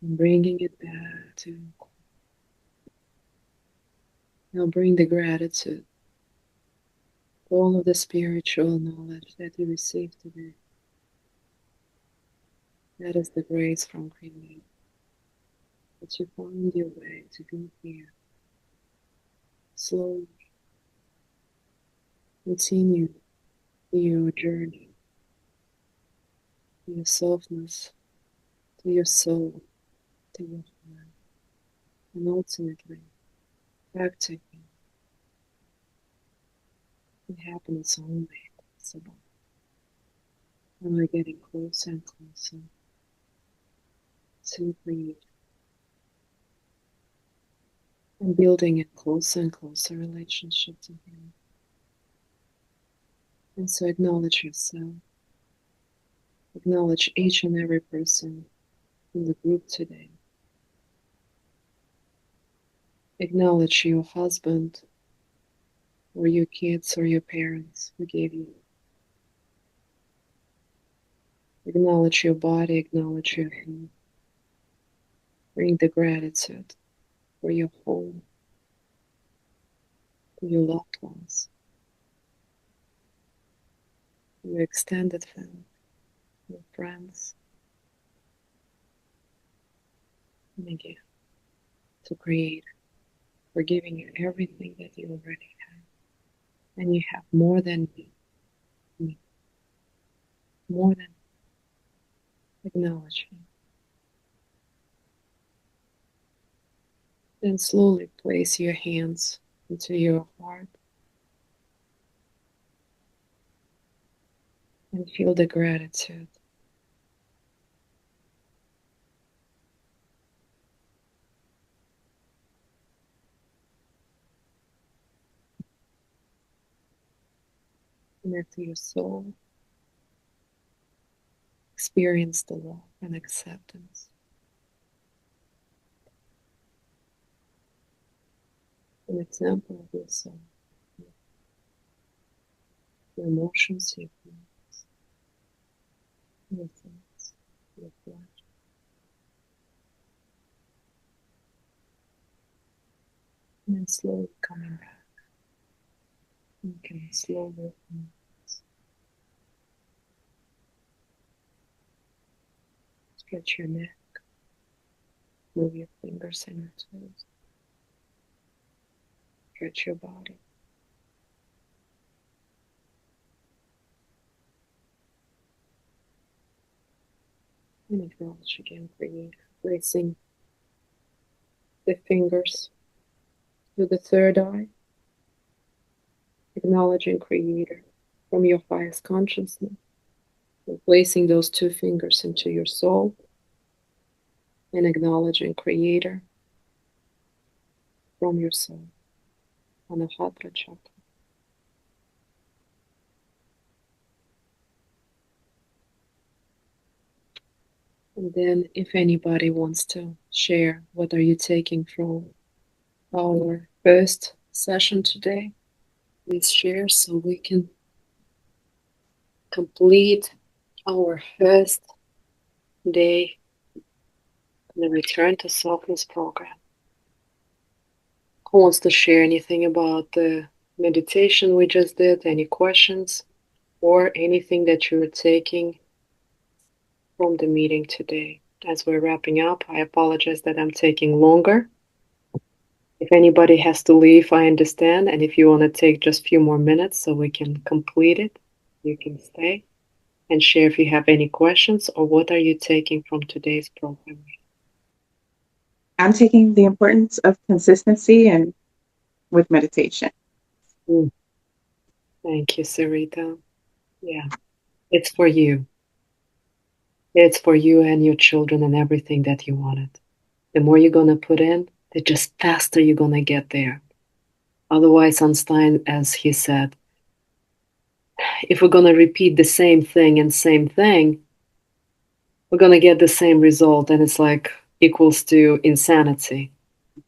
And bringing it back to, now bring the gratitude, all of the spiritual knowledge that you received today. That is the grace from Creator, that you find your way to be here. Slowly continue your journey, to your softness, to your soul, to your heart, and ultimately back to you. It happens only possible. And we're getting closer and closer to Creator and building a closer and closer relationship to Him. And so acknowledge yourself, acknowledge each and every person in the group today. Acknowledge your husband or your kids or your parents who gave you. Acknowledge your body, acknowledge your home. Bring the gratitude for your home, for your loved ones, your extended family, your friends, and again, to create, for giving you everything that you already have. And you have more than me, more than acknowledging. Then slowly place your hands into your heart and feel the gratitude. Connect to your soul. Experience the love and acceptance. An example of your soul, your emotions, your feelings, your thoughts, your flesh. And then slowly coming back. You can slowly stretch your neck, move your fingers and your toes, stretch your body. And acknowledge again, create, placing the fingers to the third eye, acknowledging Creator from your highest consciousness, and placing those two fingers into your soul, and acknowledging Creator from your soul, Anahata chakra. And then if anybody wants to share, what are you taking from our first session today, please share so we can complete our first day in the Return to Softness program. Who wants to share anything about the meditation we just did? Any questions or anything that you're taking from the meeting today? As we're wrapping up, I apologize that I'm taking longer. If anybody has to leave, I understand. And if you want to take just a few more minutes so we can complete it, you can stay and share if you have any questions or what are you taking from today's program. I'm taking the importance of consistency and with meditation. Thank you, Sarita. Yeah, it's for you. It's for you and your children and everything that you wanted. The more you're going to put in, the just faster you're going to get there. Otherwise, Einstein, as he said, if we're going to repeat the same thing and same thing, we're going to get the same result. And it's like equals to insanity.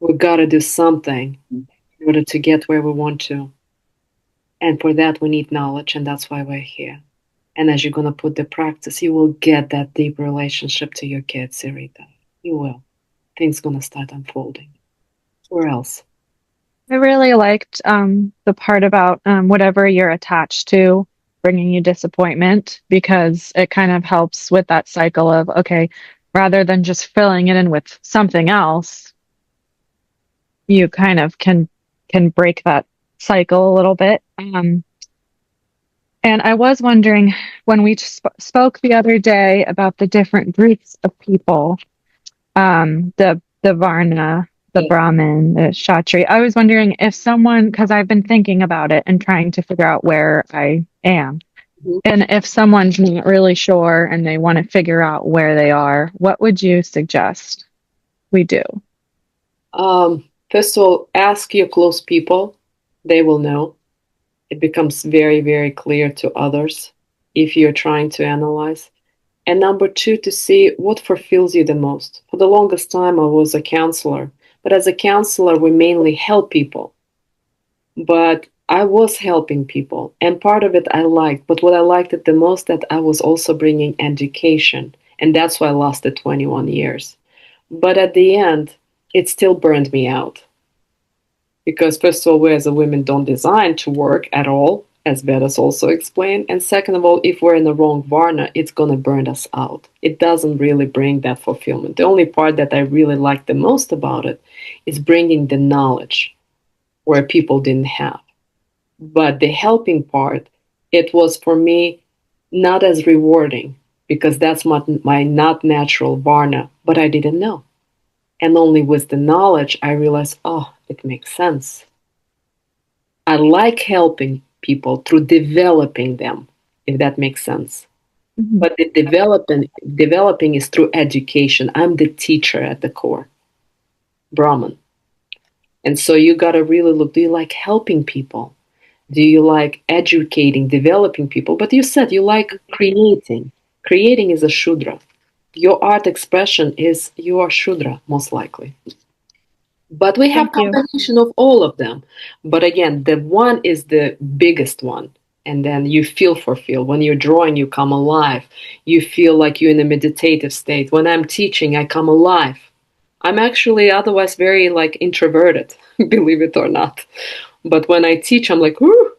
We got to do something in order to get where we want to. And for that, we need knowledge. And that's why we're here. And as you're going to put the practice, you will get that deep relationship to your kids, Sarita. You will. Things gonna start unfolding. Where else? I really liked the part about whatever you're attached to bringing you disappointment because it kind of helps with that cycle of, okay, rather than just filling it in with something else, you kind of can break that cycle a little bit. And I was wondering when we spoke the other day about the different groups of people, the Varna, the Yeah. Brahmin, the Kshatri. I was wondering if someone, because I've been thinking about it and trying to figure out where I am, Mhm. and if someone's not really sure and they want to figure out where they are, what would you suggest we do? First of all, ask your close people. They will know. It becomes very, very clear to others if you're trying to analyze. And number two, to see what fulfills you the most. For the longest time, I was a counselor, but as a counselor, we mainly help people. But I was helping people, and part of it I liked. But what I liked it the most that I was also bringing education, and that's why I lasted 21 years. But at the end, it still burned me out because first of all, we as a women don't design to work at all, as Vedas also explained, and second of all, if we're in the wrong varna, it's gonna burn us out. It doesn't really bring that fulfillment. The only part that I really like the most about it is bringing the knowledge where people didn't have. But the helping part, it was for me not as rewarding because that's my not natural varna, but I didn't know. And only with the knowledge, I realized, oh, it makes sense. I like helping people through developing them, if that makes sense. Mhm. But the developing is through education. I'm the teacher at the core, Brahman. And so you gotta really look, do you like helping people? Do you like educating, developing people? But you said you like creating. Creating is a Shudra. Your art expression is you are Shudra, most likely. But we have Thank you. combination of all of them. But again, the one is the biggest one. And then you feel fulfilled. When you're drawing, you come alive. You feel like you're in a meditative state. When I'm teaching, I come alive. I'm actually otherwise very like introverted, believe it or not. But when I teach, I'm like, whoo,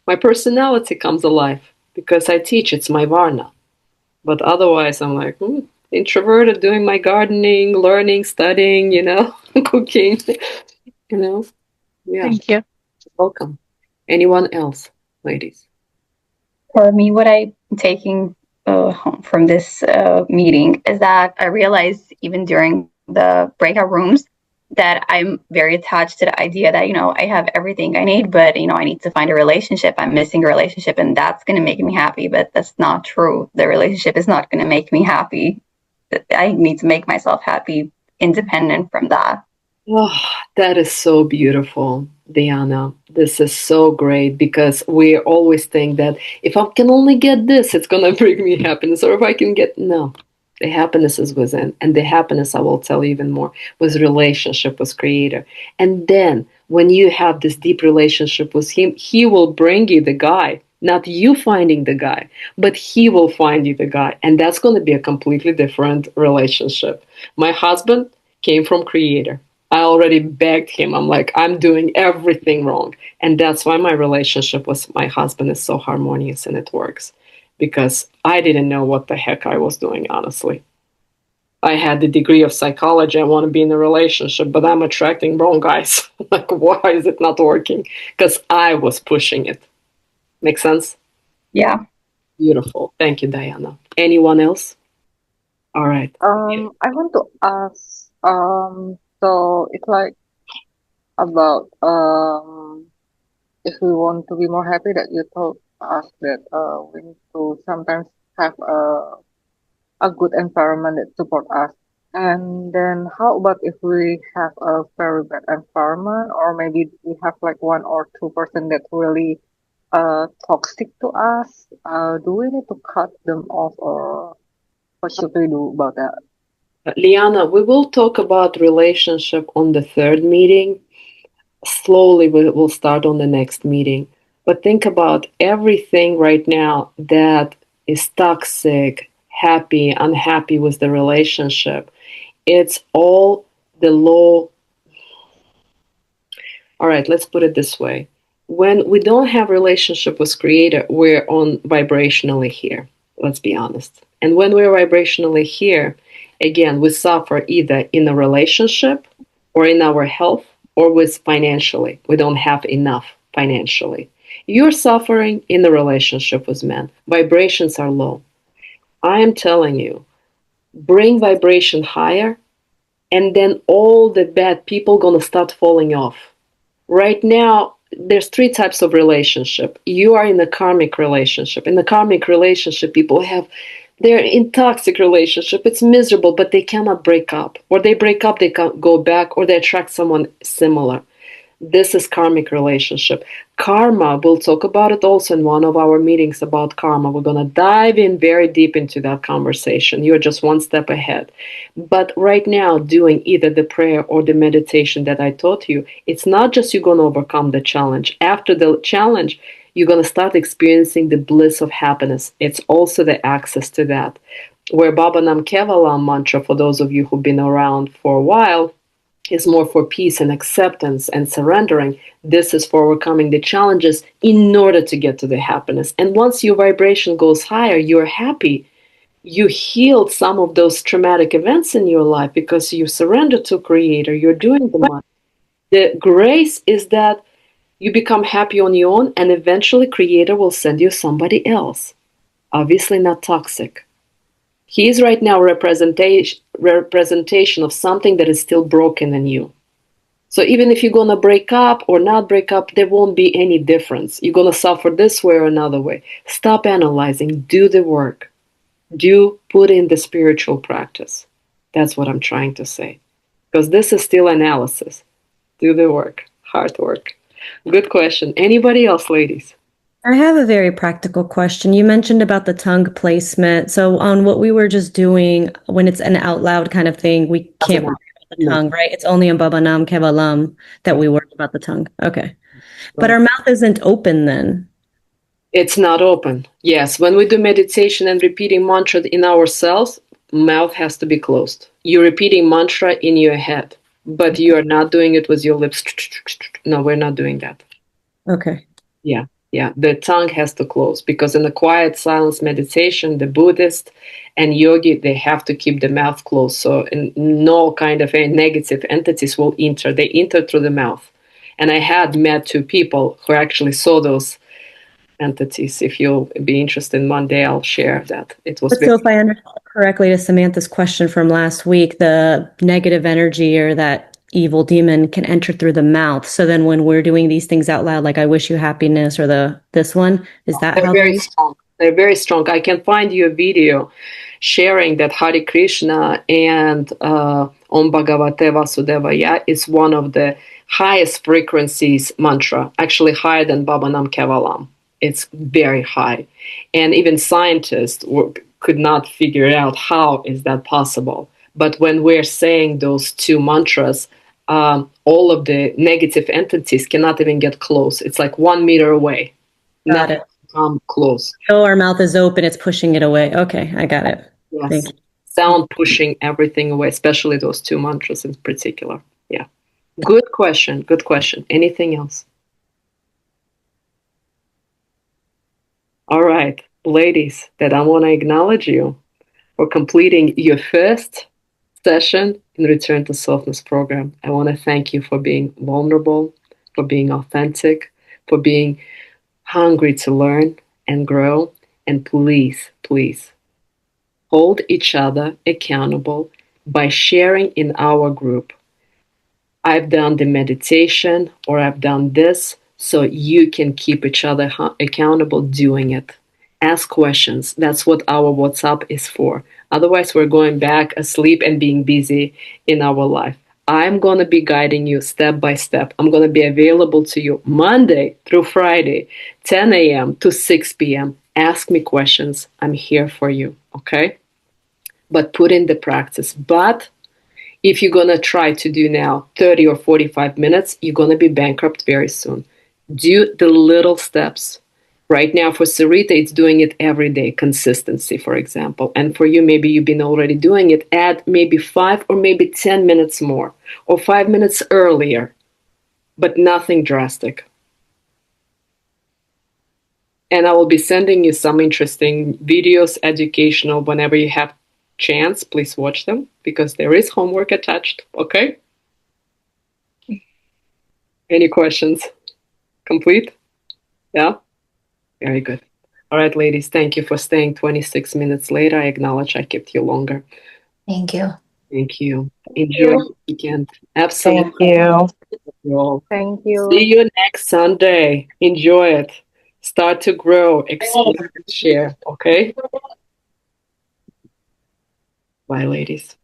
my personality comes alive because I teach. It's my varna. But otherwise, I'm like introverted, doing my gardening, learning, studying, cooking, you know. Yeah, Thank you. welcome. Anyone else, ladies? For me, what I'm taking home from this meeting is that I realized even during the breakout rooms that I'm very attached to the idea that, I have everything I need, but, I need to find a relationship. I'm missing a relationship and that's going to make me happy, but that's not true. The relationship is not going to make me happy. I need to make myself happy independent from that. Oh, that is so beautiful, Diana. This is so great because we always think that if I can only get this, it's gonna bring me happiness, or if I can get no. The happiness is within, and the happiness I will tell you even more was relationship with Creator. And then when you have this deep relationship with Him, He will bring you the guy, not you finding the guy, but He will find you the guy, and that's going to be a completely different relationship. My husband came from Creator. I already begged him. I'm like, I'm doing everything wrong. And that's why my relationship with my husband is so harmonious and it works. Because I didn't know what the heck I was doing, honestly. I had the degree of psychology. I want to be in a relationship, but I'm attracting wrong guys. Like, why is it not working? Because I was pushing it. Make sense? Yeah. Beautiful. Thank you, Diana. Anyone else? All right. I want to ask, so it's like about, if we want to be more happy that you told us that, we need to sometimes have a good environment that support us. And then how about if we have a very bad environment, or maybe we have like 1 or 2% that really toxic to us? Do we need to cut them off, or what should we do about that? Liana, we will talk about relationship on the third meeting. Slowly we'll start on the next meeting. But think about everything right now that is toxic, happy, unhappy with the relationship. It's all the law. All right, let's put it this way. When we don't have relationship with Creator, we're on vibrationally here. Let's be honest. And when we're vibrationally here, again, we suffer either in a relationship or in our health or with financially. We don't have enough financially. You're suffering in a relationship with men. Vibrations are low. I am telling you, bring vibration higher, and then all the bad people gonna start falling off. Right now, there's three types of relationship. You are in a karmic relationship. In the karmic relationship, people have they're in toxic relationship. It's miserable, but they cannot break up. Or they break up, they can't go back, or they attract someone similar. This is karmic relationship. Karma, we'll talk about it also in one of our meetings about karma. We're going to dive in very deep into that conversation. You're just one step ahead. But right now, doing either the prayer or the meditation that I taught you, it's not just you're going to overcome the challenge. After the challenge, you're going to start experiencing the bliss of happiness. It's also the access to that. Where Baba Nam Kevalam mantra, for those of you who've been around for a while, is more for peace and acceptance and surrendering. This is for overcoming the challenges in order to get to the happiness. And once your vibration goes higher, you're happy. You healed some of those traumatic events in your life because you surrender to Creator. You're doing the money. The grace is that you become happy on your own, and eventually Creator will send you somebody else. Obviously not toxic. He is right now representation of something that is still broken in you. So even if you're going to break up or not break up, there won't be any difference. You're going to suffer this way or another way. Stop analyzing. Do the work. Do put in the spiritual practice. That's what I'm trying to say. Because this is still analysis. Do the work. Hard work. Good question. Anybody else, ladies? I have a very practical question. You mentioned about the tongue placement. So on what we were just doing, when it's an out loud kind of thing, we can't worry about the tongue, right? It's only in Baba Nam Kevalam that we worry about the tongue. Okay. But our mouth isn't open then. It's not open. Yes, when we do meditation and repeating mantra in ourselves, mouth has to be closed. You're repeating mantra in your head, but you are not doing it with your lips. No, we're not doing that. Okay. Yeah, yeah. The tongue has to close because in the quiet silence meditation, the Buddhist and yogi, they have to keep the mouth closed. So no kind of negative entities will enter. They enter through the mouth. And I had met two people who actually saw those entities. If you'll be interested, one day I'll share that. It was But so if I understand correctly to Samantha's question from last week, the negative energy or that evil demon can enter through the mouth. So then when we're doing these things out loud, like I wish you happiness or this one, is that they're how very strong. They're very strong. I can find you a video sharing that Hare Krishna and Om Bhagavate Vasudevaya is one of the highest frequencies mantra, actually higher than Baba Nam Kevalam. It's very high. And even scientists could not figure out how is that possible. But when we're saying those two mantras, all of the negative entities cannot even get close. It's like 1 meter away. Got it. Come close. Oh, our mouth is open, it's pushing it away. Okay, I got it. Yes. Thank you. Sound pushing everything away, especially those two mantras in particular. Yeah. Good question. Good question. Anything else? All right, ladies, that I want to acknowledge you for completing your first session in Return to Softness program. I want to thank you for being vulnerable, for being authentic, for being hungry to learn and grow. And please, please hold each other accountable by sharing in our group. I've done the meditation or I've done this, so you can keep each other accountable doing it. Ask questions. That's what our WhatsApp is for. Otherwise, we're going back asleep and being busy in our life. I'm going to be guiding you step by step. I'm going to be available to you Monday through Friday, 10 a.m. to 6 p.m. Ask me questions. I'm here for you, okay? But put in the practice. But if you're going to try to do now 30 or 45 minutes, you're going to be bankrupt very soon. Do the little steps. Right now for Sarita, it's doing it every day, consistency, for example. And for you, maybe you've been already doing it. Add maybe 5 or maybe 10 minutes more, or 5 minutes earlier, but nothing drastic. And I will be sending you some interesting videos, educational, whenever you have chance. Please watch them because there is homework attached. Okay? Any questions? Complete? Yeah? Very good. All right, ladies, thank you for staying 26 minutes later. I acknowledge I kept you longer. Thank you. Thank you. Thank Enjoy you. the weekend. Thank Absolutely. you. Thank See you. you next Sunday. Enjoy it. Start to grow, explore, share. Okay? Bye, ladies.